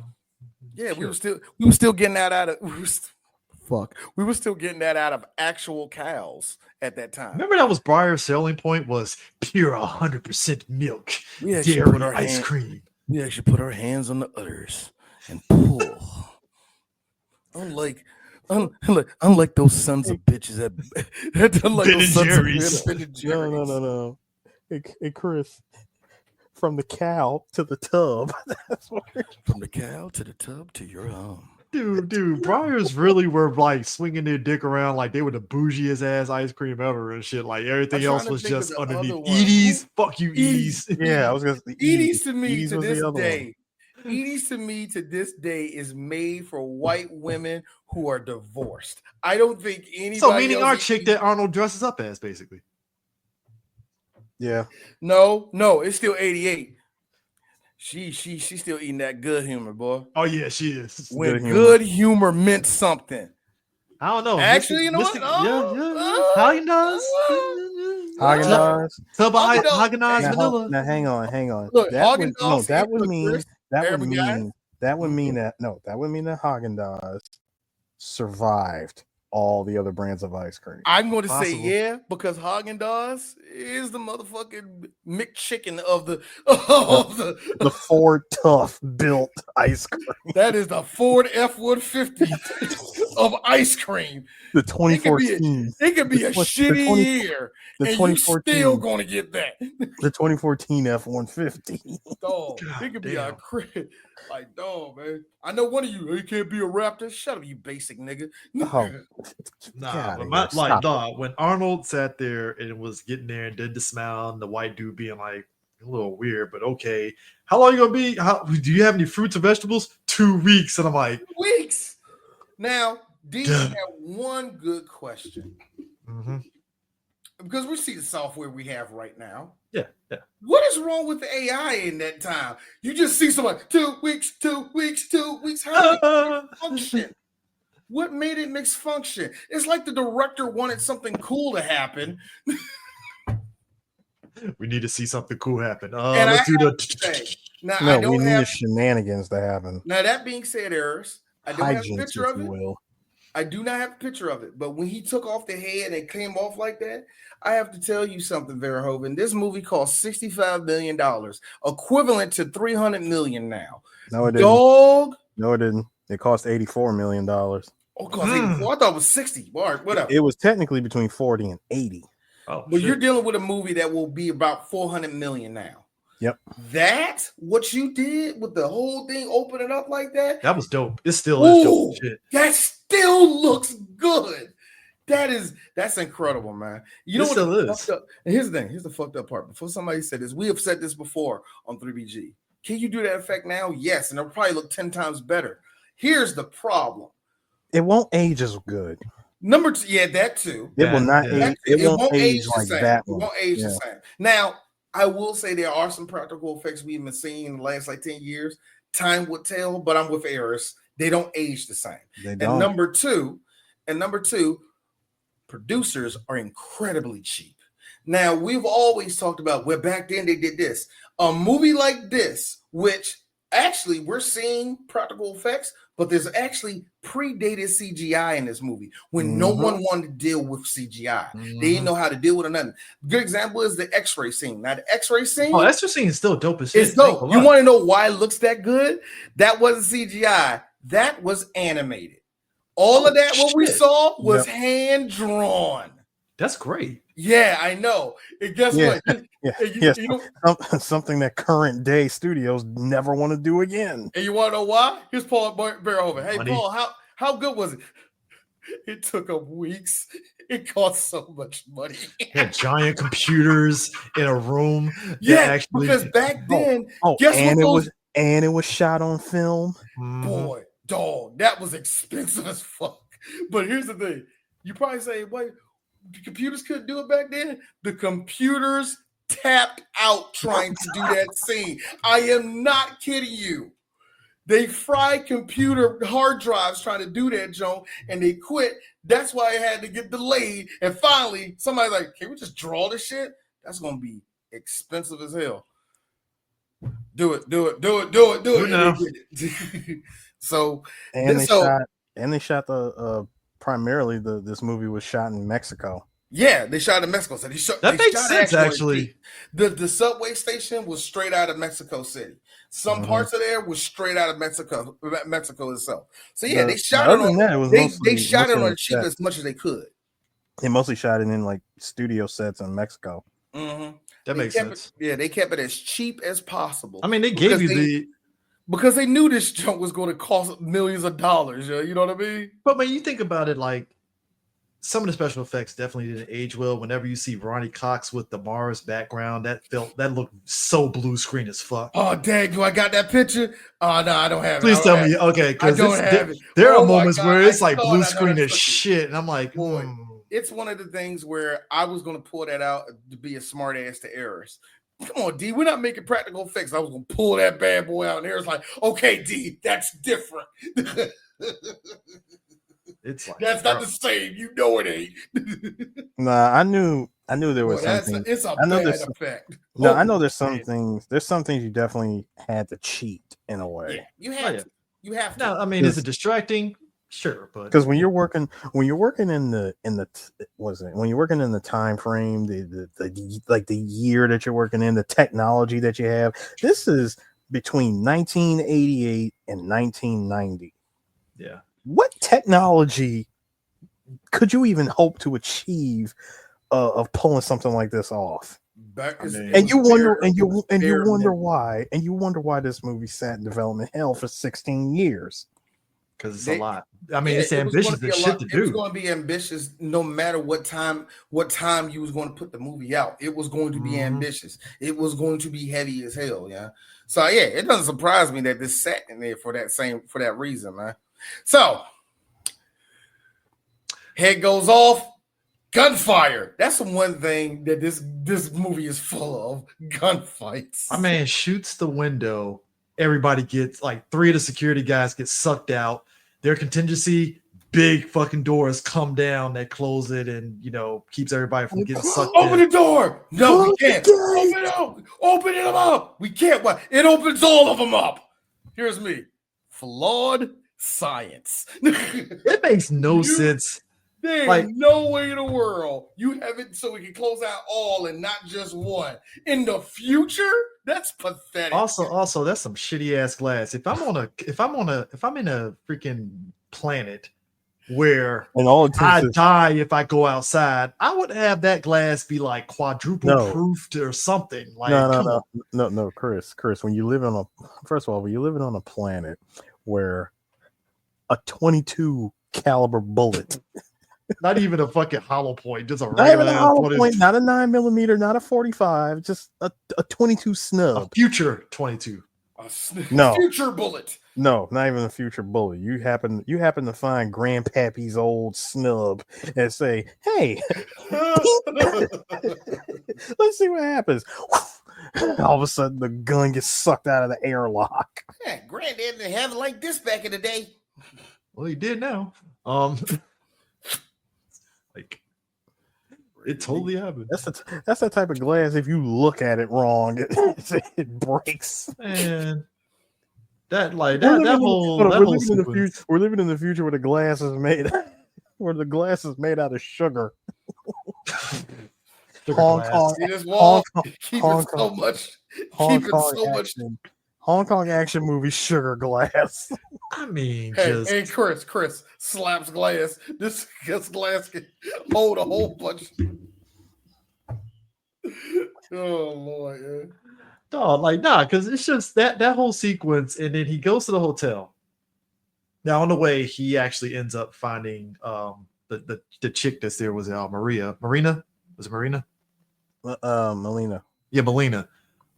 Speaker 2: pure.
Speaker 3: we were still getting that out of we were still getting that out of actual cows at that time.
Speaker 2: Remember that was Breyer's selling point was pure 100% milk
Speaker 3: We actually
Speaker 2: dairy
Speaker 3: put our
Speaker 2: ice
Speaker 3: hand-
Speaker 2: cream.
Speaker 3: We actually put our hands on the udders and pull. Unlike those sons of bitches that
Speaker 2: Ben and Jerry's.
Speaker 1: No. Hey, Chris, from the cow to the tub. That's what
Speaker 3: From the cow to the tub to your home.
Speaker 2: Dude, Breyers really were like swinging their dick around like they were the bougiest ass ice cream ever and shit. Like everything
Speaker 3: I'm
Speaker 2: else
Speaker 3: trying to
Speaker 2: was
Speaker 3: think of
Speaker 2: just
Speaker 3: the other
Speaker 2: underneath.
Speaker 3: one.
Speaker 2: Edie's, fuck you,
Speaker 3: Edie's.
Speaker 2: Edie's.
Speaker 1: Yeah, I was gonna say
Speaker 3: Edie's to me
Speaker 1: Edie's
Speaker 3: to
Speaker 1: was the
Speaker 3: this
Speaker 1: other
Speaker 3: day. Edie's to me to this day is made for white women who are divorced. I don't think anybody.
Speaker 2: So meaning
Speaker 3: else
Speaker 2: our
Speaker 3: eat-
Speaker 2: chick that Arnold dresses up as, basically.
Speaker 1: Yeah.
Speaker 3: No, it's still 88. She's still eating that good humor, boy.
Speaker 2: Oh yeah, she is.
Speaker 3: When
Speaker 1: humor.
Speaker 3: good humor meant something.
Speaker 2: I don't know.
Speaker 3: Actually, you know
Speaker 2: Mystic,
Speaker 3: what?
Speaker 2: Haagen-Dazs.
Speaker 1: Haagen-Dazs.
Speaker 2: Haagen-Dazs
Speaker 1: Now,
Speaker 2: vanilla.
Speaker 1: now hang on.
Speaker 3: Look,
Speaker 1: That would
Speaker 3: Haagen-Dazs
Speaker 1: that
Speaker 3: ain't
Speaker 1: would
Speaker 3: look
Speaker 1: mean
Speaker 3: Chris,
Speaker 1: that would
Speaker 3: every guy.
Speaker 1: mean that would mean that Haagen-Dazs survived all the other brands of ice cream.
Speaker 3: I'm going to say
Speaker 2: Possible.
Speaker 3: yeah because Haagen-Dazs is the motherfucking McChicken of the
Speaker 1: The Ford Tough built ice cream.
Speaker 3: that is the Ford F-150 of ice cream.
Speaker 1: The 2014.
Speaker 3: It could be a
Speaker 1: The
Speaker 3: shitty
Speaker 1: 20
Speaker 3: year,
Speaker 1: The
Speaker 3: and you
Speaker 1: 2014.
Speaker 3: still going to get that.
Speaker 1: The 2014 F-150.
Speaker 3: Dog, it could be a crit. Like, dog, man. I know one of you can't be a Raptor. Shut up, you basic nigga.
Speaker 1: Oh,
Speaker 2: Nah,
Speaker 1: God,
Speaker 2: but
Speaker 1: stop it.
Speaker 2: dog, when Arnold sat there and was getting there and did the smile and the white dude being like a little weird, but okay. How long you gonna be? Do you have any fruits or vegetables? 2 weeks. And I'm like,
Speaker 3: Weeks. Now, D
Speaker 2: Duh.
Speaker 3: had one good question. Because we see the software we have right now.
Speaker 2: yeah.
Speaker 3: What is wrong with the AI in that time? You just see someone 2 weeks, 2 weeks, 2 weeks. How did it function? What made it misfunction? It's like the director wanted something cool to happen.
Speaker 2: We need to see something cool happen.
Speaker 3: And
Speaker 2: Let's
Speaker 3: I
Speaker 2: do
Speaker 3: have to say,
Speaker 2: the.
Speaker 3: now I
Speaker 1: No, we
Speaker 3: don't
Speaker 1: need
Speaker 3: have.
Speaker 1: the shenanigans to happen.
Speaker 3: Now that being said, Eris, I don't have a
Speaker 1: Hijinks,
Speaker 3: picture
Speaker 1: if
Speaker 3: of
Speaker 1: you
Speaker 3: it.
Speaker 1: will.
Speaker 3: I do not have a picture of it, but when he took off the head and came off like that, I have to tell you something, Verhoeven. This movie cost $65 million, equivalent to $300 million now.
Speaker 1: No, it didn't.
Speaker 3: Dog.
Speaker 1: No, it didn't. It cost $84 million.
Speaker 3: Oh, cost 84. I thought it was 60. All right, whatever.
Speaker 1: It was technically between 40 and 80.
Speaker 2: Oh,
Speaker 3: But
Speaker 2: shit.
Speaker 3: you're dealing with a movie that will be about $400 million now.
Speaker 1: Yep.
Speaker 3: That what you did with the whole thing opening up like that?
Speaker 2: That was dope. It still is
Speaker 3: Ooh,
Speaker 2: dope. Shit.
Speaker 3: that still looks good. That's incredible, man. You know
Speaker 2: It
Speaker 3: what
Speaker 2: still
Speaker 3: the
Speaker 2: is.
Speaker 3: fucked up- and here's the thing. Here's the fucked up part. Before somebody said this, we have said this before on 3BG. Can you do that effect now? Yes, and it'll probably look 10 times better. Here's the problem.
Speaker 1: It won't age as good.
Speaker 3: Number two, yeah, that too.
Speaker 1: It will not
Speaker 2: Yeah.
Speaker 1: age. It won't age
Speaker 3: the
Speaker 1: like
Speaker 3: same.
Speaker 1: that
Speaker 3: It
Speaker 1: one.
Speaker 3: won't age the
Speaker 1: Yeah.
Speaker 3: same. Now, I will say there are some practical effects we've been seeing in the last like 10 years. Time would tell, but I'm with Eris. They don't age the same.
Speaker 1: They
Speaker 3: And
Speaker 1: don't.
Speaker 3: number two, producers are incredibly cheap. Now, we've always talked about where back then they did this. A movie like this, which actually, we're seeing practical effects, but there's actually predated CGI in this movie when no one wanted to deal with CGI. They didn't know how to deal with it. Nothing. Good example is the X-ray scene. Now, the X-ray scene.
Speaker 2: Oh, X-ray scene is still dope as shit.
Speaker 3: It's dope. You want to know why it looks that good? That wasn't CGI. That was animated. All of that, what we saw, was hand drawn.
Speaker 2: That's great.
Speaker 3: Yeah, I know. And guess what?
Speaker 1: Something that current day studios never want to do again.
Speaker 3: And you want to know why? Here's Paul Verhoeven. Hey, Paul, how good was it? It took them weeks. It cost so much money.
Speaker 2: Giant computers in a room.
Speaker 3: Yeah, because back then, guess what?
Speaker 1: It was shot on film.
Speaker 3: Boy, dog, that was expensive as fuck. But here's the thing: you probably say, "Wait, the computers couldn't do it back then." The computers tapped out trying to do that scene. I am not kidding you. They fried computer hard drives trying to do that, Joe, and they quit. That's why it had to get delayed. And finally, somebody's like, "Can we just draw this shit?" That's gonna be expensive as hell. Do it.
Speaker 2: No.
Speaker 3: So
Speaker 1: they shot the primarily this movie was shot in Mexico.
Speaker 3: Yeah, they shot in Mexico. So
Speaker 2: that makes sense, actually.
Speaker 3: The subway station was straight out of Mexico City. Some parts of there was straight out of Mexico itself. So yeah, they shot it on. They shot it on cheap as much as they could.
Speaker 1: They mostly shot it in like studio sets in Mexico.
Speaker 3: Mm-hmm.
Speaker 2: That makes sense.
Speaker 3: They kept it as cheap as possible.
Speaker 2: I mean, they gave you
Speaker 3: because they knew this junk was going to cost millions of dollars. You know what I mean?
Speaker 2: But when you think about it, like some of the special effects definitely didn't age well. Whenever you see Ronnie Cox with the Mars background, that looked so blue screen as fuck.
Speaker 3: Oh dang! Do I got that picture? Oh no, I don't have it.
Speaker 2: Please tell me, okay? Because there are moments where it's like blue screen as shit, and I'm like,
Speaker 3: It's one of the things where I was going to pull that out to be a smart ass to errors. Come on, D, we're not making practical effects. I was going to pull that bad boy out, and Error's like, okay, D, that's different.
Speaker 2: It's like
Speaker 3: that's not the same. You know it ain't.
Speaker 1: Nah, I knew there was something.
Speaker 3: It's a bad effect.
Speaker 1: No, I know there's some things. There's some things you definitely had to cheat in a way.
Speaker 3: Yeah, you have to. You have to.
Speaker 2: No, I mean, is it distracting? Sure, but
Speaker 1: because when you're working in the when you're working in the time frame, the year that you're working in, the technology that you have, this is between 1988 and 1990.
Speaker 2: Yeah.
Speaker 1: What technology could you even hope to achieve of pulling something like this off? And you wonder why this movie sat in development hell for 16 years.
Speaker 2: Because it's a lot. I mean, it's ambitious as shit to do.
Speaker 3: It was going to be ambitious no matter what time you was going to put the movie out. It was going to be ambitious. It was going to be heavy as hell, yeah. So yeah, it doesn't surprise me that this sat in there for that reason, man. So head goes off, gunfire. That's the one thing that this movie is full of, gunfights.
Speaker 2: My man shoots the window. Everybody gets, like, 3 of the security guys get sucked out. Their contingency, big fucking doors come down that close it and, keeps everybody from getting sucked
Speaker 3: Open the door. No, we can't. Open it up. Open it up. We can't. What? It opens all of them up. Here's me. Flawed science.
Speaker 2: It makes no sense.
Speaker 3: There's no way in the world you have it so we can close out all and not just one. In the future, that's pathetic.
Speaker 2: Also, that's some shitty ass glass. If I'm in a freaking planet where I die if I go outside, I would have that glass be like quadruple proofed or something. Like
Speaker 1: no, Chris. When you live on a planet where a 22 caliber bullet.
Speaker 2: Not even a fucking hollow point, just a regular
Speaker 1: hollow point, not a 9mm, not a 45, just a 22 snub.
Speaker 2: A future 22.
Speaker 1: No
Speaker 3: future bullet.
Speaker 1: No, not even a future bullet. You happen to find Grandpappy's old snub and say, "Hey, let's see what happens." All of a sudden, the gun gets sucked out of the airlock.
Speaker 3: Yeah, Granddad didn't have it like this back in the day.
Speaker 2: Well, he did now. Like, it totally happened.
Speaker 1: That's the type of glass. If you look at it wrong, it breaks.
Speaker 2: Man, That like
Speaker 1: We're
Speaker 2: that
Speaker 1: living
Speaker 2: that
Speaker 1: in,
Speaker 2: whole
Speaker 1: hold on,
Speaker 2: that
Speaker 1: we're
Speaker 2: whole
Speaker 1: living in the future.
Speaker 2: sequence.
Speaker 1: We're living in the future where the glass is made out of sugar.
Speaker 2: Sugar
Speaker 1: Hong
Speaker 2: glass.
Speaker 1: Kong,
Speaker 3: See this
Speaker 1: Hong
Speaker 3: wall?
Speaker 1: Kong,
Speaker 3: Keeping
Speaker 1: Hong
Speaker 3: so
Speaker 1: Kong,
Speaker 3: much.
Speaker 1: Hong
Speaker 3: Keeping
Speaker 1: Kong
Speaker 3: so much.
Speaker 1: action, Hong Kong action movie Sugar Glass.
Speaker 2: I mean,
Speaker 3: Hey,
Speaker 2: just
Speaker 3: hey, Chris slaps glass. This glass can hold a whole bunch. Oh Lord, yeah.
Speaker 2: dog, like because it's just that whole sequence, and then he goes to the hotel. Now on the way, he actually ends up finding the chick that's there was Marina. Was it Marina?
Speaker 1: Melina.
Speaker 2: Yeah, Melina.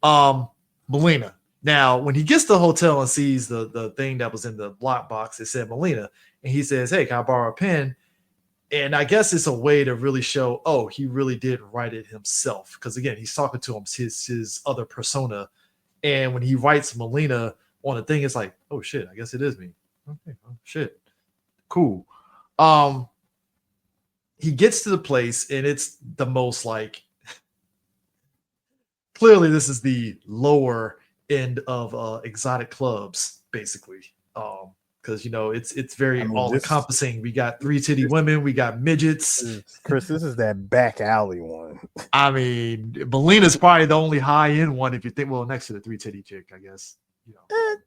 Speaker 2: Melina. Now, when he gets to the hotel and sees the thing that was in the block box, it said Melina, and he says, "Hey, can I borrow a pen?" And I guess it's a way to really show, oh, he really did write it himself. Because again, he's talking to him, his other persona, and when he writes Melina on the thing, it's like, oh shit, I guess it is me. Okay, oh shit, cool. He gets to the place, and it's the most like clearly this is the lower end of exotic clubs, basically. Because it's very all encompassing. We got 3 titty women, we got midgets.
Speaker 1: Chris, this is that back alley one.
Speaker 2: I mean, Melina's probably the only high end one if you think, well, next to the 3 titty chick, I guess.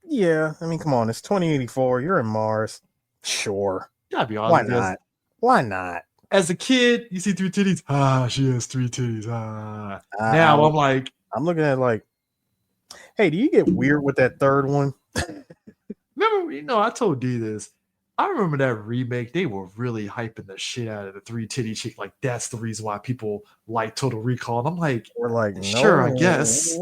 Speaker 1: Yeah, I mean, come on, it's 2084. You're in Mars. Sure.
Speaker 2: Gotta be honest.
Speaker 1: Why not? Why not?
Speaker 2: As a kid, you see 3 titties. Ah, she has 3 titties. Ah. Now I'm like,
Speaker 1: I'm looking at like, hey, do you get weird with that third one?
Speaker 2: remember, I told D this. I remember that remake. They were really hyping the shit out of the 3 titty chick. Like that's the reason why people like Total Recall. And I'm like,
Speaker 1: we're like, no,
Speaker 2: sure, I guess.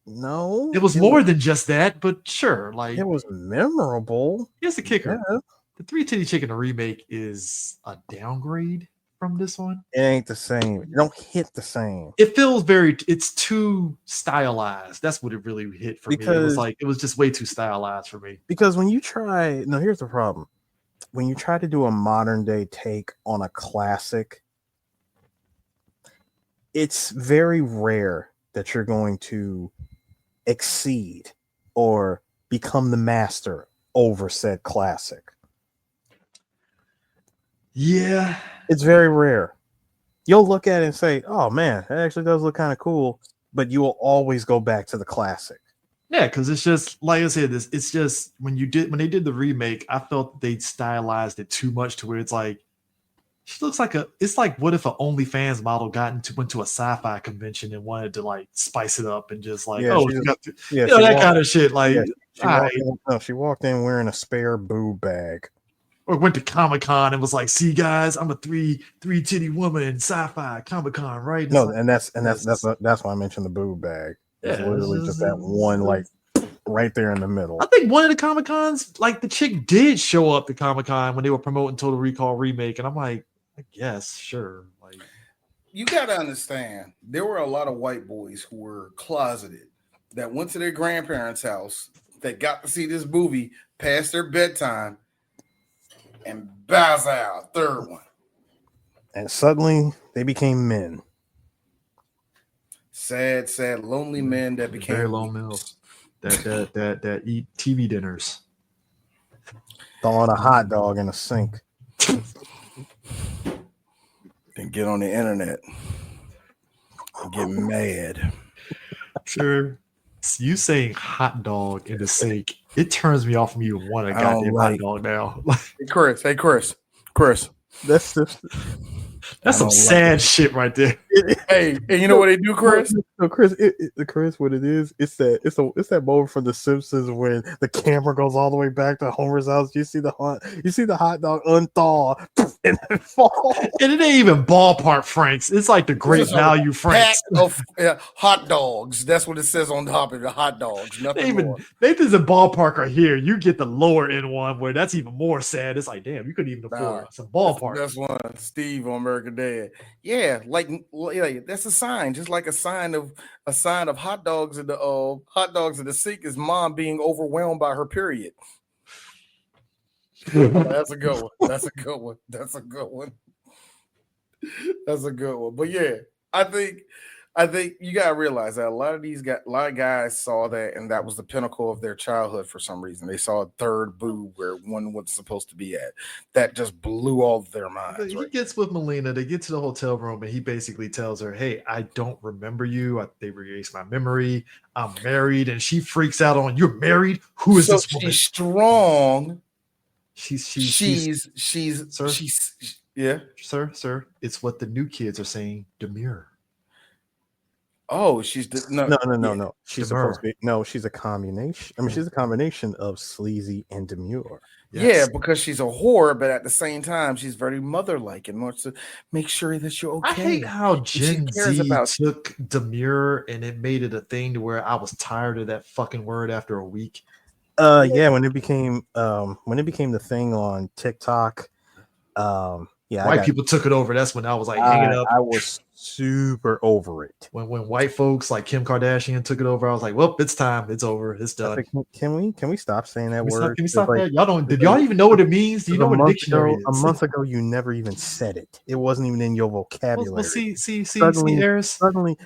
Speaker 1: No,
Speaker 2: it was more than just that, but sure. Like
Speaker 1: it was memorable.
Speaker 2: Here's the kicker:
Speaker 1: yeah.
Speaker 2: The 3 titty chick in the remake is a downgrade from this one.
Speaker 1: It ain't the same. It don't hit the same.
Speaker 2: It feels it's too stylized. That's what it really hit for me. It was just way too stylized for me.
Speaker 1: Because when you try, no, here's the problem. When you try to do a modern day take on a classic, it's very rare that you're going to exceed or become the master over said classic.
Speaker 2: Yeah.
Speaker 1: It's very rare. You'll look at it and say, oh man, that actually does look kind of cool, but you will always go back to the classic.
Speaker 2: Yeah, because it's just like I said, it's just when they did the remake, I felt they stylized it too much to where it's like she looks like it's like what if an OnlyFans model went to a sci-fi convention and wanted to like spice it up and just like that kind of shit. Like
Speaker 1: she walked in wearing a spare boob bag.
Speaker 2: Or went to Comic-Con and was like, see guys, I'm a three titty woman in sci-fi Comic-Con, right?
Speaker 1: No, and that's why I mentioned the boob bag. It's literally just that one like right there in the middle.
Speaker 2: I think one of the Comic-Cons, like the chick did show up to Comic-Con when they were promoting Total Recall remake, and I'm like, I guess, sure. Like,
Speaker 3: you gotta understand, there were a lot of white boys who were closeted that went to their grandparents' house that got to see this movie past their bedtime, and Bazzow, third one. And
Speaker 1: suddenly they became men.
Speaker 3: Sad, lonely men that became
Speaker 2: very low mills that eat TV dinners.
Speaker 1: Throwing a hot dog in a sink.
Speaker 3: And get on the internet and get mad.
Speaker 2: Sure. You saying hot dog in the sink, it turns me off from you to want a goddamn hot dog now.
Speaker 3: Hey Chris.
Speaker 2: That's some sad shit right there.
Speaker 3: Hey, and you know what they do, Chris?
Speaker 1: No, Chris, Chris, what it is? It's that moment from The Simpsons when the camera goes all the way back to Homer's house. You see the hot dog unthaw and then fall.
Speaker 2: And it ain't even ballpark Franks. It's like the great value Franks
Speaker 3: of hot dogs. That's what it says on top of the hot dogs. Nothing more.
Speaker 2: Nathan's and ballpark are here. You get the lower end one where that's even more sad. It's like, damn, you couldn't even afford some ballpark.
Speaker 3: That's one. Steve on American Dad. Yeah, like that's a sign, just like a sign of hot dogs in the sink is mom being overwhelmed by her period. That's a good one. But yeah, I think I think you gotta realize that a lot of guys saw that, and that was the pinnacle of their childhood for some reason. They saw a third boob where one was supposed to be at. That just blew all of their minds.
Speaker 2: He
Speaker 3: Right?
Speaker 2: gets with Melina. They get to the hotel room, and he basically tells her, "Hey, I don't remember you. They erased my memory. I'm married," and she freaks out on, "You're married? Who is
Speaker 3: So
Speaker 2: this woman?"
Speaker 3: she's strong.
Speaker 2: She's sir,
Speaker 3: Yeah.
Speaker 2: sir. It's what the new kids are saying. Demure.
Speaker 3: Oh,
Speaker 1: No. She's
Speaker 2: Demure.
Speaker 1: supposed to be no. She's a combination. I mean, she's a combination of sleazy and demure.
Speaker 3: Yeah,
Speaker 2: Yes.
Speaker 3: because she's a whore, but at the same time, she's very mother-like and wants to make sure that you're okay.
Speaker 2: I hate how Gen
Speaker 3: cares
Speaker 2: Z
Speaker 3: about-
Speaker 2: took demure and it made it a thing to where I was tired of that fucking word after a week.
Speaker 1: Yeah, when it became the thing on TikTok,
Speaker 2: White people took it over. That's when I was like hanging up.
Speaker 1: I was super over it.
Speaker 2: When white folks like Kim Kardashian took it over, I was like, well, it's time. It's over. It's
Speaker 1: I
Speaker 2: done.
Speaker 1: think, can we stop saying that word?
Speaker 2: Can we stop
Speaker 1: It's
Speaker 2: that? Y'all don't. Did y'all even know what it means? Do you know what a dictionary is?
Speaker 1: A month ago, you never even said it. It wasn't even in your vocabulary.
Speaker 2: Well, see,
Speaker 1: Suddenly,
Speaker 2: Eris.
Speaker 1: suddenly,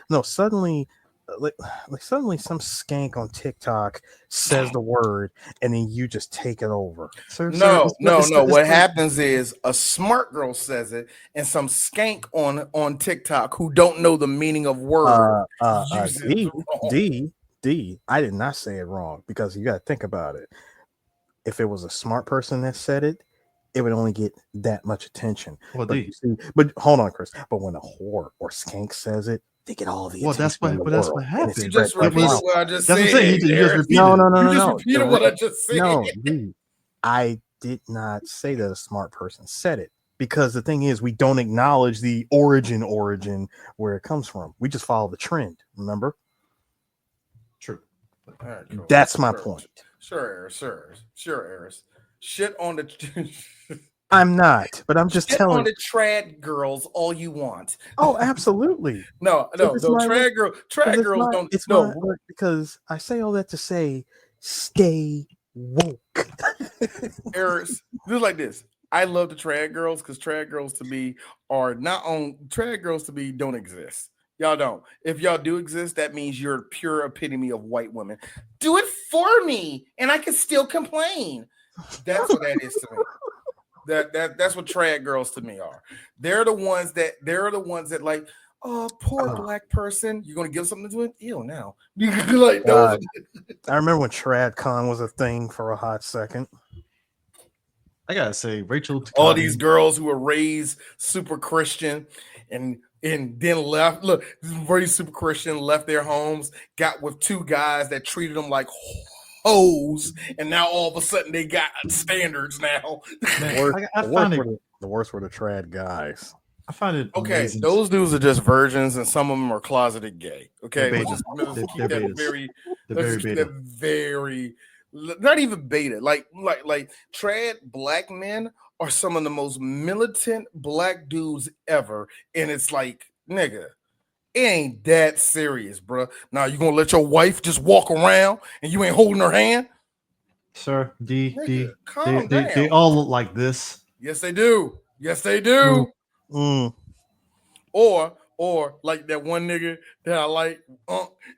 Speaker 1: suddenly some skank on TikTok says the word, and then you just take it over.
Speaker 3: No. What happens is a smart girl says it, and some skank on TikTok who don't know the meaning of words.
Speaker 1: D. I did not say it wrong, because you got to think about it. If it was a smart person that said it, it would only get that much attention.
Speaker 2: Well,
Speaker 1: but hold on, Chris. But when a whore or skank says it, they get all the attention.
Speaker 2: That's what happened.
Speaker 3: You just repeated what I just said.
Speaker 2: That's what I'm saying. You just repeated.
Speaker 3: No. Repeated what I just said.
Speaker 1: No, dude, I did not say that a smart person said it, because the thing is, we don't acknowledge the origin where it comes from. We just follow the trend. Remember?
Speaker 2: True.
Speaker 3: All right, cool.
Speaker 1: That's my point.
Speaker 3: Sure, Eris. Shit on the.
Speaker 1: I'm not, but I'm just telling.
Speaker 3: On the trad girls all you want.
Speaker 1: Oh, absolutely.
Speaker 3: No, trad girls don't.
Speaker 1: It's my work, because I say all that to say, stay woke.
Speaker 3: Eris, do like this. I love the trad girls, because trad girls to me are not on. Trad girls to me don't exist. Y'all don't. If y'all do exist, that means you're a pure epitome of white women. Do it for me, and I can still complain. That's what that is to me. That's what trad girls to me are. They're the ones that like, oh, poor black person. You're gonna give something to it? Ew, now. Like,
Speaker 1: I remember when TradCon was a thing for a hot second.
Speaker 2: I gotta say, Rachel.
Speaker 3: All these girls who were raised super Christian and then left. Look, raised super Christian, left their homes, got with two guys that treated them like hoes, and now all of a sudden they got standards now.
Speaker 1: The worst were the trad guys.
Speaker 2: I find it
Speaker 3: okay.
Speaker 2: amazing.
Speaker 3: Those dudes are just virgins, and some of them are closeted gay. Okay,
Speaker 2: They're
Speaker 3: very not even beta. Like trad black men are some of the most militant black dudes ever, and it's like, nigga, it ain't that serious, bro. Now you gonna let your wife just walk around and you ain't holding her hand?
Speaker 2: Sir,
Speaker 3: calm down.
Speaker 2: They all look like this.
Speaker 3: Yes, they do. Or like that one nigga that I like,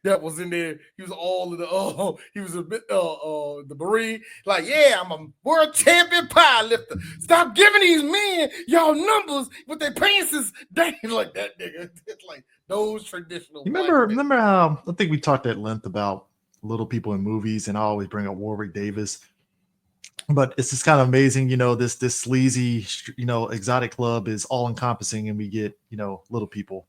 Speaker 3: that was in there. He was all of the he was a bit the Marine. Like, yeah, I'm a world champion power lifter. Stop giving these men y'all numbers with their pants is dangling like that nigga. It's like those traditional.
Speaker 2: You remember how I think we talked at length about little people in movies, and I always bring up Warwick Davis. But it's just kind of amazing, this sleazy, exotic club is all encompassing, and we get, little people.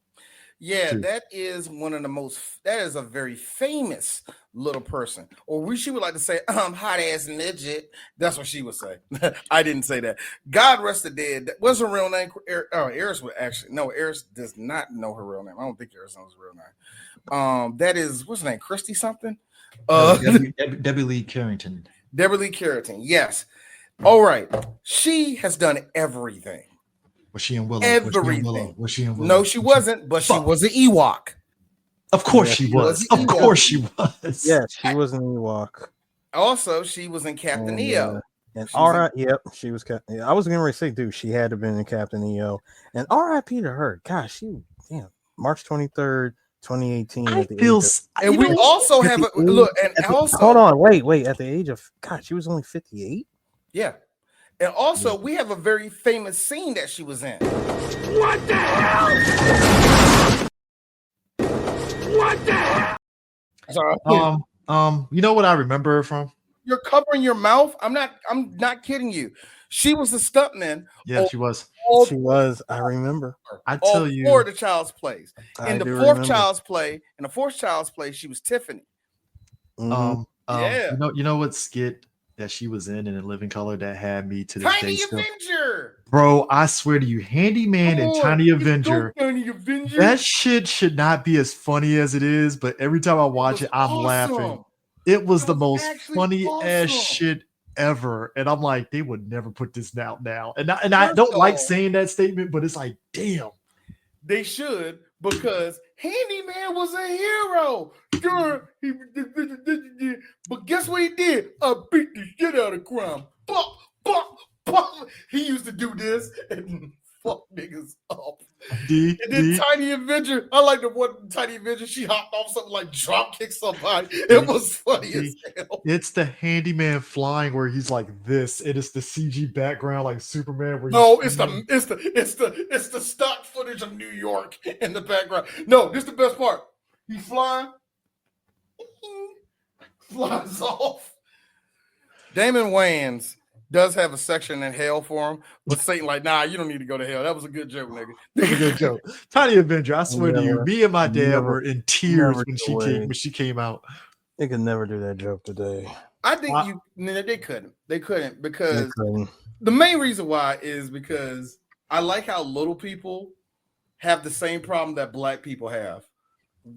Speaker 3: Yeah,
Speaker 2: too.
Speaker 3: that is that is a very famous little person. Or she would like to say, hot ass midget. That's what she would say. I didn't say that. God rest the dead. What's her real name? Eris would actually, no, Eris does not know her real name. I don't think Eris knows her real name. That is, what's her name? Christy something?
Speaker 2: Debbie Lee Carrington.
Speaker 3: Debbie Lee Carrington, yes. All right. She has done everything.
Speaker 2: Was she in Willow?
Speaker 3: Everything.
Speaker 2: Was she in Willow?
Speaker 3: No, she wasn't, but she was an Ewok.
Speaker 2: Of course she was. Of course she was.
Speaker 1: Yeah, she was an Ewok.
Speaker 3: Also, she was in Captain EO.
Speaker 1: And she was Captain. I was going to say, dude, she had to have been in Captain EO. And R.I.P. to her. Gosh, March 23rd, 2018
Speaker 2: I
Speaker 1: at the
Speaker 2: feel,
Speaker 1: age of,
Speaker 3: And we also have a look, and also
Speaker 1: hold on, wait. At the age of, God, she was only 58.
Speaker 3: yeah, and also we have a very famous scene that she was in. Sorry.
Speaker 2: You know what I remember her from?
Speaker 3: You're covering your mouth. I'm not kidding you. She was the stuntman.
Speaker 2: Yeah, she was.
Speaker 1: She was. I remember.
Speaker 2: I tell you,
Speaker 3: four of the Child's Plays.
Speaker 1: I
Speaker 3: In the
Speaker 1: do
Speaker 3: fourth
Speaker 1: remember.
Speaker 3: Child's Play, she was Tiffany.
Speaker 1: Mhm.
Speaker 3: Yeah.
Speaker 2: you know what skit that she was in In Living Color that had me to this
Speaker 3: Tiny
Speaker 2: day still?
Speaker 3: Avenger.
Speaker 2: Bro, I swear to you, Handyman
Speaker 3: Come
Speaker 2: and
Speaker 3: on,
Speaker 2: Tiny
Speaker 3: let's go,
Speaker 2: Avenger.
Speaker 3: Tiny Avenger.
Speaker 2: That shit should not be as funny as it is, but every time I watch it, I'm laughing. It was the most funny ass shit ever, and I'm like, they would never put this out now. And I don't like saying that statement, but it's like, damn,
Speaker 3: they should, because Handyman was a hero. Sure, but guess what he did? I beat the shit out of crime. Bop, bop, bop. He used to do this and fuck niggas up. And then Tiny Avenger, I like the one Tiny Avenger, she hopped off something like drop kick somebody. It was funny as hell.
Speaker 2: It's the Handyman flying where he's like this. It is the CG background like Superman. Where
Speaker 3: no, it's the stock footage of New York in the background. No, this is the best part. He's flying, flies off. Damon Wayans does have a section in hell for him, but Satan like, nah, you don't need to go to hell. That was a good joke, nigga.
Speaker 2: That was a good joke. Tiny Avenger, I swear to you, me and my dad were in tears when she came out.
Speaker 1: They could never do that joke today.
Speaker 3: I think they couldn't. They couldn't because the main reason why is because I like how little people have the same problem that black people have.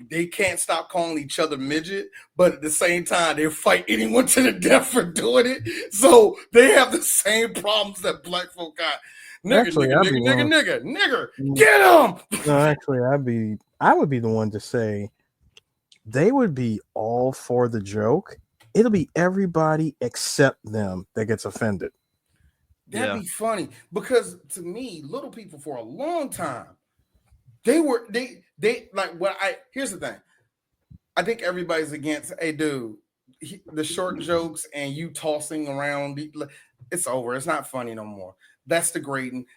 Speaker 3: They can't stop calling each other midget, but at the same time, they fight anyone to the death for doing it. So they have the same problems that black folk got. Nigger, get him.
Speaker 1: No, actually, I would be the one to say they would be all for the joke. It'll be everybody except them that gets offended.
Speaker 3: That'd be funny because to me, little people for a long time, they like here's the thing. I think everybody's against, hey, dude, the short jokes and you tossing around, it's over. It's not funny no more. That's degrading.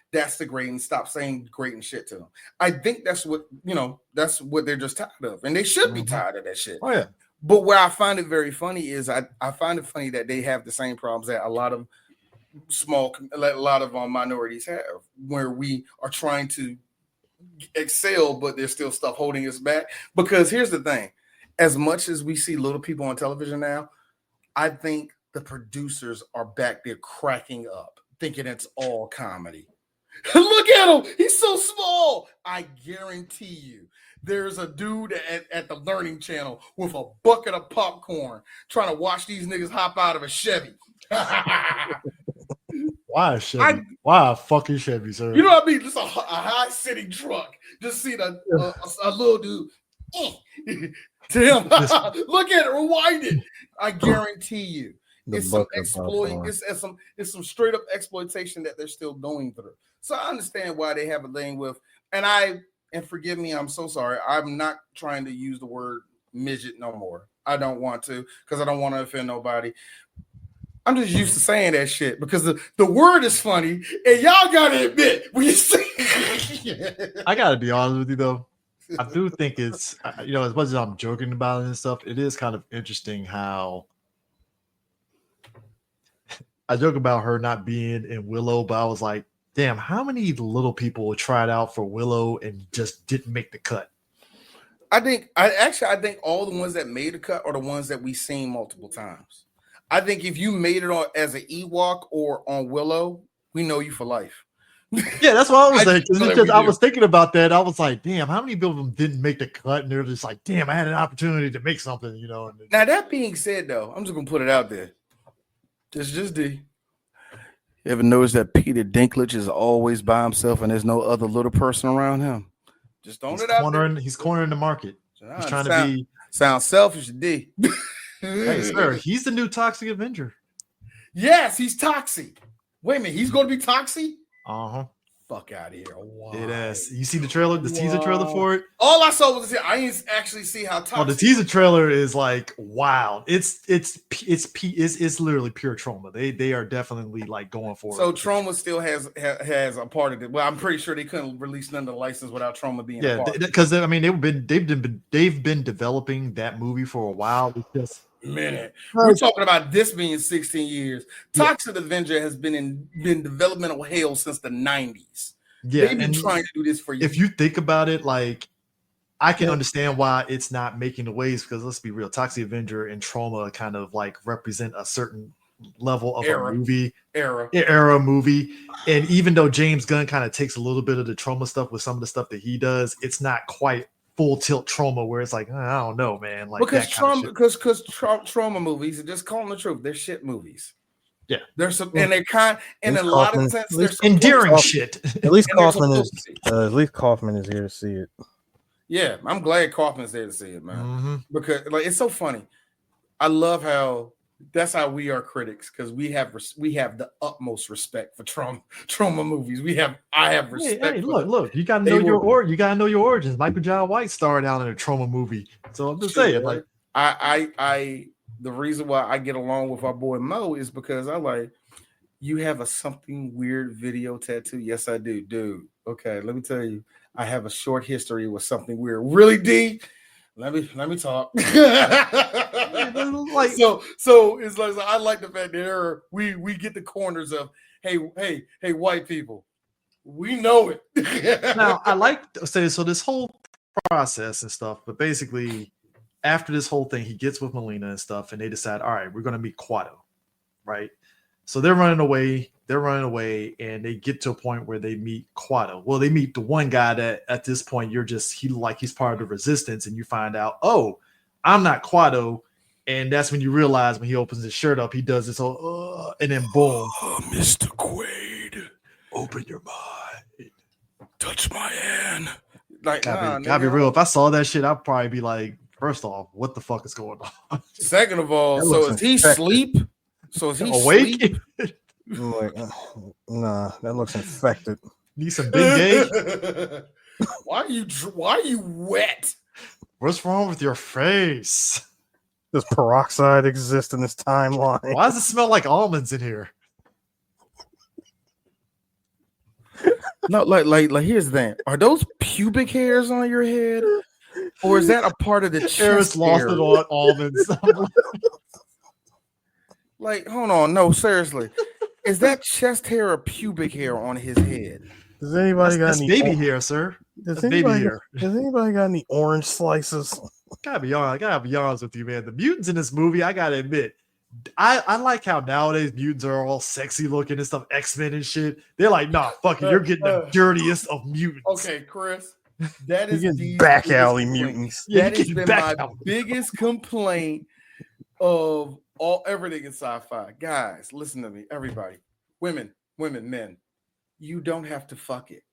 Speaker 3: Stop saying degrading shit to them. I think that's what they're just tired of. And they should be tired of that shit.
Speaker 2: Oh, yeah.
Speaker 3: But where I find it very funny is I find it funny that they have the same problems that a lot of minorities have, where we are trying to excel, but there's still stuff holding us back. Because here's the thing, as much as we see little people on television now, I think the producers are back there cracking up, thinking it's all comedy. Look at him, he's so small. I guarantee you there's a dude at the Learning Channel with a bucket of popcorn trying to watch these niggas hop out of a Chevy.
Speaker 2: Why a Chevy? Why a fucking Chevy, sir?
Speaker 3: You know what I mean? Just a high sitting truck. Just see a little dude. To him, look at it, rewind it. I guarantee you, it's some straight up exploitation that they're still going through. So I understand why they have a lane with, and forgive me, I'm so sorry. I'm not trying to use the word midget no more. I don't want to because I don't want to offend nobody. I'm just used to saying that shit because the word is funny, and y'all gotta admit when you say.
Speaker 2: I gotta be honest with you though. I do think it's as much as I'm joking about it and stuff, it is kind of interesting how I joke about her not being in Willow, but I was like, damn, how many little people tried out for Willow and just didn't make the cut?
Speaker 3: I think all the ones that made the cut are the ones that we've seen multiple times. I think if you made it on as an Ewok or on Willow, we know you for life.
Speaker 2: Yeah, that's what I was saying. I was thinking about that. I was like, damn, how many people didn't make the cut? And they're just like, damn, I had an opportunity to make something,
Speaker 3: Now, that being said, though, I'm just going to put it out there. It's just D. You ever notice that Peter Dinklage is always by himself and there's no other little person around him? Just throwing it out there.
Speaker 2: He's cornering the market. He's trying to be...
Speaker 3: Sounds selfish, D.
Speaker 2: Hey, sir, he's the new Toxic Avenger.
Speaker 3: Yes, he's Toxic. Wait a minute, he's going to be Toxic?
Speaker 2: Uh-huh.
Speaker 3: fuck out of here. Why?
Speaker 2: It is. You see the trailer, the teaser trailer for it?
Speaker 3: All I saw was I didn't actually see how toxic.
Speaker 2: Oh, the teaser trailer is like wild. It's literally pure trauma. They are definitely like going for it.
Speaker 3: So trauma still has a part of it. Well, I'm pretty sure they couldn't release none of the license without trauma being a part.
Speaker 2: Because I mean they've been developing that movie for a while. It's just
Speaker 3: minute. We're talking about this being 16 years. Toxic Avenger has been in developmental hell since the 90s.
Speaker 2: Yeah,
Speaker 3: they've been trying to do this for years.
Speaker 2: If you think about it, like I can understand why it's not making the waves, because let's be real, Toxic Avenger and Trauma kind of like represent a certain level of a movie era movie. And even though James Gunn kind of takes a little bit of the Trauma stuff with some of the stuff that he does, it's not quite full tilt Trauma where it's like, I don't know, man. Like
Speaker 3: because trauma movies, just calling the truth, they're shit movies.
Speaker 2: Yeah,
Speaker 3: there's some, and they're kind, in a lot of sense, they're
Speaker 2: endearing shit.
Speaker 1: At least Kaufman is here to see it.
Speaker 3: Yeah, I'm glad Kaufman's there to see it, man. Because like it's so funny. I love how that's how we are critics, because we have the utmost respect for trauma movies. I have respect.
Speaker 2: Hey, look, you gotta know you gotta know your origins. Michael John White starred out in a trauma movie, so I'm just saying, like,
Speaker 3: I the reason why I get along with our boy Mo is because I like, you have a something weird video tattoo. Yes, I do, dude. Okay, let me tell you, I have a short history with something weird. Really, D? Let me talk.
Speaker 2: Like,
Speaker 3: so it's like, I like the fact that we get the corners of hey, white people, we know it.
Speaker 2: Now I like to say, so this whole process and stuff, but basically after this whole thing, he gets with Melina and stuff, and they decide, all right, we're gonna meet Quado, right? So they're running away, and they get to a point where they meet Quado. Well, they meet the one guy that at this point he's part of the resistance, and you find out, oh, I'm not Quado. And that's when you realize, when he opens his shirt up, he does this whole, and then boom.
Speaker 3: Mr. Quaid,
Speaker 2: Open your mind.
Speaker 3: Touch my hand. Like,
Speaker 2: gotta be real. If I saw that shit, I'd probably be like, first off, what the fuck is going on?
Speaker 3: Second of all, so is he asleep? So is he
Speaker 2: awake?
Speaker 1: Like, nah, that looks infected.
Speaker 2: Need some big gauge?
Speaker 3: Why are you wet?
Speaker 2: What's wrong with your face?
Speaker 1: Does peroxide exist in this timeline?
Speaker 2: Why does it smell like almonds in here?
Speaker 3: No, like here's the thing. Are those pubic hairs on your head? Or is that a part of the chest
Speaker 2: lost it on almonds.
Speaker 3: Like, hold on. No, seriously. Is that chest hair or pubic hair on his head?
Speaker 1: Does anybody got any
Speaker 2: baby hair, sir?
Speaker 1: Does anybody got any orange slices?
Speaker 2: I gotta be honest with you, man. The mutants in this movie, I gotta admit, I like how nowadays mutants are all sexy looking and stuff, X-Men and shit. They're like, nah, fuck it, you're getting the dirtiest of mutants.
Speaker 3: Okay, Chris. That is
Speaker 1: the back alley mutants.
Speaker 3: That has been my biggest complaint of everything in sci-fi. Guys, listen to me, everybody. Women, men. You don't have to fuck it.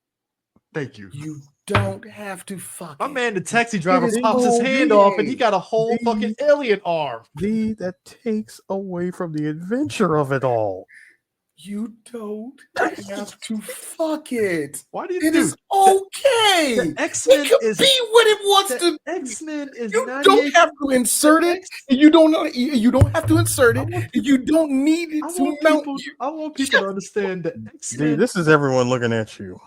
Speaker 2: Thank you.
Speaker 3: You don't have to fuck it.
Speaker 2: My man, the taxi driver, pops his hand off and he got a whole fucking alien arm.
Speaker 1: That takes away from the adventure of it all.
Speaker 3: You don't have to fuck it.
Speaker 2: Why do you?
Speaker 3: It is okay.
Speaker 2: The X-Men
Speaker 3: is be what it wants to.
Speaker 2: X-Men is.
Speaker 3: You don't have to insert it. You don't have to insert it. You don't need it to mount you.
Speaker 2: I want people to understand that X-Men.
Speaker 1: Dude, this is everyone looking at you.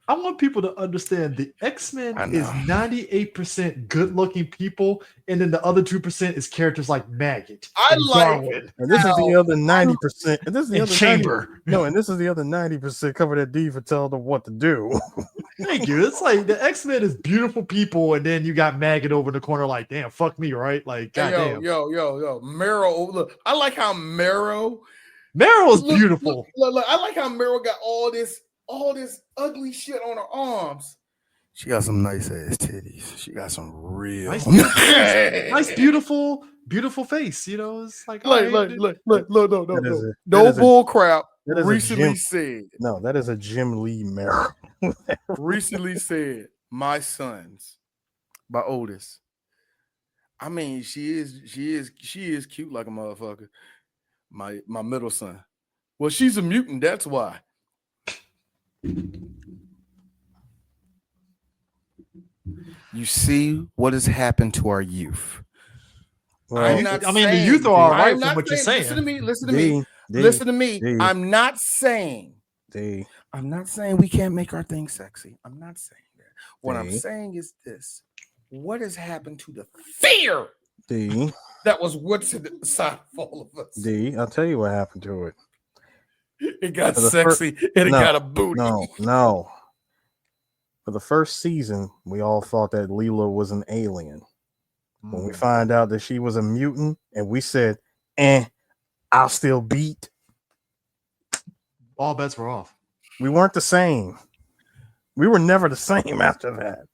Speaker 2: I want people to understand the X-Men is 98% good-looking people, and then the other 2% is characters like Maggot.
Speaker 3: I like
Speaker 2: Darwin.
Speaker 1: And this is the other 90%. And this is the other
Speaker 2: Chamber.
Speaker 1: And this is the other 90% cover that D for telling them what to do.
Speaker 2: Thank you. It's like the X-Men is beautiful people, and then you got Maggot over in the corner, like, damn, fuck me, right? Like, goddamn.
Speaker 3: Yo, Marrow. Look, I like how Marrow
Speaker 2: is beautiful.
Speaker 3: Look, I like how Marrow got all this ugly shit on her arms.
Speaker 4: She got some nice ass titties. She got some real
Speaker 2: nice, beautiful face. You know, it's like
Speaker 3: look, no bull crap. Recently said,
Speaker 1: no, that is a Jim Lee Marrow.
Speaker 3: Recently said, my sons, my oldest. I mean, she is cute like a motherfucker. My middle son. Well, she's a mutant. That's why. You see what has happened to our youth.
Speaker 1: Well,
Speaker 3: I'm not
Speaker 2: I mean, the
Speaker 3: saying-
Speaker 2: youth are all right
Speaker 3: I'm
Speaker 2: from
Speaker 3: not
Speaker 2: what you're
Speaker 3: saying.
Speaker 2: saying.
Speaker 3: Listen to me. Listen to
Speaker 1: D,
Speaker 3: me.
Speaker 1: D,
Speaker 3: Listen to me.
Speaker 1: D.
Speaker 3: I'm not saying.
Speaker 1: D,
Speaker 3: I'm not saying we can't make our thing sexy. I'm not saying that. What I'm
Speaker 1: D.
Speaker 3: saying is this: what has happened to the fear
Speaker 1: D,
Speaker 3: that was what's inside of all of us?
Speaker 1: D. I'll tell you what happened to it.
Speaker 3: It got
Speaker 1: For the
Speaker 3: sexy and it
Speaker 1: no,
Speaker 3: got a booty.
Speaker 1: No. For the first season, we all thought that Leela was an alien. When we find out that she was a mutant, and we said, I'll still beat.
Speaker 2: All bets were off.
Speaker 1: We weren't the same. We were never the same after that.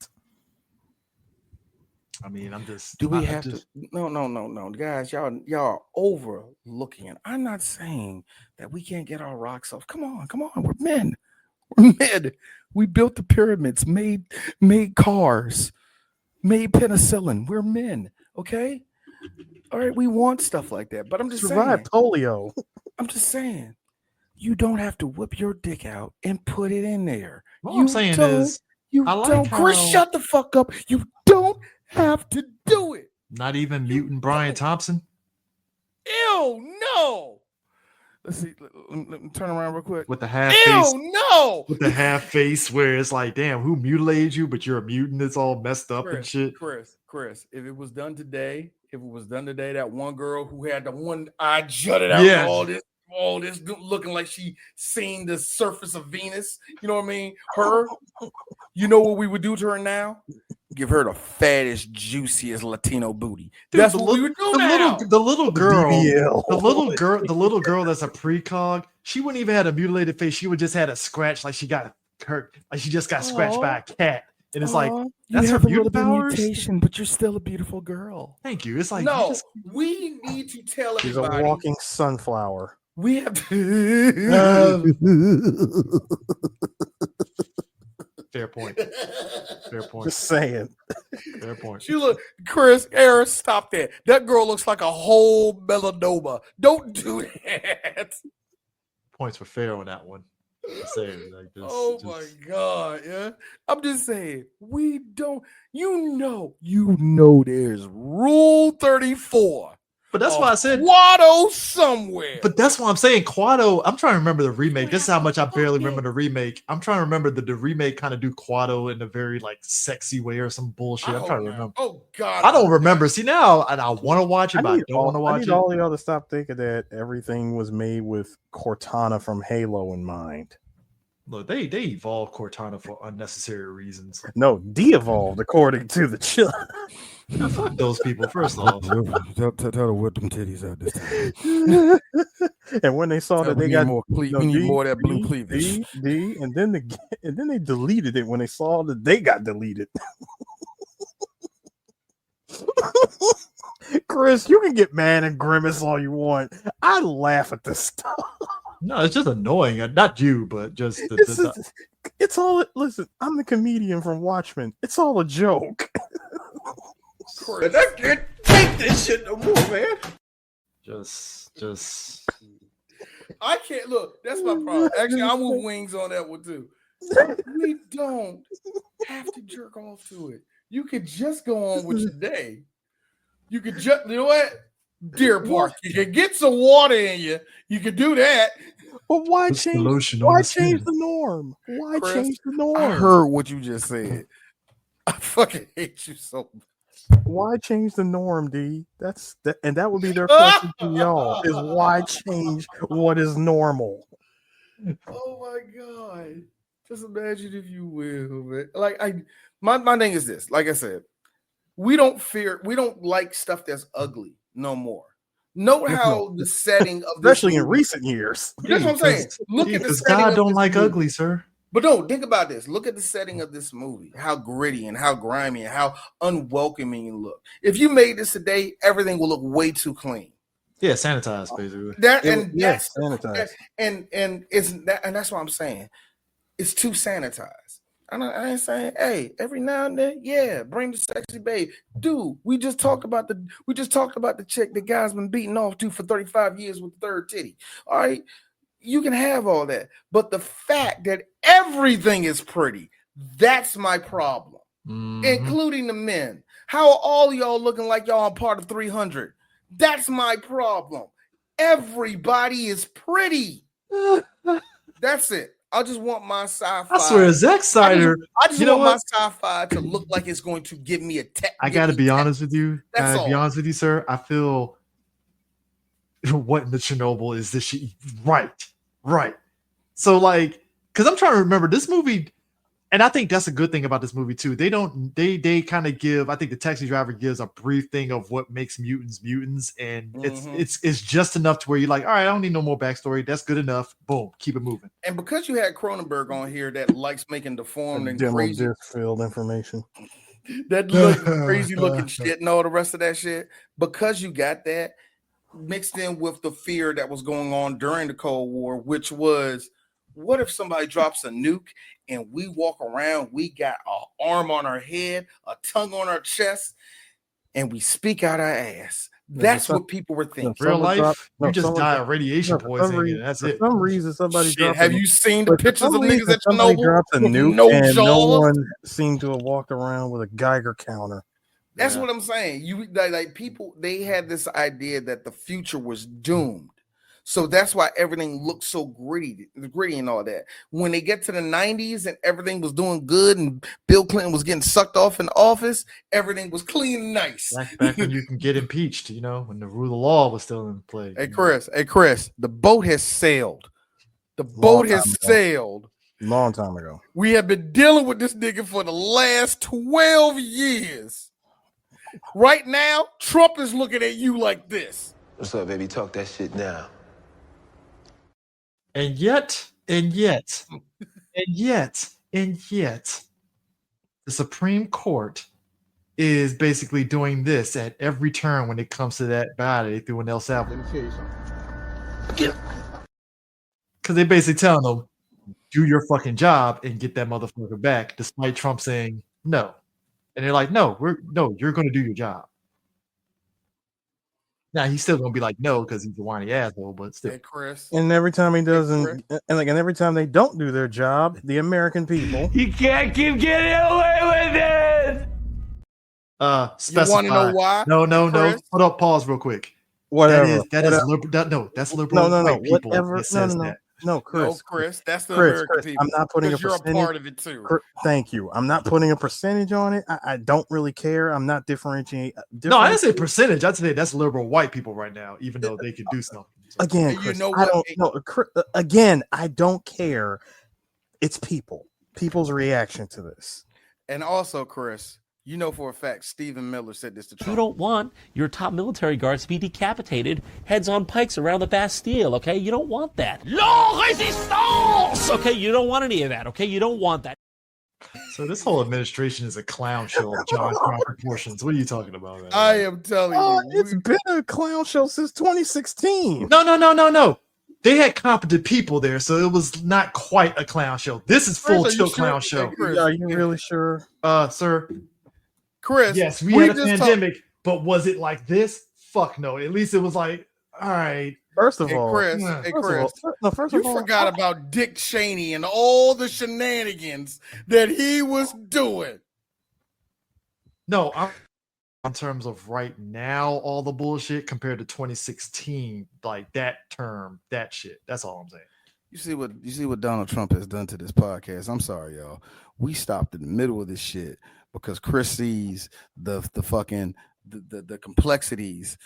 Speaker 2: I mean, I'm just.
Speaker 3: Do we
Speaker 2: I
Speaker 3: have
Speaker 2: just,
Speaker 3: to? No, guys, y'all are overlooking it. I'm not saying that we can't get our rocks off. Come on, we're men. We're men. We built the pyramids, made cars, made penicillin. We're men, okay? All right, we want stuff like that, but I'm just
Speaker 1: Survived
Speaker 3: saying.
Speaker 1: polio.
Speaker 3: I'm just saying, you don't have to whip your dick out and put it in there.
Speaker 2: What I'm saying is, I like
Speaker 3: don't. Chris,
Speaker 2: how-
Speaker 3: shut the fuck up. You don't have to do it.
Speaker 2: not even mutant Brian Thompson.
Speaker 3: Ew, no. Let's see. Let me turn around real quick.
Speaker 2: With the half face.
Speaker 3: Ew, no.
Speaker 2: With the half face where it's like, damn, who mutilated you? But you're a mutant. It's all messed up and shit.
Speaker 3: Chris, if it was done today, that one girl who had the one eye jutted out,
Speaker 2: Yeah.
Speaker 3: all this looking like she seen the surface of Venus. You know what I mean? Her. You know what we would do to her now? Give her the fattest, juiciest Latino booty.
Speaker 2: Dude,
Speaker 3: That's what we would do now.
Speaker 2: The little girl,
Speaker 1: BBL.
Speaker 2: the little girl that's a precog. She wouldn't even had a mutilated face. She would just had a scratch, like she got hurt, like she just got scratched by a cat. And it's like, that's
Speaker 3: you
Speaker 2: her
Speaker 3: have a little
Speaker 2: mutant
Speaker 3: bit of
Speaker 2: powers.
Speaker 3: mutation, but you're still a beautiful girl.
Speaker 2: Thank you. It's like,
Speaker 3: No, we need to tell
Speaker 1: She's a
Speaker 3: everybody.
Speaker 1: walking sunflower.
Speaker 3: We have to.
Speaker 2: fair point. Fair point.
Speaker 1: Just saying.
Speaker 2: Fair point.
Speaker 3: She look, Chris, Aaron, stop that. That girl looks like a whole melanoma. Don't do that.
Speaker 2: Points were fair on that one. I'm saying, like this,
Speaker 3: My God, yeah. I'm just saying, we don't. You know, there's Rule 34.
Speaker 2: But that's why I said
Speaker 3: Watto somewhere.
Speaker 2: But that's why I'm saying Quado. I'm trying to remember the remake. This is how much I barely remember the remake. I'm trying to remember the remake kind of do Quado in a very like sexy way or some bullshit. I'm trying to remember.
Speaker 3: Oh God,
Speaker 2: I don't remember. See now, and I want to watch it, but I don't want to
Speaker 1: I
Speaker 2: watch
Speaker 1: need
Speaker 2: it.
Speaker 1: all y'all to stop thinking that everything was made with Cortana from Halo in mind.
Speaker 2: Look, they evolved Cortana for unnecessary reasons.
Speaker 1: No, de-evolved according to the chill.
Speaker 2: Fuck those people. First off,
Speaker 4: Tell her to whip them titties out this time.
Speaker 1: And when they saw that
Speaker 3: we
Speaker 1: they
Speaker 3: need
Speaker 1: got
Speaker 3: more we need more of that blue cleavage.
Speaker 1: and then they deleted it when they saw that they got deleted. Chris, you can get mad and grimace all you want. I laugh at this stuff.
Speaker 2: no, it's just annoying. Not you, but just
Speaker 1: It's all. Listen, I'm the comedian from Watchmen. It's all a joke.
Speaker 3: Chris, I can't take this shit no more, man.
Speaker 2: just.
Speaker 3: I can't look. That's my problem. Actually, I'll move wings on that one too. We don't have to jerk off to it. You could just go on with your day. You could just, you know what? Deer Park. You can get some water in you. You could do that.
Speaker 1: But why
Speaker 2: What's the
Speaker 1: change?
Speaker 2: lotion on
Speaker 1: Why
Speaker 2: the skin?
Speaker 1: change the norm? Why
Speaker 3: Chris,
Speaker 1: change the norm?
Speaker 3: I heard what you just said. I fucking hate you so much.
Speaker 1: Why change the norm, D? And that would be their question to y'all: is why change what is normal?
Speaker 3: Oh my God. Just imagine if you will, man. Like my thing is this, like I said, we don't like stuff that's ugly no more. Note how the setting of this
Speaker 1: Especially in
Speaker 3: movie-
Speaker 1: recent years.
Speaker 3: That's what I'm saying. Look at the
Speaker 2: Because
Speaker 3: setting
Speaker 2: God
Speaker 3: of
Speaker 2: don't
Speaker 3: this
Speaker 2: like
Speaker 3: movie.
Speaker 2: ugly, sir.
Speaker 3: But no, think about this. Look at the setting of this movie. How gritty and how grimy and how unwelcoming it look. If you made this today, everything will look way too clean.
Speaker 2: Yeah, sanitized basically.
Speaker 1: Yes, sanitized.
Speaker 3: And it's that, and that's what I'm saying. It's too sanitized. I ain't saying, hey, every now and then, yeah, bring the sexy babe. Dude, we just talked about the chick the guy's been beating off to for 35 years with the third titty. All right. You can have all that, but the fact that everything is pretty, that's my problem, including the men. How are all y'all looking like y'all are part of 300? That's my problem. Everybody is pretty. That's it. I just want my sci-fi.
Speaker 2: I swear, Zack Snyder.
Speaker 3: I just want my sci-fi to look like it's going to give me a tech.
Speaker 2: I got to be honest with you.
Speaker 3: That's all.
Speaker 2: Be honest with you, sir. I feel what in the Chernobyl is this shit? Right. So like, because I'm trying to remember this movie, and I think that's a good thing about this movie too. They kind of give. I think the taxi driver gives a brief thing of what makes mutants, and it's just enough to where you're like, all right, I don't need no more backstory. That's good enough. Boom, keep it moving.
Speaker 3: And because you had Cronenberg on here that likes making deformed and crazy
Speaker 1: field information,
Speaker 3: that look crazy looking shit and all the rest of that shit, because you got that mixed in with the fear that was going on during the Cold War, which was, what if somebody drops a nuke and we walk around, we got an arm on our head, a tongue on our chest, and we speak out our ass? That's what people were thinking.
Speaker 2: Real life, you just die of radiation poisoning, and that's it.
Speaker 1: For some reason, somebody
Speaker 3: have you seen the pictures of niggas at Chernobyl?
Speaker 1: Dropped a nuke and no one seemed to have walked around with a Geiger counter.
Speaker 3: That's what I'm saying. You like people, they had this idea that the future was doomed. So that's why everything looks so gritty and all that. When they get to the 90s and everything was doing good and Bill Clinton was getting sucked off in office, everything was clean and nice.
Speaker 2: Back when you can get impeached, when the rule of law was still in play.
Speaker 3: Hey, Chris, the boat has sailed.
Speaker 1: Long time ago.
Speaker 3: We have been dealing with this nigga for the last 12 years. Right now, Trump is looking at you like this.
Speaker 5: What's up, baby? Talk that shit now.
Speaker 2: And yet, the Supreme Court is basically doing this at every turn when it comes to that battle. They threw an El Salvador. Let me tell you something. Because they basically telling them, do your fucking job and get that motherfucker back, despite Trump saying no. And they're like, no, you're going to do your job. Now he's still going to be like, no, because he's a whiny asshole, but still.
Speaker 3: Hey, Chris.
Speaker 1: And every time he doesn't, and every time they don't do their job, the American people.
Speaker 7: You can't keep getting away with it.
Speaker 3: Specify. You want to know why?
Speaker 2: No. Hold up, pause real quick.
Speaker 1: Whatever.
Speaker 2: That's liberal. That's liberal.
Speaker 1: No.
Speaker 2: People.
Speaker 1: Whatever. No, Chris.
Speaker 3: That's the American people.
Speaker 1: I'm not putting a
Speaker 3: percentage. You're a part of it too.
Speaker 1: Thank you. I'm not putting a percentage on it. I don't really care. I'm not differentiating.
Speaker 2: No, I didn't say percentage. I'd say that's liberal white people right now, even though they could do something.
Speaker 1: Again, Chris, I don't know. Again, I don't care. It's people's reaction to this.
Speaker 3: And also, Chris, you know for a fact, Stephen Miller said this to Trump.
Speaker 7: You don't want your top military guards to be decapitated, heads on pikes around the Bastille, okay? You don't want that. La resistance! Okay, you don't want any of that, okay? You don't want that.
Speaker 2: So this whole administration is a clown show of John Crop proportions. What are you talking about, man?
Speaker 3: I am telling you.
Speaker 1: It's been a clown show since 2016.
Speaker 2: No. They had competent people there, so it was not quite a clown show. This is full tilt clown show.
Speaker 1: Are you really sure?
Speaker 2: Sir.
Speaker 3: Chris.
Speaker 2: Yes, we had a pandemic, but was it like this? Fuck no. At least it was like, all right.
Speaker 1: First of all,
Speaker 3: Chris, you forgot about Dick Cheney and all the shenanigans that he was doing.
Speaker 2: No, in terms of right now, all the bullshit compared to 2016, like that term, that shit. That's all I'm saying.
Speaker 3: You see what Donald Trump has done to this podcast. I'm sorry, y'all. We stopped in the middle of this shit because Chris sees the complexities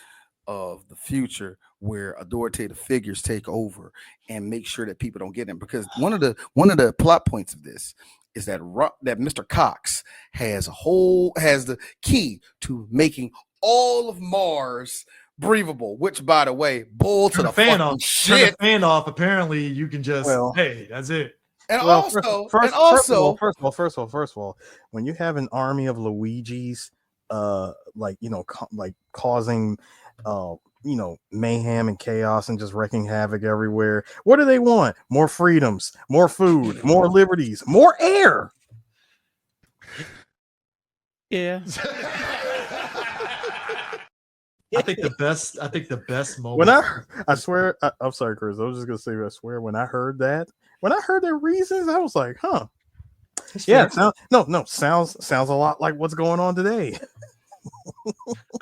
Speaker 3: of the future where authoritative figures take over and make sure that people don't get in. Because one of the plot points of this is that Mr. Cox has the key to making all of Mars breathable, which, by the way, bull to the fan off. Shit.
Speaker 2: Turn the fan off. Apparently, you can just hey, that's it.
Speaker 3: And
Speaker 1: first of all, when you have an army of Luigis, causing, mayhem and chaos and just wreaking havoc everywhere, what do they want? More freedoms, more food, more liberties, more air.
Speaker 7: Yeah.
Speaker 2: I think the best moment.
Speaker 1: When I swear, I'm sorry, Chris. I was just gonna say, I swear, when I heard their reasons, I was like, huh. Yeah, sounds a lot like what's going on today.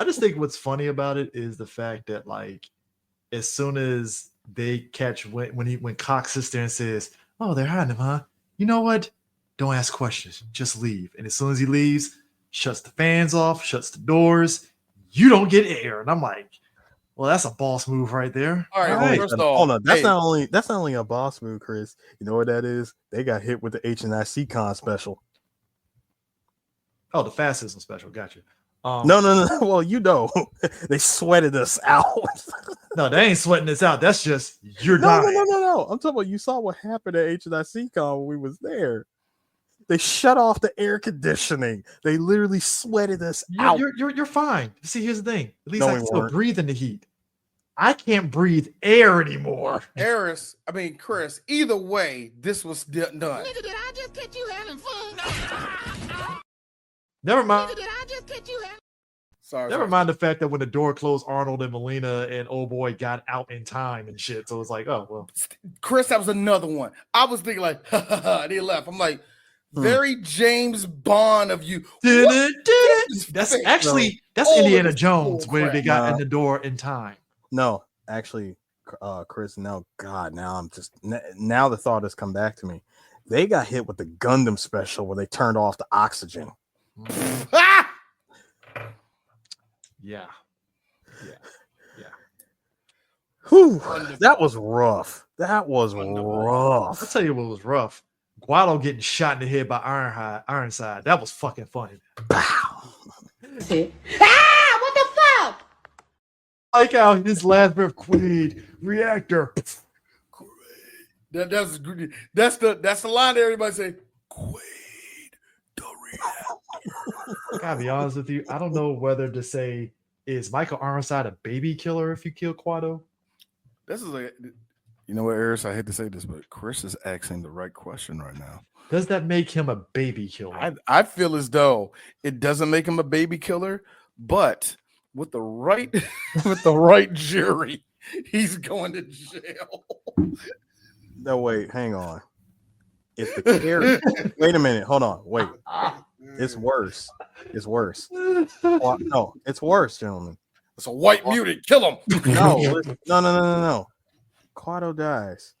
Speaker 2: I just think what's funny about it is the fact that like as soon as they catch when Cox sits there and says, "Oh, they're hiding him, huh? You know what? Don't ask questions. Just leave." And as soon as he leaves, shuts the fans off, shuts the doors. You don't get air. And I'm like, well, that's a boss move right there.
Speaker 3: All right,
Speaker 2: Hey,
Speaker 3: first off,
Speaker 1: Hold on, that's
Speaker 3: hey,
Speaker 1: not only a boss move, Chris. You know what that is? They got hit with the HNIC con special.
Speaker 2: oh, the fascism special. Gotcha.
Speaker 1: No. Well, you know, they sweated us out.
Speaker 2: No, they ain't sweating this out. That's just you're
Speaker 1: No.
Speaker 2: dying.
Speaker 1: I'm talking about you saw what happened at HNIC con when we was there. They shut off the air conditioning. They literally sweated us out.
Speaker 2: You're fine. See, here's the thing. At least
Speaker 1: No,
Speaker 2: I
Speaker 1: we
Speaker 2: can still
Speaker 1: weren't.
Speaker 2: breathe in the heat. I can't breathe air anymore.
Speaker 3: Chris, either way, this was done.
Speaker 8: Nigga, did I just catch you having fun?
Speaker 2: Never mind.
Speaker 8: Nigga, did I just catch you having
Speaker 3: Sorry.
Speaker 2: Mind the fact that when the door closed, Arnold and Melina and old boy got out in time and shit. So it's like, oh well.
Speaker 3: Chris, that was another one. I was thinking like, they left. I'm like, very James Bond of you.
Speaker 2: That's Indiana Jones where they got in the door in time.
Speaker 1: No, actually, Chris, no, God, now now the thought has come back to me. They got hit with the Gundam special where they turned off the oxygen.
Speaker 2: Yeah.
Speaker 1: Whew, that was rough. Rough.
Speaker 2: I'll tell you what was rough. Guado getting shot in the head by Ironside. That was fucking funny.
Speaker 1: Pow.
Speaker 8: what the fuck?
Speaker 2: Like how his last breath, Quaid, reactor.
Speaker 3: That's the line that everybody say, Quaid, the reactor.
Speaker 2: Gotta be honest with you. I don't know whether to say, is Michael Ironside a baby killer if you kill Quado?
Speaker 3: This is like,
Speaker 4: You know what, Eris? I hate to say this, but Chris is asking the right question right now.
Speaker 2: Does that make him a baby killer?
Speaker 3: I feel as though it doesn't make him a baby killer, but with the right jury, he's going to jail.
Speaker 1: No, wait, hang on. If the carrier, wait a minute, hold on, wait. It's worse. Well, no, it's worse, gentlemen.
Speaker 3: It's a white mutant. Kill him.
Speaker 1: No. Quado dies.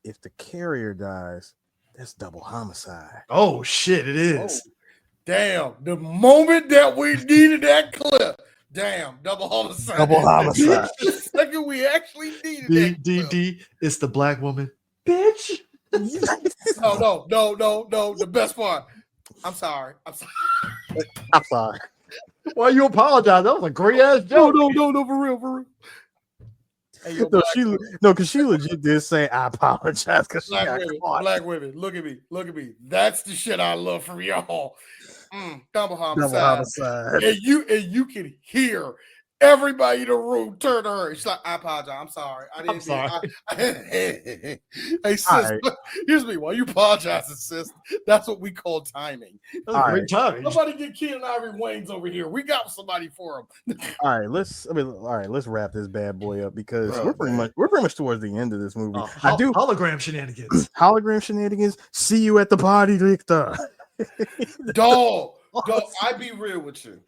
Speaker 1: If the carrier dies, that's double homicide.
Speaker 2: Oh shit, it is.
Speaker 3: Oh, damn. The moment that we needed that clip. Damn, double homicide. The second we actually needed
Speaker 2: D. It's the black woman. Bitch.
Speaker 3: No. The best part. I'm sorry.
Speaker 2: Why you apologize? That was a great ass joke.
Speaker 3: No, for real. Hey, yo,
Speaker 1: because she legit did say I apologize because she got caught.
Speaker 3: Black women, look at me. That's the shit I love from y'all. Double homicide. And you can hear everybody in the room turn to her. She's like, I apologize. I'm sorry. I'm sorry. Hey, sis, right. Here's me. While you apologizing, sis, that's what we call timing.
Speaker 2: That's great timing.
Speaker 3: Nobody get Keenen Ivory Wayans over here. We got somebody for him.
Speaker 1: All right, let's wrap this bad boy up because we're pretty much towards the end of this movie.
Speaker 2: Hologram shenanigans.
Speaker 1: See you at the party, Victor.
Speaker 3: Dog, I be real with you.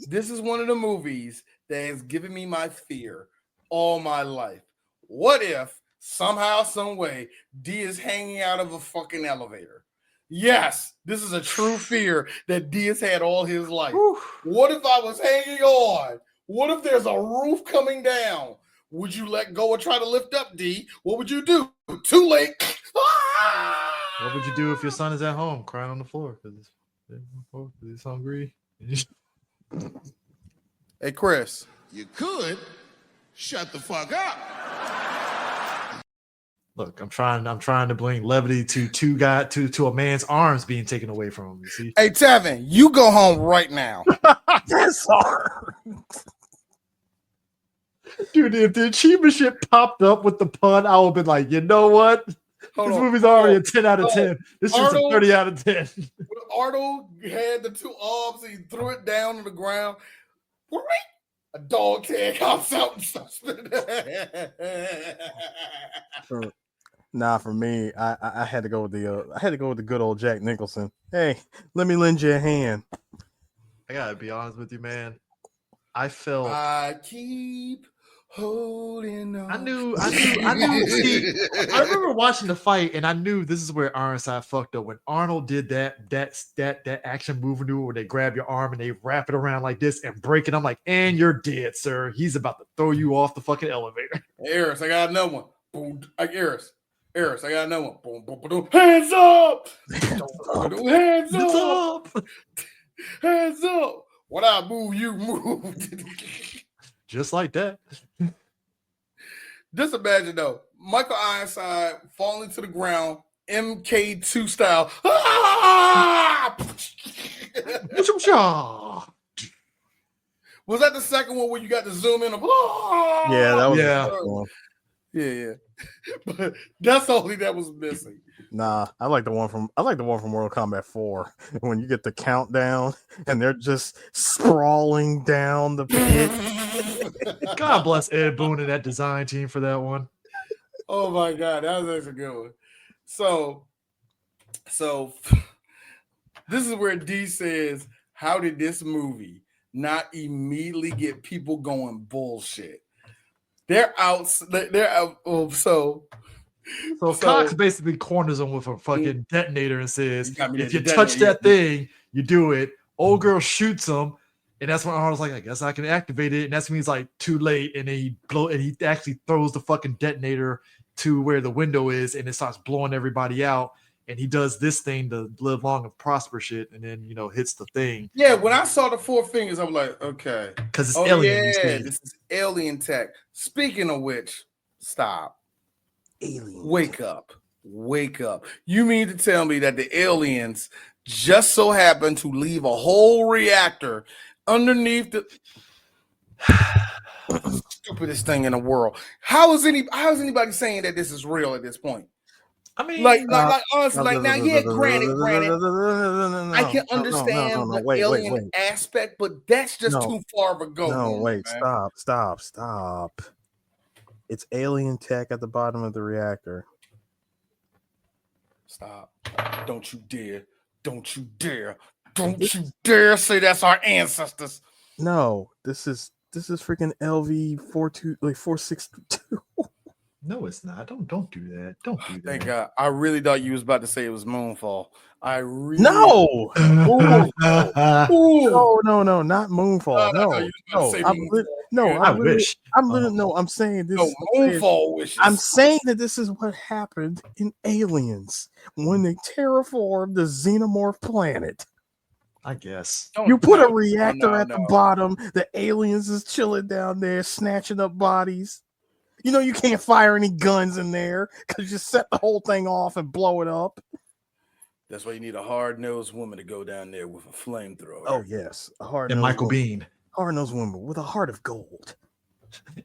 Speaker 3: This is one of the movies that has given me my fear all my life. What if somehow, some way, D is hanging out of a fucking elevator? Yes, this is a true fear that D has had all his life. Whew. What if I was hanging on? What if there's a roof coming down? Would you let go and try to lift up, D? What would you do? Too late.
Speaker 2: What would you do if your son is at home crying on the floor because he's hungry?
Speaker 3: Hey, Chris.
Speaker 9: You could shut the fuck up.
Speaker 2: Look, I'm trying to bring levity to a man's arms being taken away from him. You see?
Speaker 3: Hey, Tevin, you go home right now.
Speaker 1: That's hard.
Speaker 2: Dude, if the achievement shit popped up with the pun, I would have been like, you know what? This movie's already a 10 out of 10. This shit's a 30 out of 10. When
Speaker 3: Arnold had the two arms, he threw it down on the ground. A dog tag hops out and starts spinning.
Speaker 1: Nah, for me, I had to go with the good old Jack Nicholson. Hey, let me lend you a hand.
Speaker 2: I gotta be honest with you, man. I felt
Speaker 3: I keep holding on.
Speaker 2: I knew. See, I remember watching the fight, and I knew this is where Ironside fucked up. When Arnold did that action move maneuver where they grab your arm and they wrap it around like this and break it, I'm like, and you're dead, sir. He's about to throw you off the fucking elevator.
Speaker 3: Eris, I got another one. Boom, Eris, I got another one. Boom, boom, boom. Hands up! Hands up! Hands up! When I move, you move.
Speaker 2: Just like that.
Speaker 3: Just imagine though, Michael Ironside falling to the ground, MK2 style. Ah! Was that the second one where you got to zoom in?
Speaker 1: Yeah, that was
Speaker 2: Yeah.
Speaker 1: the first one.
Speaker 3: Yeah. But that's the only that was missing.
Speaker 1: Nah, I like the one from Mortal Kombat 4 when you get the countdown and they're just sprawling down the pit.
Speaker 2: God bless Ed Boon and that design team for that one.
Speaker 3: Oh my God, that was a good one. So this is where D says, how did this movie not immediately get people going bullshit? They're out. So
Speaker 2: Cox basically corners him with a fucking detonator and says, if you
Speaker 3: detonator,
Speaker 2: touch that thing, you do it. Old girl shoots him, and that's when Arnold's like, I guess I can activate it. And that's when he's like, too late, and then he actually throws the fucking detonator to where the window is, and it starts blowing everybody out. And he does this thing to live long and prosper shit, and then hits the thing.
Speaker 3: Yeah, when I saw the 4 fingers, I'm like, okay,
Speaker 2: because it's alien.
Speaker 3: Yeah, this is alien tech. Speaking of which, stop.
Speaker 1: Alien.
Speaker 3: Wake up. You mean to tell me that the aliens just so happen to leave a whole reactor underneath the stupidest thing in the world? How is anybody saying that this is real at this point? I mean, like honestly, like now, yeah, granted, I can understand the alien aspect, but that's just too far of a go.
Speaker 1: No, wait, stop. It's alien tech at the bottom of the reactor.
Speaker 3: Stop. Don't you dare say that's our ancestors.
Speaker 1: No, this is freaking LV-462.
Speaker 2: No, it's not. Don't do that. Don't do that.
Speaker 3: Thank God. I really thought you was about to say it was Moonfall.
Speaker 1: No. No, not Moonfall. I wish. I'm saying this.
Speaker 3: No, Moonfall wishes.
Speaker 1: I'm saying that this is what happened in Aliens when they terraformed the xenomorph planet.
Speaker 2: I guess.
Speaker 1: You put a reactor at the bottom. The aliens is chilling down there, snatching up bodies. You can't fire any guns in there because you set the whole thing off and blow it up.
Speaker 3: That's why you need a hard-nosed woman to go down there with a flamethrower.
Speaker 1: Oh, yes.
Speaker 2: And Michael Biehn.
Speaker 1: Hard-nosed woman with a heart of gold.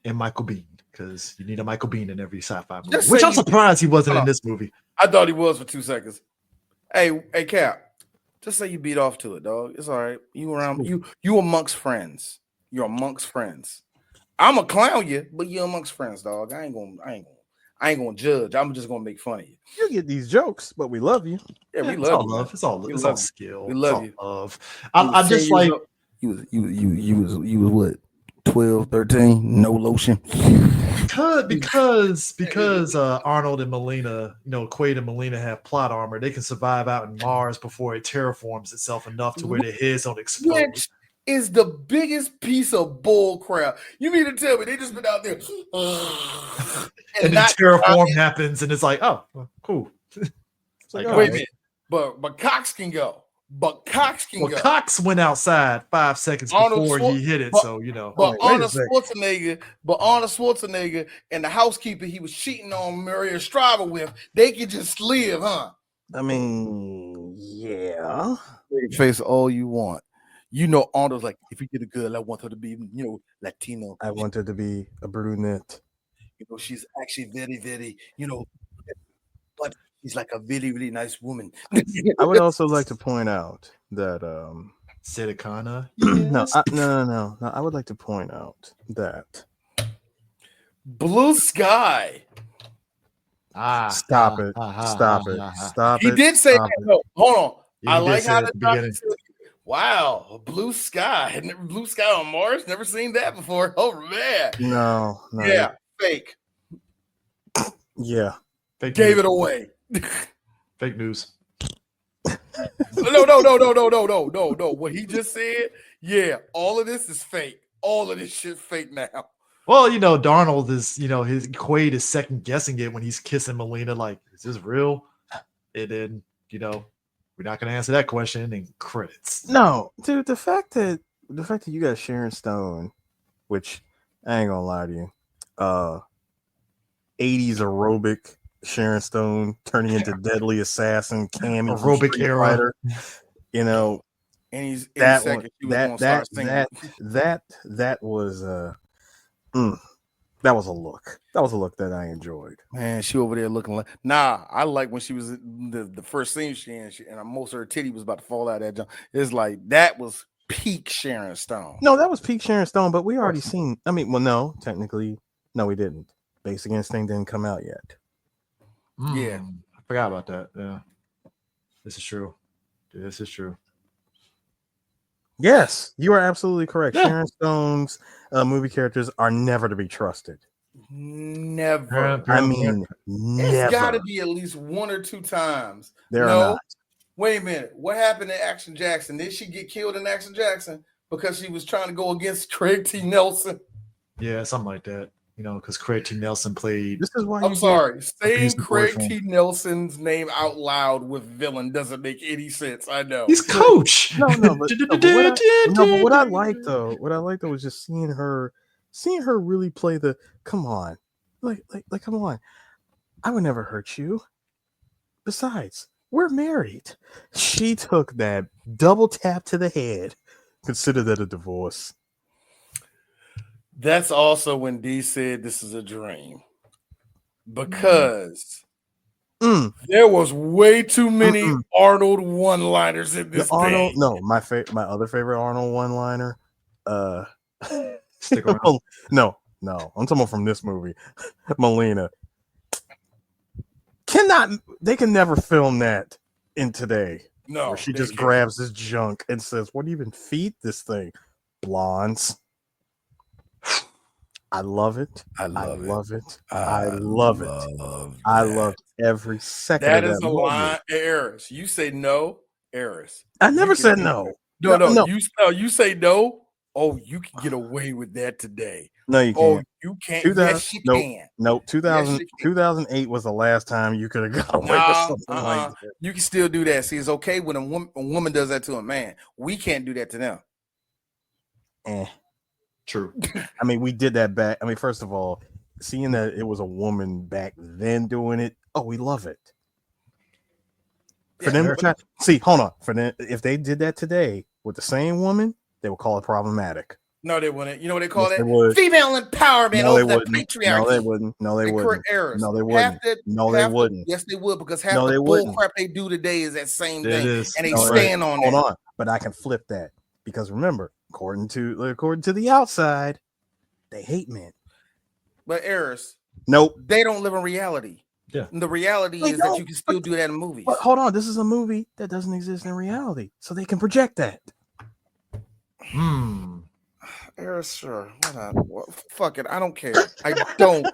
Speaker 2: And Michael Biehn, because you need a Michael Biehn in every sci-fi movie. Which I'm surprised he wasn't in this movie.
Speaker 3: I thought he was for 2 seconds. Hey, Cap. Just say you beat off to it, dog. It's all right. You amongst friends. You're amongst friends. I'm gonna clown you, but you're amongst friends, dog. I ain't gonna judge. I'm just gonna make fun of you.
Speaker 1: You get these jokes, but we love you.
Speaker 3: Yeah, we love you.
Speaker 2: It's all skill.
Speaker 3: We love you.
Speaker 2: Love. I'm just like
Speaker 4: you was what 12, 13, no lotion.
Speaker 2: Because Arnold and Melina, Quaid and Melina have plot armor. They can survive out in Mars before it terraforms itself enough to where their heads don't explode.
Speaker 3: Which is the biggest piece of bull crap. You mean to tell me they just been out there
Speaker 2: and then terraform happens and it's like, oh, cool.
Speaker 3: Wait a minute, but Cox can go. Cox
Speaker 2: went outside 5 seconds before he hit it, so
Speaker 3: But Arnold Schwarzenegger and the housekeeper he was cheating on Maria Shriver with, they could just live, huh?
Speaker 1: I mean, yeah.
Speaker 3: Face all you want. Arnold's like, if you get a girl, I want her to be, Latino.
Speaker 1: I want her to be a brunette.
Speaker 3: She's actually very, very, but she's like a really, really nice woman.
Speaker 1: I would also like to point out that
Speaker 2: Sedekana.
Speaker 1: No,
Speaker 2: Yes.
Speaker 1: no. I would like to point out that
Speaker 3: Blue Sky.
Speaker 1: Stop it.
Speaker 3: He did say that. No, hold on.
Speaker 2: Yeah,
Speaker 3: I
Speaker 2: he did
Speaker 3: like
Speaker 2: say
Speaker 3: how
Speaker 2: it
Speaker 3: the
Speaker 2: at the
Speaker 3: doctor
Speaker 2: beginning.
Speaker 3: said, wow, blue sky. Blue sky on Mars. Never seen that before. Oh man.
Speaker 1: No.
Speaker 3: Yeah, fake.
Speaker 1: Yeah.
Speaker 2: Fake
Speaker 3: Gave
Speaker 2: news.
Speaker 3: it away.
Speaker 2: Fake news.
Speaker 3: No. What he just said, yeah, all of this is fake. All of this shit fake now.
Speaker 2: Well, Darnold is, his Quaid is second guessing it when he's kissing Melina. Like, is this real? And then, we're not going to answer that question. And credits.
Speaker 1: No, dude. The fact that you got Sharon Stone, which I ain't gonna lie to you, 80s aerobic Sharon Stone turning into Deadly Assassin, Cammy from
Speaker 2: Aerobic
Speaker 1: Street
Speaker 2: era.
Speaker 1: Fighter,
Speaker 3: And he's in
Speaker 1: that
Speaker 3: second.
Speaker 1: one,
Speaker 3: She was gonna start singing.
Speaker 1: that was that was a look. That was a look that I enjoyed.
Speaker 3: Man, she over there looking like I like when she was the first scene she in, and most of her titty was about to fall out of that jump. It's like that was peak Sharon Stone.
Speaker 1: No, that was peak Sharon Stone, but we already seen. I mean, well, no, technically, no, we didn't. Basic Instinct didn't come out yet.
Speaker 3: Yeah,
Speaker 2: I forgot about that. Yeah, this is true.
Speaker 1: Yes, you are absolutely correct.
Speaker 2: Yeah.
Speaker 1: Sharon Stone's movie characters are never to be trusted.
Speaker 3: Never.
Speaker 1: I mean, never.
Speaker 3: It's got to be at least one or two times.
Speaker 1: There are not.
Speaker 3: Wait a minute. What happened to Action Jackson? Did she get killed in Action Jackson because she was trying to go against Craig T. Nelson?
Speaker 2: Yeah, something like that. Because Craig T. Nelson played.
Speaker 1: This is why
Speaker 3: I'm sorry. Saying
Speaker 2: the
Speaker 3: Craig
Speaker 2: boyfriend.
Speaker 3: T. Nelson's name out loud with villain doesn't make any sense. I know.
Speaker 2: He's Coach.
Speaker 1: But what I like though was just seeing her really play the come on, like come on. I would never hurt you. Besides, we're married. She took that double tap to the head. Consider that a divorce.
Speaker 3: That's also when D said this is a dream. Because there was way too many Arnold one-liners in this thing.
Speaker 1: No, my other favorite Arnold one-liner.
Speaker 2: Stick around.
Speaker 1: No, I'm talking about from this movie. Melina. They can never film that in today.
Speaker 3: No.
Speaker 1: Where she just grabs this junk and says, what even feed this thing? Blondes. I love it. I love it. I love every second
Speaker 3: that
Speaker 1: of that.
Speaker 3: Is a line, Eris. You say no, Eris.
Speaker 1: I never said no.
Speaker 3: No. You say no. Oh, you can get away with that today.
Speaker 1: No, you can't.
Speaker 3: Oh, you can't. Yes, you can.
Speaker 1: No, 2008 was the last time you could have got away with something like that.
Speaker 3: You can still do that. See, it's okay when a woman does that to a man. We can't do that to them.
Speaker 2: True.
Speaker 1: I mean, we did that back. I mean, first of all, seeing that it was a woman back then doing it, we love it. For them to try, hold on. For them, if they did that today with the same woman, they would call it problematic.
Speaker 3: No, they wouldn't. You know what they call
Speaker 1: Yes,
Speaker 3: that?
Speaker 1: They would.
Speaker 3: Female empowerment over the patriarchy.
Speaker 1: No, they wouldn't. No, they wouldn't. No, they wouldn't. They wouldn't.
Speaker 3: Yes, they would, because half the bull crap they do today is that same thing, and they stand on that.
Speaker 1: Hold on, but I can flip that because remember, according to the outside, they hate men.
Speaker 3: But Eris,
Speaker 1: nope,
Speaker 3: they don't live in reality.
Speaker 2: Yeah,
Speaker 3: and the reality is that you can still do that in movies.
Speaker 1: But hold on, this is a movie that doesn't exist in reality, so they can project that.
Speaker 3: Eris, sure. Fuck it. I don't care. I don't.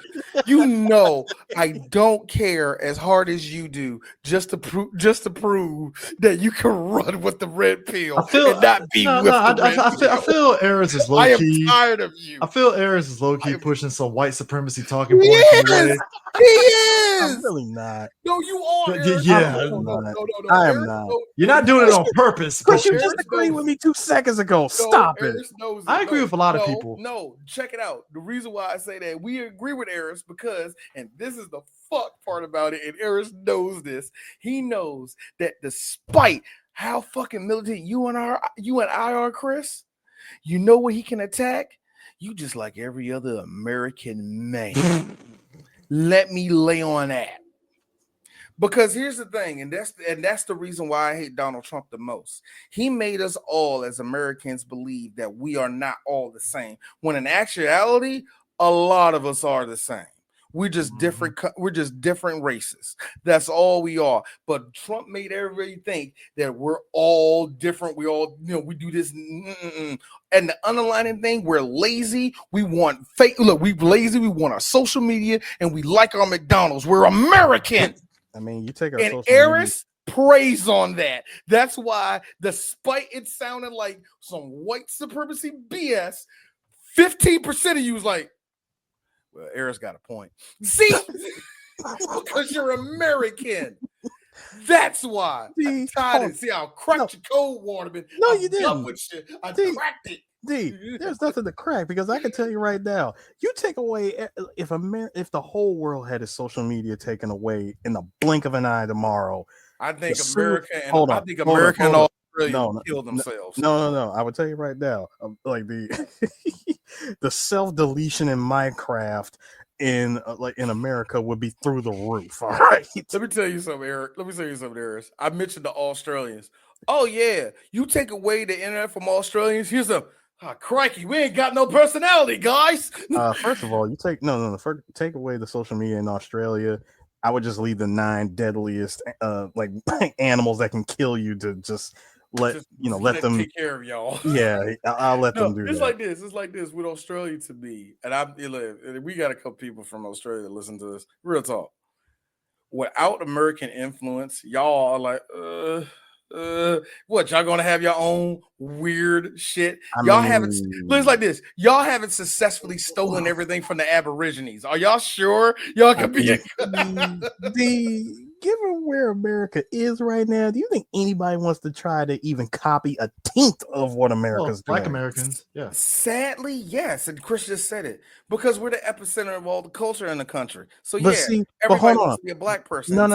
Speaker 3: I don't care as hard as you do just to prove that you can run with the red pill and not be with the red pill.
Speaker 2: I feel Eris is low key.
Speaker 3: I am tired of you.
Speaker 2: I feel Eris is low key pushing some white supremacy talking points.
Speaker 3: Yes, he is.
Speaker 1: I'm really not.
Speaker 3: No, you are.
Speaker 2: Yeah,
Speaker 1: I am not.
Speaker 2: You're not doing it on purpose.
Speaker 1: But you just agreed with me 2 seconds ago. Stop it.
Speaker 2: I agree with a lot of people.
Speaker 3: No, check it out. The reason why I say that, we agree with Eris because, and this is the fuck part about it, and Eris knows this. He knows that despite how fucking militant you and I are, Chris, you know what he can attack? You just like every other American man. Let me lay on that. Because here's the thing, and that's the reason why I hate Donald Trump the most. He made us all as Americans believe that we are not all the same, when in actuality, a lot of us are the same. We're just different. We're just different races. That's all we are. But Trump made everybody think that we're all different. We all, we do this. And the underlying thing, we're lazy. We want fake. Look, we're lazy. We want our social media, and we like our McDonald's. We're American.
Speaker 1: I mean, you take our
Speaker 3: And
Speaker 1: social media.
Speaker 3: Eris prays on that. That's why, despite it sounding like some white supremacy BS, 15% of you was like, well, Eris got a point. See? Because you're American. That's why. I'm tired of see how cracked your cold water been.
Speaker 1: No,
Speaker 3: I'm
Speaker 1: you
Speaker 3: done
Speaker 1: didn't.
Speaker 3: with shit. I
Speaker 1: D,
Speaker 3: cracked it.
Speaker 1: There's nothing to crack, because I can tell you right now, you take away if the whole world had its social media taken away in the blink of an eye tomorrow.
Speaker 3: I think
Speaker 1: America
Speaker 3: and Australia kill themselves.
Speaker 1: No. I would tell you right now, like the the self-deletion in Minecraft in America would be through the roof. All right.
Speaker 3: Let me tell you something, Eric. Eris. I mentioned the Australians. Oh yeah, you take away the internet from Australians. Here's a crikey, we ain't got no personality, guys.
Speaker 1: First of all, you take take away the social media in Australia. I would just leave the 9 deadliest animals that can kill you to just let them
Speaker 3: take care of y'all.
Speaker 1: Yeah, I'll let them do
Speaker 3: it's
Speaker 1: that.
Speaker 3: It's like this with Australia to me, and we got a couple people from Australia that listen to this. Real talk. Without American influence, y'all are like, what, y'all gonna have your own weird shit? It's like this. Y'all haven't successfully stolen everything from the Aborigines. Are y'all sure y'all could be
Speaker 1: given where America is right now, do you think anybody wants to try to even copy a tenth of what America's doing?
Speaker 2: Black Americans, yeah.
Speaker 3: Sadly, yes. And Chris just said it, because we're the epicenter of all the culture in the country. So everybody wants to be a black person.
Speaker 1: No.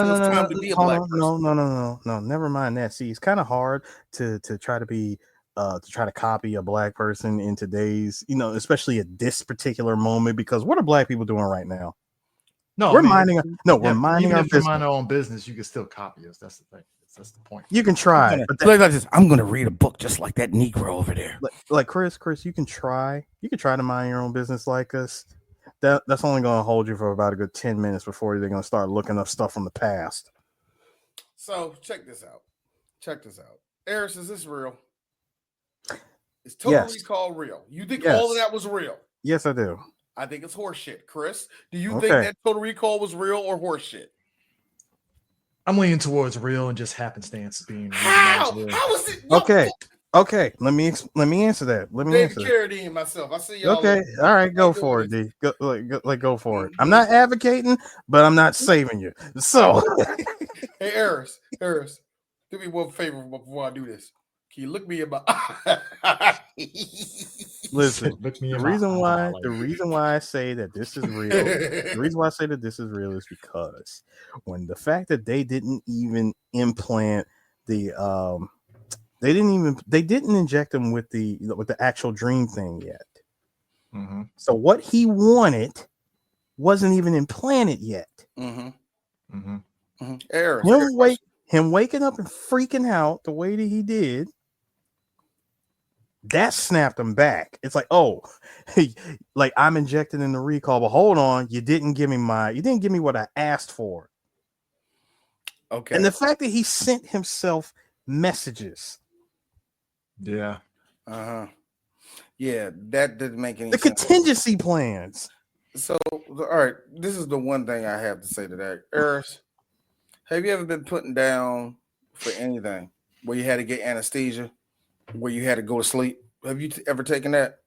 Speaker 1: Never mind that. See, it's kind of hard to try to copy a black person in today's, especially at this particular moment, because what are black people doing right now? We're minding our business.
Speaker 2: Mind our own business. You can still copy us. That's the thing. That's the point.
Speaker 1: You can try.
Speaker 4: I'm going to read a book just like that Negro over there.
Speaker 1: Like Chris, you can try. You can try to mind your own business like us. That's only going to hold you for about a good 10 minutes before they're going to start looking up stuff from the past.
Speaker 3: So check this out. Eris, is this real? Is Total Recall real? You think all of that was real?
Speaker 1: Yes, I do.
Speaker 3: I think it's horseshit. Chris, do you think that Total Recall was real or horseshit?
Speaker 2: I'm leaning towards real and just happenstance being real.
Speaker 3: How is it?
Speaker 1: Okay. Let me answer that.
Speaker 3: David Carradine myself. I see y'all.
Speaker 1: Okay. All right. Go for it, D. Go for it. I'm not advocating, but I'm not saving you. So,
Speaker 3: hey, Eris, do me one favor before I do this. Can you look me in my eye?
Speaker 1: Listen, the reason why I say that this is real, is because when the fact that they didn't even implant the they didn't inject him with the actual dream thing yet.
Speaker 2: Mm-hmm.
Speaker 1: So what he wanted wasn't even implanted yet.
Speaker 3: Mm-hmm.
Speaker 2: Mm-hmm.
Speaker 3: Eris,
Speaker 1: him waking up and freaking out the way that he did, that snapped him back. It's like, oh, like I'm injected in the recall, but hold on, you didn't give me what I asked for.
Speaker 3: Okay.
Speaker 1: And the fact that he sent himself messages.
Speaker 2: Yeah.
Speaker 3: Yeah, that didn't make any sense.
Speaker 1: The contingency plans.
Speaker 3: So, all right, this is the one thing I have to say to that. Eris, have you ever been put down for anything where you had to get anesthesia, where you had to go to sleep? Have you ever taken that?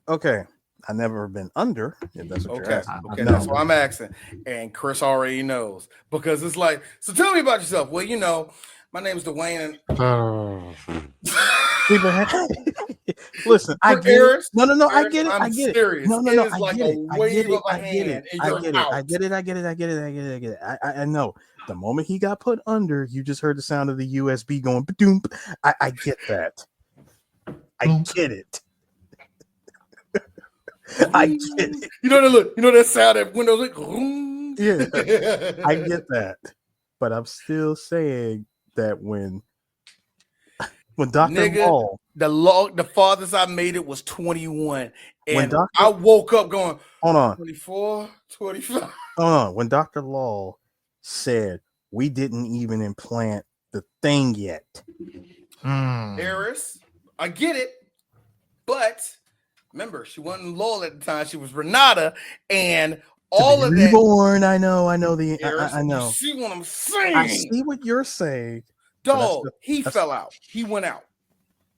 Speaker 1: Okay. I've never been under, if that's what you're asking.
Speaker 3: Okay, that's what I'm asking. And Chris already knows, because it's like, so tell me about yourself. Well, my name's Dwayne, and
Speaker 1: listen, I get it. No, I get it.
Speaker 3: I'm serious.
Speaker 1: No,
Speaker 3: it is like a wave of a hand, and you're out.
Speaker 1: I get it. I know. The moment he got put under, you just heard the sound of the USB going. Ba-doom. I get that. I get it. I get it.
Speaker 3: You know that sound that Windows like.
Speaker 1: Yeah, I get that. but I'm still saying that when Dr.
Speaker 3: Nigga, the farthest I made it was 21. And I woke up going,
Speaker 1: hold on.
Speaker 3: 24, 25.
Speaker 1: Hold on. When Dr. Law said we didn't even implant the thing yet.
Speaker 3: Eris, I get it. But remember, she wasn't Law at the time. She was Renata. And all of
Speaker 1: reborn,
Speaker 3: that.
Speaker 1: I know the
Speaker 3: Eris,
Speaker 1: I know.
Speaker 3: You see what I'm saying?
Speaker 1: I see what you're saying.
Speaker 3: Dog, he fell out. He went out.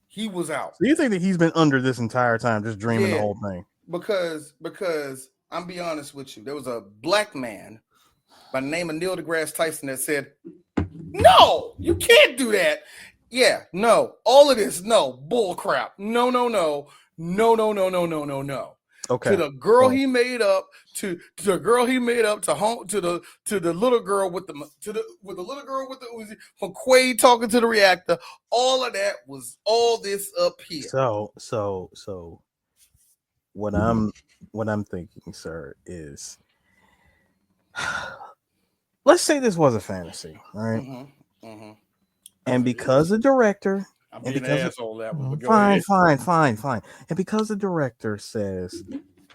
Speaker 3: He was out.
Speaker 1: So you think that he's been under this entire time, just dreaming the whole thing?
Speaker 3: Because I'm be honest with you, there was a black man by the name of Neil deGrasse Tyson that said, "No, you can't do that." Yeah, no, all of this, no, bull crap. No.
Speaker 1: Okay.
Speaker 3: To the girl he made up, to the girl he made up, to the little girl with the little girl with the Uzi, from Quaid talking to the reactor, all of that was all this up here.
Speaker 1: So what I'm thinking, sir, is let's say this was a fantasy, all right? And because the director,
Speaker 3: I'm being an asshole that one.
Speaker 1: Fine. And because the director says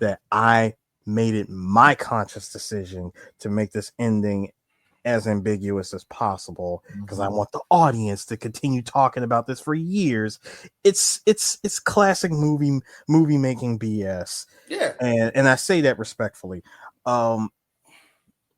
Speaker 1: that I made it my conscious decision to make this ending as ambiguous as possible because I want the audience to continue talking about this for years. It's classic movie making BS.
Speaker 3: Yeah.
Speaker 1: And I say that respectfully.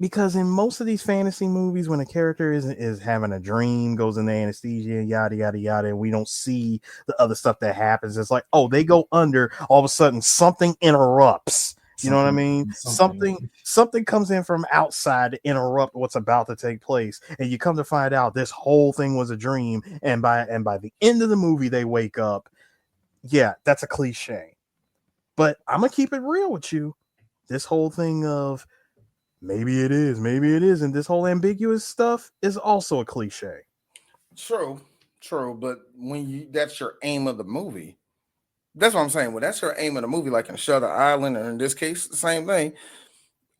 Speaker 1: Because in most of these fantasy movies, when a character is having a dream, goes into anesthesia, yada yada yada, and we don't see the other stuff that happens, it's like, oh, they go under, all of a sudden something interrupts. You know what I mean? Something comes in from outside to interrupt what's about to take place, and you come to find out this whole thing was a dream. And by the end of the movie, they wake up. Yeah, that's a cliche, but I'm gonna keep it real with you. This whole thing of maybe it is, maybe it isn't. This whole ambiguous stuff is also a cliche.
Speaker 3: True. But when that's your aim of the movie, that's what I'm saying. Well, that's your aim of the movie, like in Shutter Island, or in this case, the same thing.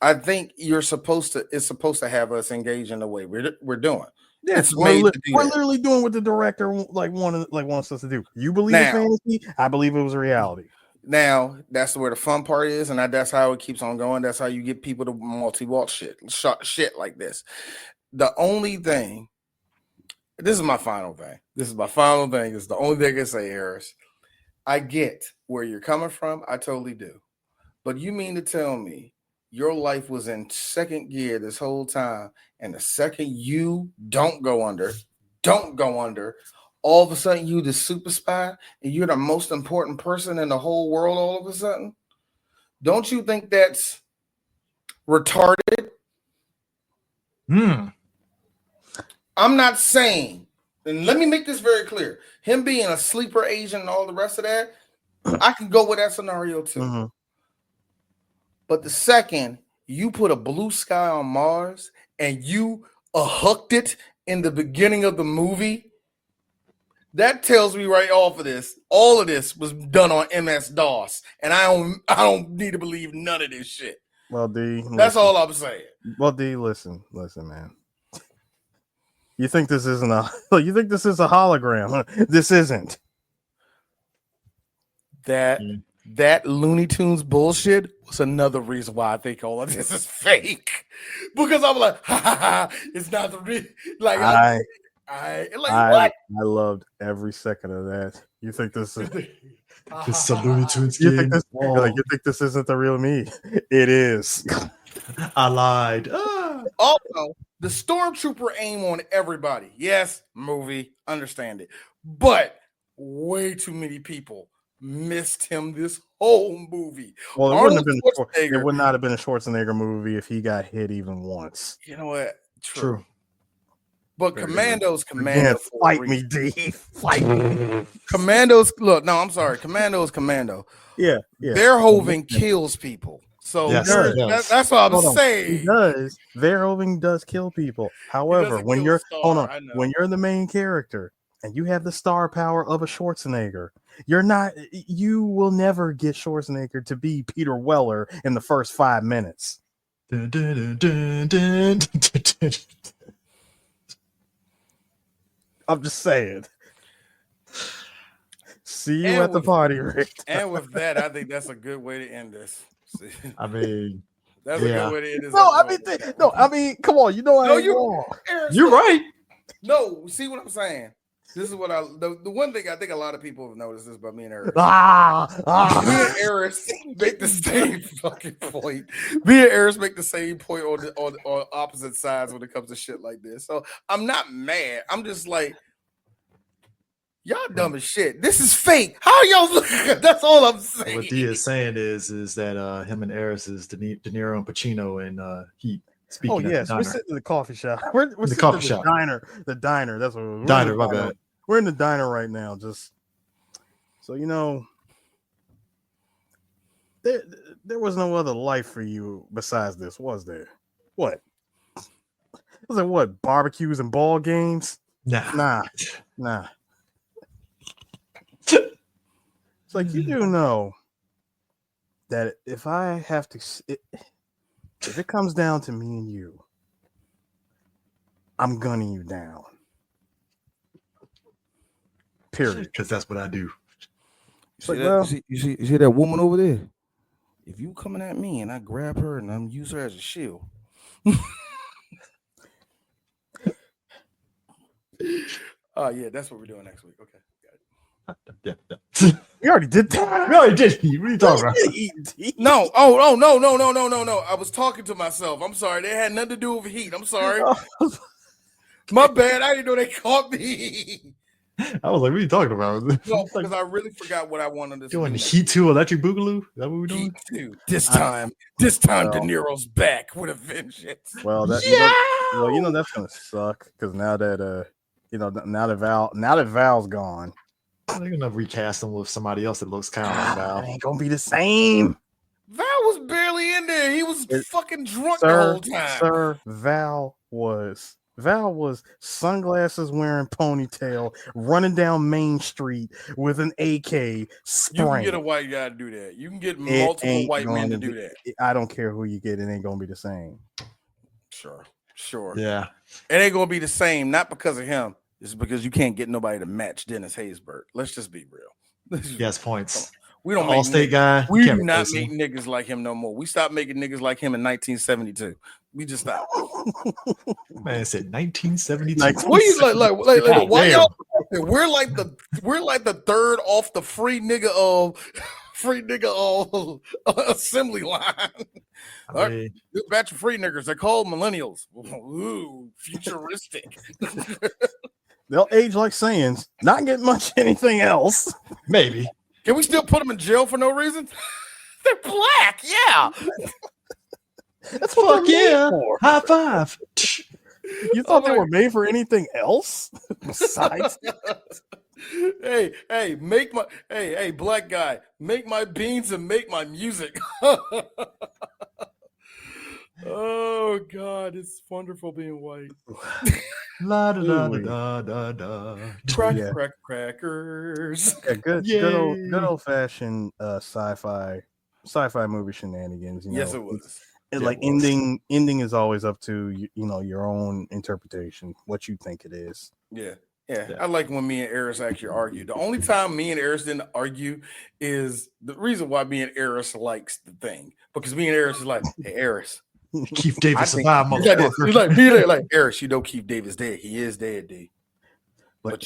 Speaker 3: I think it's supposed to have us engage in the way we're doing.
Speaker 1: Yeah, we're literally doing what the director wants us to do. You believe in fantasy, I believe it was a reality.
Speaker 3: Now that's where the fun part is, and that's how it keeps on going. That's how you get people to multi-watch shit like this. The only thing, this is my final thing. It's the only thing I can say, Harris. I get where you're coming from. I totally do. But you mean to tell me your life was in second gear this whole time, and the second you don't go under, all of a sudden you the super spy and you're the most important person in the whole world all of a sudden? Don't you think that's retarded? I'm not saying, and let me make this very clear, him being a sleeper agent and all the rest of that, I can go with that scenario too. But the second you put a blue sky on Mars and you hooked it in the beginning of the movie, that tells me right off of this, all of this was done on MS-DOS, and I don't need to believe none of this shit.
Speaker 1: Well, D,
Speaker 3: that's all I'm saying.
Speaker 1: Well, D, listen, man. You think this isn't you think this is a hologram? This isn't.
Speaker 3: That Looney Tunes bullshit was another reason why I think all of this is fake. Because I'm like, it's not the real. Like, what?
Speaker 1: I loved every second of that. You think this is
Speaker 2: it's some Looney Tunes
Speaker 1: you
Speaker 2: game?
Speaker 1: You think this isn't the real me? It is.
Speaker 2: I lied.
Speaker 3: Also, the stormtrooper aim on everybody. Yes, movie, understand it. But way too many people missed him this whole movie.
Speaker 1: Well, it would not have been a Schwarzenegger movie if he got hit even once.
Speaker 3: You know what?
Speaker 2: True.
Speaker 3: But Commando's
Speaker 1: fight me, D. Fight me.
Speaker 3: Commando's Commando's Commando.
Speaker 1: Yeah.
Speaker 3: Verhoeven kills people. So that's what I'm saying.
Speaker 1: He does. Verhoeven does kill people. However, when you're the main character and you have the star power of a Schwarzenegger, you will never get Schwarzenegger to be Peter Weller in the first 5 minutes. I'm just saying. See you
Speaker 3: And
Speaker 1: at the party, Rick.
Speaker 3: And with that, I think that's a good way to end this. See?
Speaker 2: I mean,
Speaker 3: That's
Speaker 2: yeah.
Speaker 3: a good way to end this.
Speaker 1: I mean, come on, you know I ain't wrong.
Speaker 2: You're right.
Speaker 3: No, see what I'm saying? This is what the one thing I think a lot of people have noticed this about me and Eris. Me and Eris make the same fucking point. Me and Eris make the same point on opposite sides when it comes to shit like this. So I'm not mad. I'm just like, y'all dumb as shit. This is fake. How y'all look? That's all I'm saying.
Speaker 2: What D is saying is that him and Eris is De Niro and Pacino and Heat. Speaking
Speaker 1: Oh yes, we're sitting in the coffee shop. We're
Speaker 2: the
Speaker 1: sitting
Speaker 2: coffee
Speaker 1: in
Speaker 2: shop.
Speaker 1: The diner. That's what we're
Speaker 2: Diner. My bad.
Speaker 1: We're in the diner right now. Just so you know, there was no other life for you besides this, was there? What? Was it what? Barbecues and ball games? Nah. It's like you do know that if I have to, if it comes down to me and you, I'm gunning you down. Period.
Speaker 2: Because that's what I do.
Speaker 4: You see that woman over there? If you coming at me and I grab her and I'm use her as a shield.
Speaker 3: Oh yeah, that's what we're doing next week. Okay.
Speaker 2: Yeah.
Speaker 1: We already did that.
Speaker 2: We already did. What are you talking about?
Speaker 3: No. Oh, no. I was talking to myself. I'm sorry. They had nothing to do with heat. I'm sorry. My bad. I didn't know they caught me.
Speaker 2: I was like, what are you talking about?
Speaker 3: No, because I really forgot what I wanted to do.
Speaker 2: Doing Heat 2 Electric Boogaloo? Is that what we're doing?
Speaker 3: Heat 2. This time, De Niro's back with a vengeance.
Speaker 1: Well, that's gonna suck because now that Val's gone,
Speaker 2: they're gonna recast him with somebody else that looks kind of like Val.
Speaker 1: It ain't gonna be the same.
Speaker 3: Val was barely in there. He was fucking drunk the whole time.
Speaker 1: Sir, Val was sunglasses wearing ponytail, running down Main Street with an AK spraying.
Speaker 3: You can get a white guy to do that. You can get multiple white men to do that.
Speaker 1: I don't care who you get. It ain't gonna be the same.
Speaker 3: Sure.
Speaker 2: Yeah.
Speaker 3: It ain't gonna be the same, not because of him. It's because you can't get nobody to match Dennis Haysbert. Let's just be real.
Speaker 2: Yes, points.
Speaker 3: We don't
Speaker 2: make Allstate guy.
Speaker 3: We do not make niggas like him no more. We stopped making niggas like him in 1972. We just stopped.
Speaker 2: Man, I said 1972.
Speaker 3: What you like why y'all? We're like the third off the free nigga assembly line. This batch of free niggers, they're called millennials. Ooh, futuristic.
Speaker 1: They'll age like Saiyans, not get much anything else.
Speaker 2: Maybe.
Speaker 3: Can we still put them in jail for no reason? They're black, yeah.
Speaker 1: That's what they're made for.
Speaker 2: High five.
Speaker 1: You thought they were made for anything else besides?
Speaker 3: Hey, black guy, make my beans and make my music. Oh God, it's wonderful being white.
Speaker 2: La da da da da da.
Speaker 3: Crackers.
Speaker 1: Yeah, good old fashioned sci-fi movie shenanigans.
Speaker 3: Yes, it was.
Speaker 1: Ending is always up to your own interpretation, what you think it is.
Speaker 3: Yeah. I like when me and Eris actually argue. The only time me and Eris didn't argue is the reason why me and Eris likes the thing, because me and Eris is like, hey, Eris.
Speaker 2: Keith Davis survived, motherfucker.
Speaker 3: He's like, Eris, you know Keith Davis dead. He is dead, D. But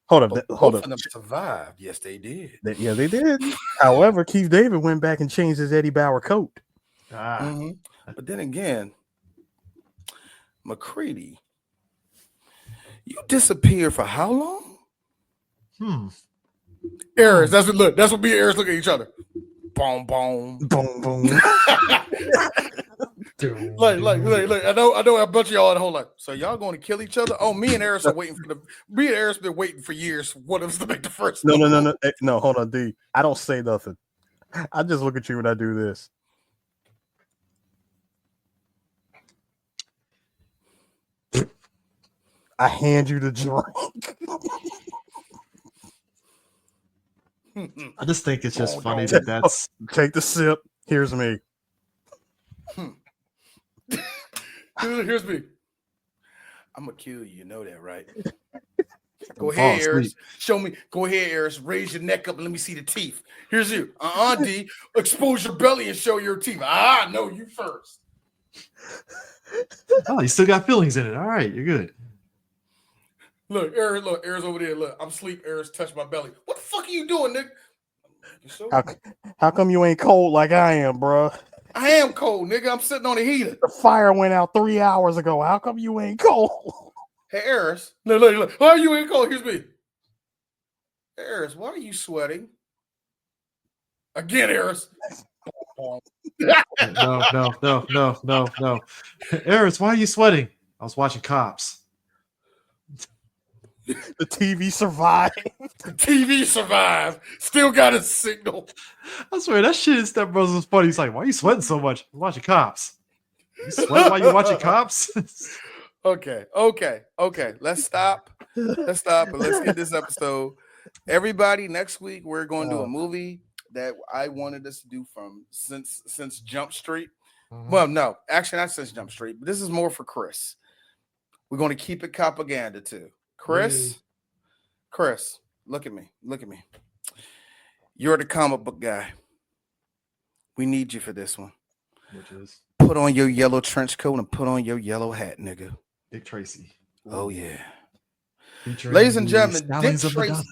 Speaker 1: hold up.
Speaker 3: Survived. Yes, they did.
Speaker 1: Yeah, they did. However, Keith David went back and changed his Eddie Bauer coat.
Speaker 3: But then again, McCready, you disappeared for how long? Eris, that's what me and Eris look at each other. Boom, boom,
Speaker 1: boom, boom.
Speaker 3: like, I know a bunch of y'all at home like, so y'all going to kill each other? Oh, me and Eris are waiting for me and Eris been waiting for years for one of us to make the first.
Speaker 1: No, hold on, D. I don't say nothing. I just look at you when I do this. I hand you the drink.
Speaker 2: I just think it's just funny that's
Speaker 1: take the sip. Here's me.
Speaker 3: Here's me. I'm gonna kill you. You know that, right?
Speaker 2: Don't
Speaker 3: Go
Speaker 2: fall
Speaker 3: ahead,
Speaker 2: asleep.
Speaker 3: Eris. Show me. Go ahead, Eris. Raise your neck up and let me see the teeth. Here's you. D. Expose your belly and show your teeth. No, you first.
Speaker 2: Oh, you still got feelings in it. All right, you're good.
Speaker 3: Look, Eris over there. Look, I'm asleep. Eris, touch my belly. What the fuck are you doing, nigga?
Speaker 1: How come you ain't cold like I am, bro?
Speaker 3: I am cold, nigga. I'm sitting on the heater.
Speaker 1: The fire went out 3 hours ago. How come you ain't cold?
Speaker 3: Hey, Eris. Look. Why are you ain't cold? Here's me. Hey, Eris, why are you sweating? Again, Eris.
Speaker 2: No. Eris, why are you sweating? I was watching Cops.
Speaker 1: The TV survived.
Speaker 3: The TV survived. Still got a signal.
Speaker 2: I swear that shit in Step Brothers was funny. He's like, why are you sweating so much? I'm watching Cops. You sweat while you're watching Cops?
Speaker 3: Okay. Let's stop and let's get this episode. Everybody, next week we're going to do a movie that I wanted us to do from since Jump Street. Well, no, actually not since Jump Street, but this is more for Chris. We're going to keep it propaganda too. Chris, look at me. You're the comic book guy. We need you for this one.
Speaker 2: Which is?
Speaker 3: Put on your yellow trench coat and put on your yellow hat, nigga.
Speaker 2: Dick Tracy.
Speaker 3: Oh, yeah.
Speaker 2: Featuring
Speaker 3: Ladies and gentlemen,
Speaker 2: Stallions of Madonna.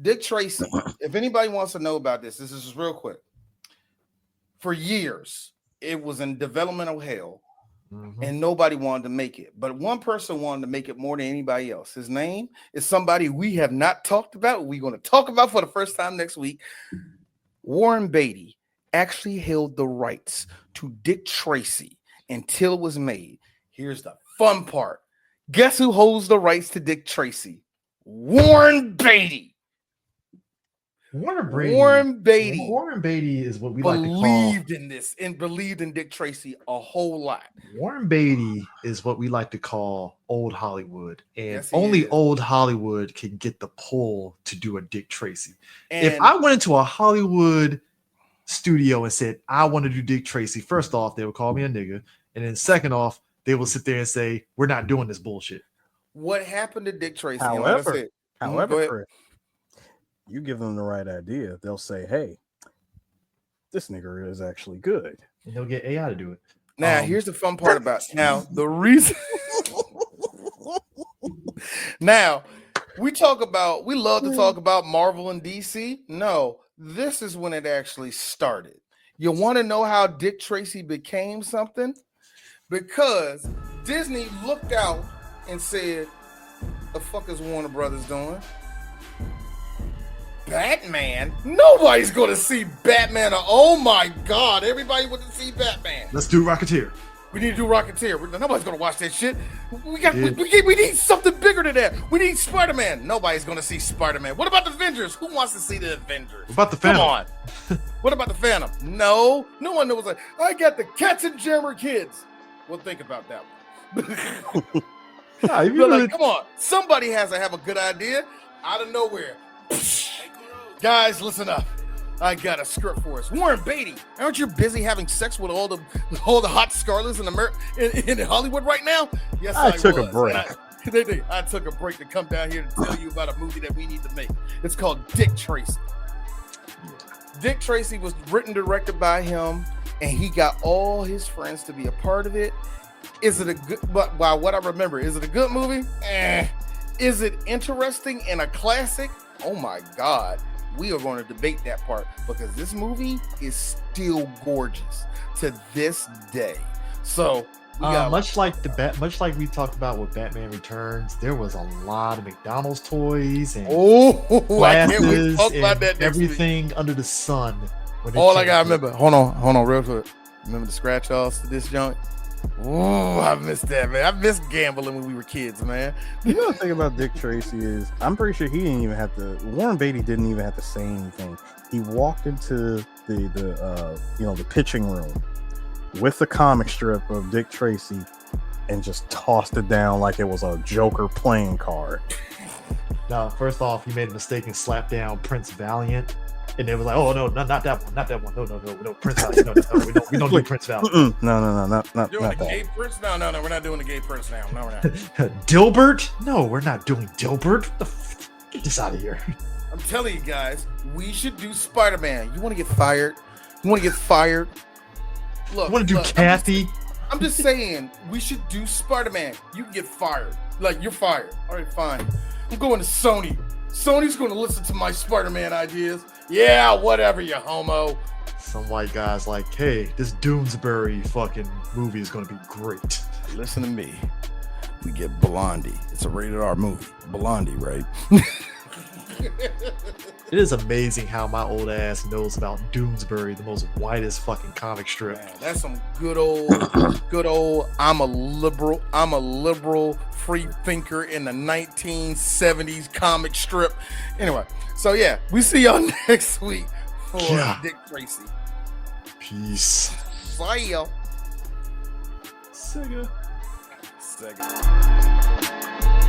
Speaker 3: Dick Tracy. If anybody wants to know about this is just real quick. For years, it was in developmental hell. And nobody wanted to make it. But one person wanted to make it more than anybody else. His name is somebody we have not talked about. We're going to talk about for the first time next week. Warren Beatty actually held the rights to Dick Tracy until it was made. Here's the fun part. Guess who holds the rights to Dick Tracy? Warren Beatty. Warren Beatty
Speaker 2: is what we
Speaker 3: believed in this and believed in Dick Tracy a whole lot.
Speaker 2: Warren Beatty is what we like to call old Hollywood, and
Speaker 3: Yes,
Speaker 2: only old Hollywood can get the pull to do a Dick Tracy.
Speaker 3: And
Speaker 2: If I went into a Hollywood studio and said I want to do Dick Tracy, first off, they would call me a nigga, and then second off, they will sit there and say we're not doing this bullshit.
Speaker 3: what happened to Dick Tracy?
Speaker 1: However,
Speaker 3: go ahead.
Speaker 1: Chris, you give them the right idea, they'll say, hey, this nigga is actually good.
Speaker 2: And they'll get AI to do it.
Speaker 3: Now, here's the fun part about it. Now, the reason now we love to talk about Marvel and DC. No, this is when it actually started. You want to know how Dick Tracy became something? Because Disney looked out and said, the fuck is Warner Brothers doing? Batman? Nobody's going to see Batman. Oh my God. Everybody wants to see Batman.
Speaker 2: Let's do Rocketeer.
Speaker 3: We need to do Rocketeer. Nobody's going to watch that shit. We need something bigger than that. We need Spider-Man. Nobody's going to see Spider-Man. What about the Avengers? Who wants to see the Avengers?
Speaker 2: What about the Phantom?
Speaker 3: Come on. What about the Phantom? No one knows. Like, I got the Cats and Jammer Kids. Well, think about that one. Come on. Somebody has to have a good idea out of nowhere. Guys, listen up. I got a script for us. Warren Beatty, aren't you busy having sex with all the hot Scarlets in Hollywood right now? Yes, I
Speaker 1: took a
Speaker 3: was.
Speaker 1: break.
Speaker 3: I took a break to come down here to tell you about a movie that we need to make. It's called Dick Tracy. Dick Tracy was written and directed by him, and he got all his friends to be a part of it. Is it a good? But by what I remember, is it a good movie? Is it interesting and a classic? Oh my God. We are going to debate that part because this movie is still gorgeous to this day. So
Speaker 2: much like we talked about with Batman Returns, there was a lot of McDonald's toys and glasses and everything under the sun.
Speaker 3: All I gotta remember, hold on, real quick. Remember the scratch offs to this joint? Oh, I missed that, man. I missed gambling when we were kids, man.
Speaker 1: You know the thing about Dick Tracy is, I'm pretty sure he didn't even have to. Warren Beatty didn't even have to say anything. He walked into the pitching room with the comic strip of Dick Tracy and just tossed it down like it was a Joker playing card.
Speaker 2: Now, first off, you made a mistake and slapped down Prince Valiant. And they was like, oh no, not that one, no, Prince Valley, no, we don't do Prince Valley.
Speaker 1: No, not
Speaker 3: Doing the
Speaker 1: that.
Speaker 3: gay Prince? No, we're not doing the gay Prince now. No, we're not.
Speaker 2: Dilbert? No, we're not doing Dilbert. Get this out of here.
Speaker 3: I'm telling you guys, we should do Spider-Man. You want to get fired? Look,
Speaker 2: You want to do Kathy?
Speaker 3: I'm just saying, we should do Spider-Man. You can get fired. Like, you're fired. All right, fine. I'm going to Sony. Sony's going to listen to my Spider-Man ideas. Yeah, whatever, you homo.
Speaker 2: Some white guy's like, hey, this Doonesbury fucking movie is going to be great.
Speaker 3: Listen to me. We get Blondie. It's a rated R movie. Blondie, right?
Speaker 2: It is amazing how my old ass knows about Doonesbury, the most whitest fucking comic strip.
Speaker 3: Man, that's some good old, I'm a liberal free thinker in the 1970s comic strip. Anyway, so yeah, we see y'all next week for Dick Tracy.
Speaker 2: Peace.
Speaker 3: See ya.
Speaker 2: Sega.
Speaker 3: Sega.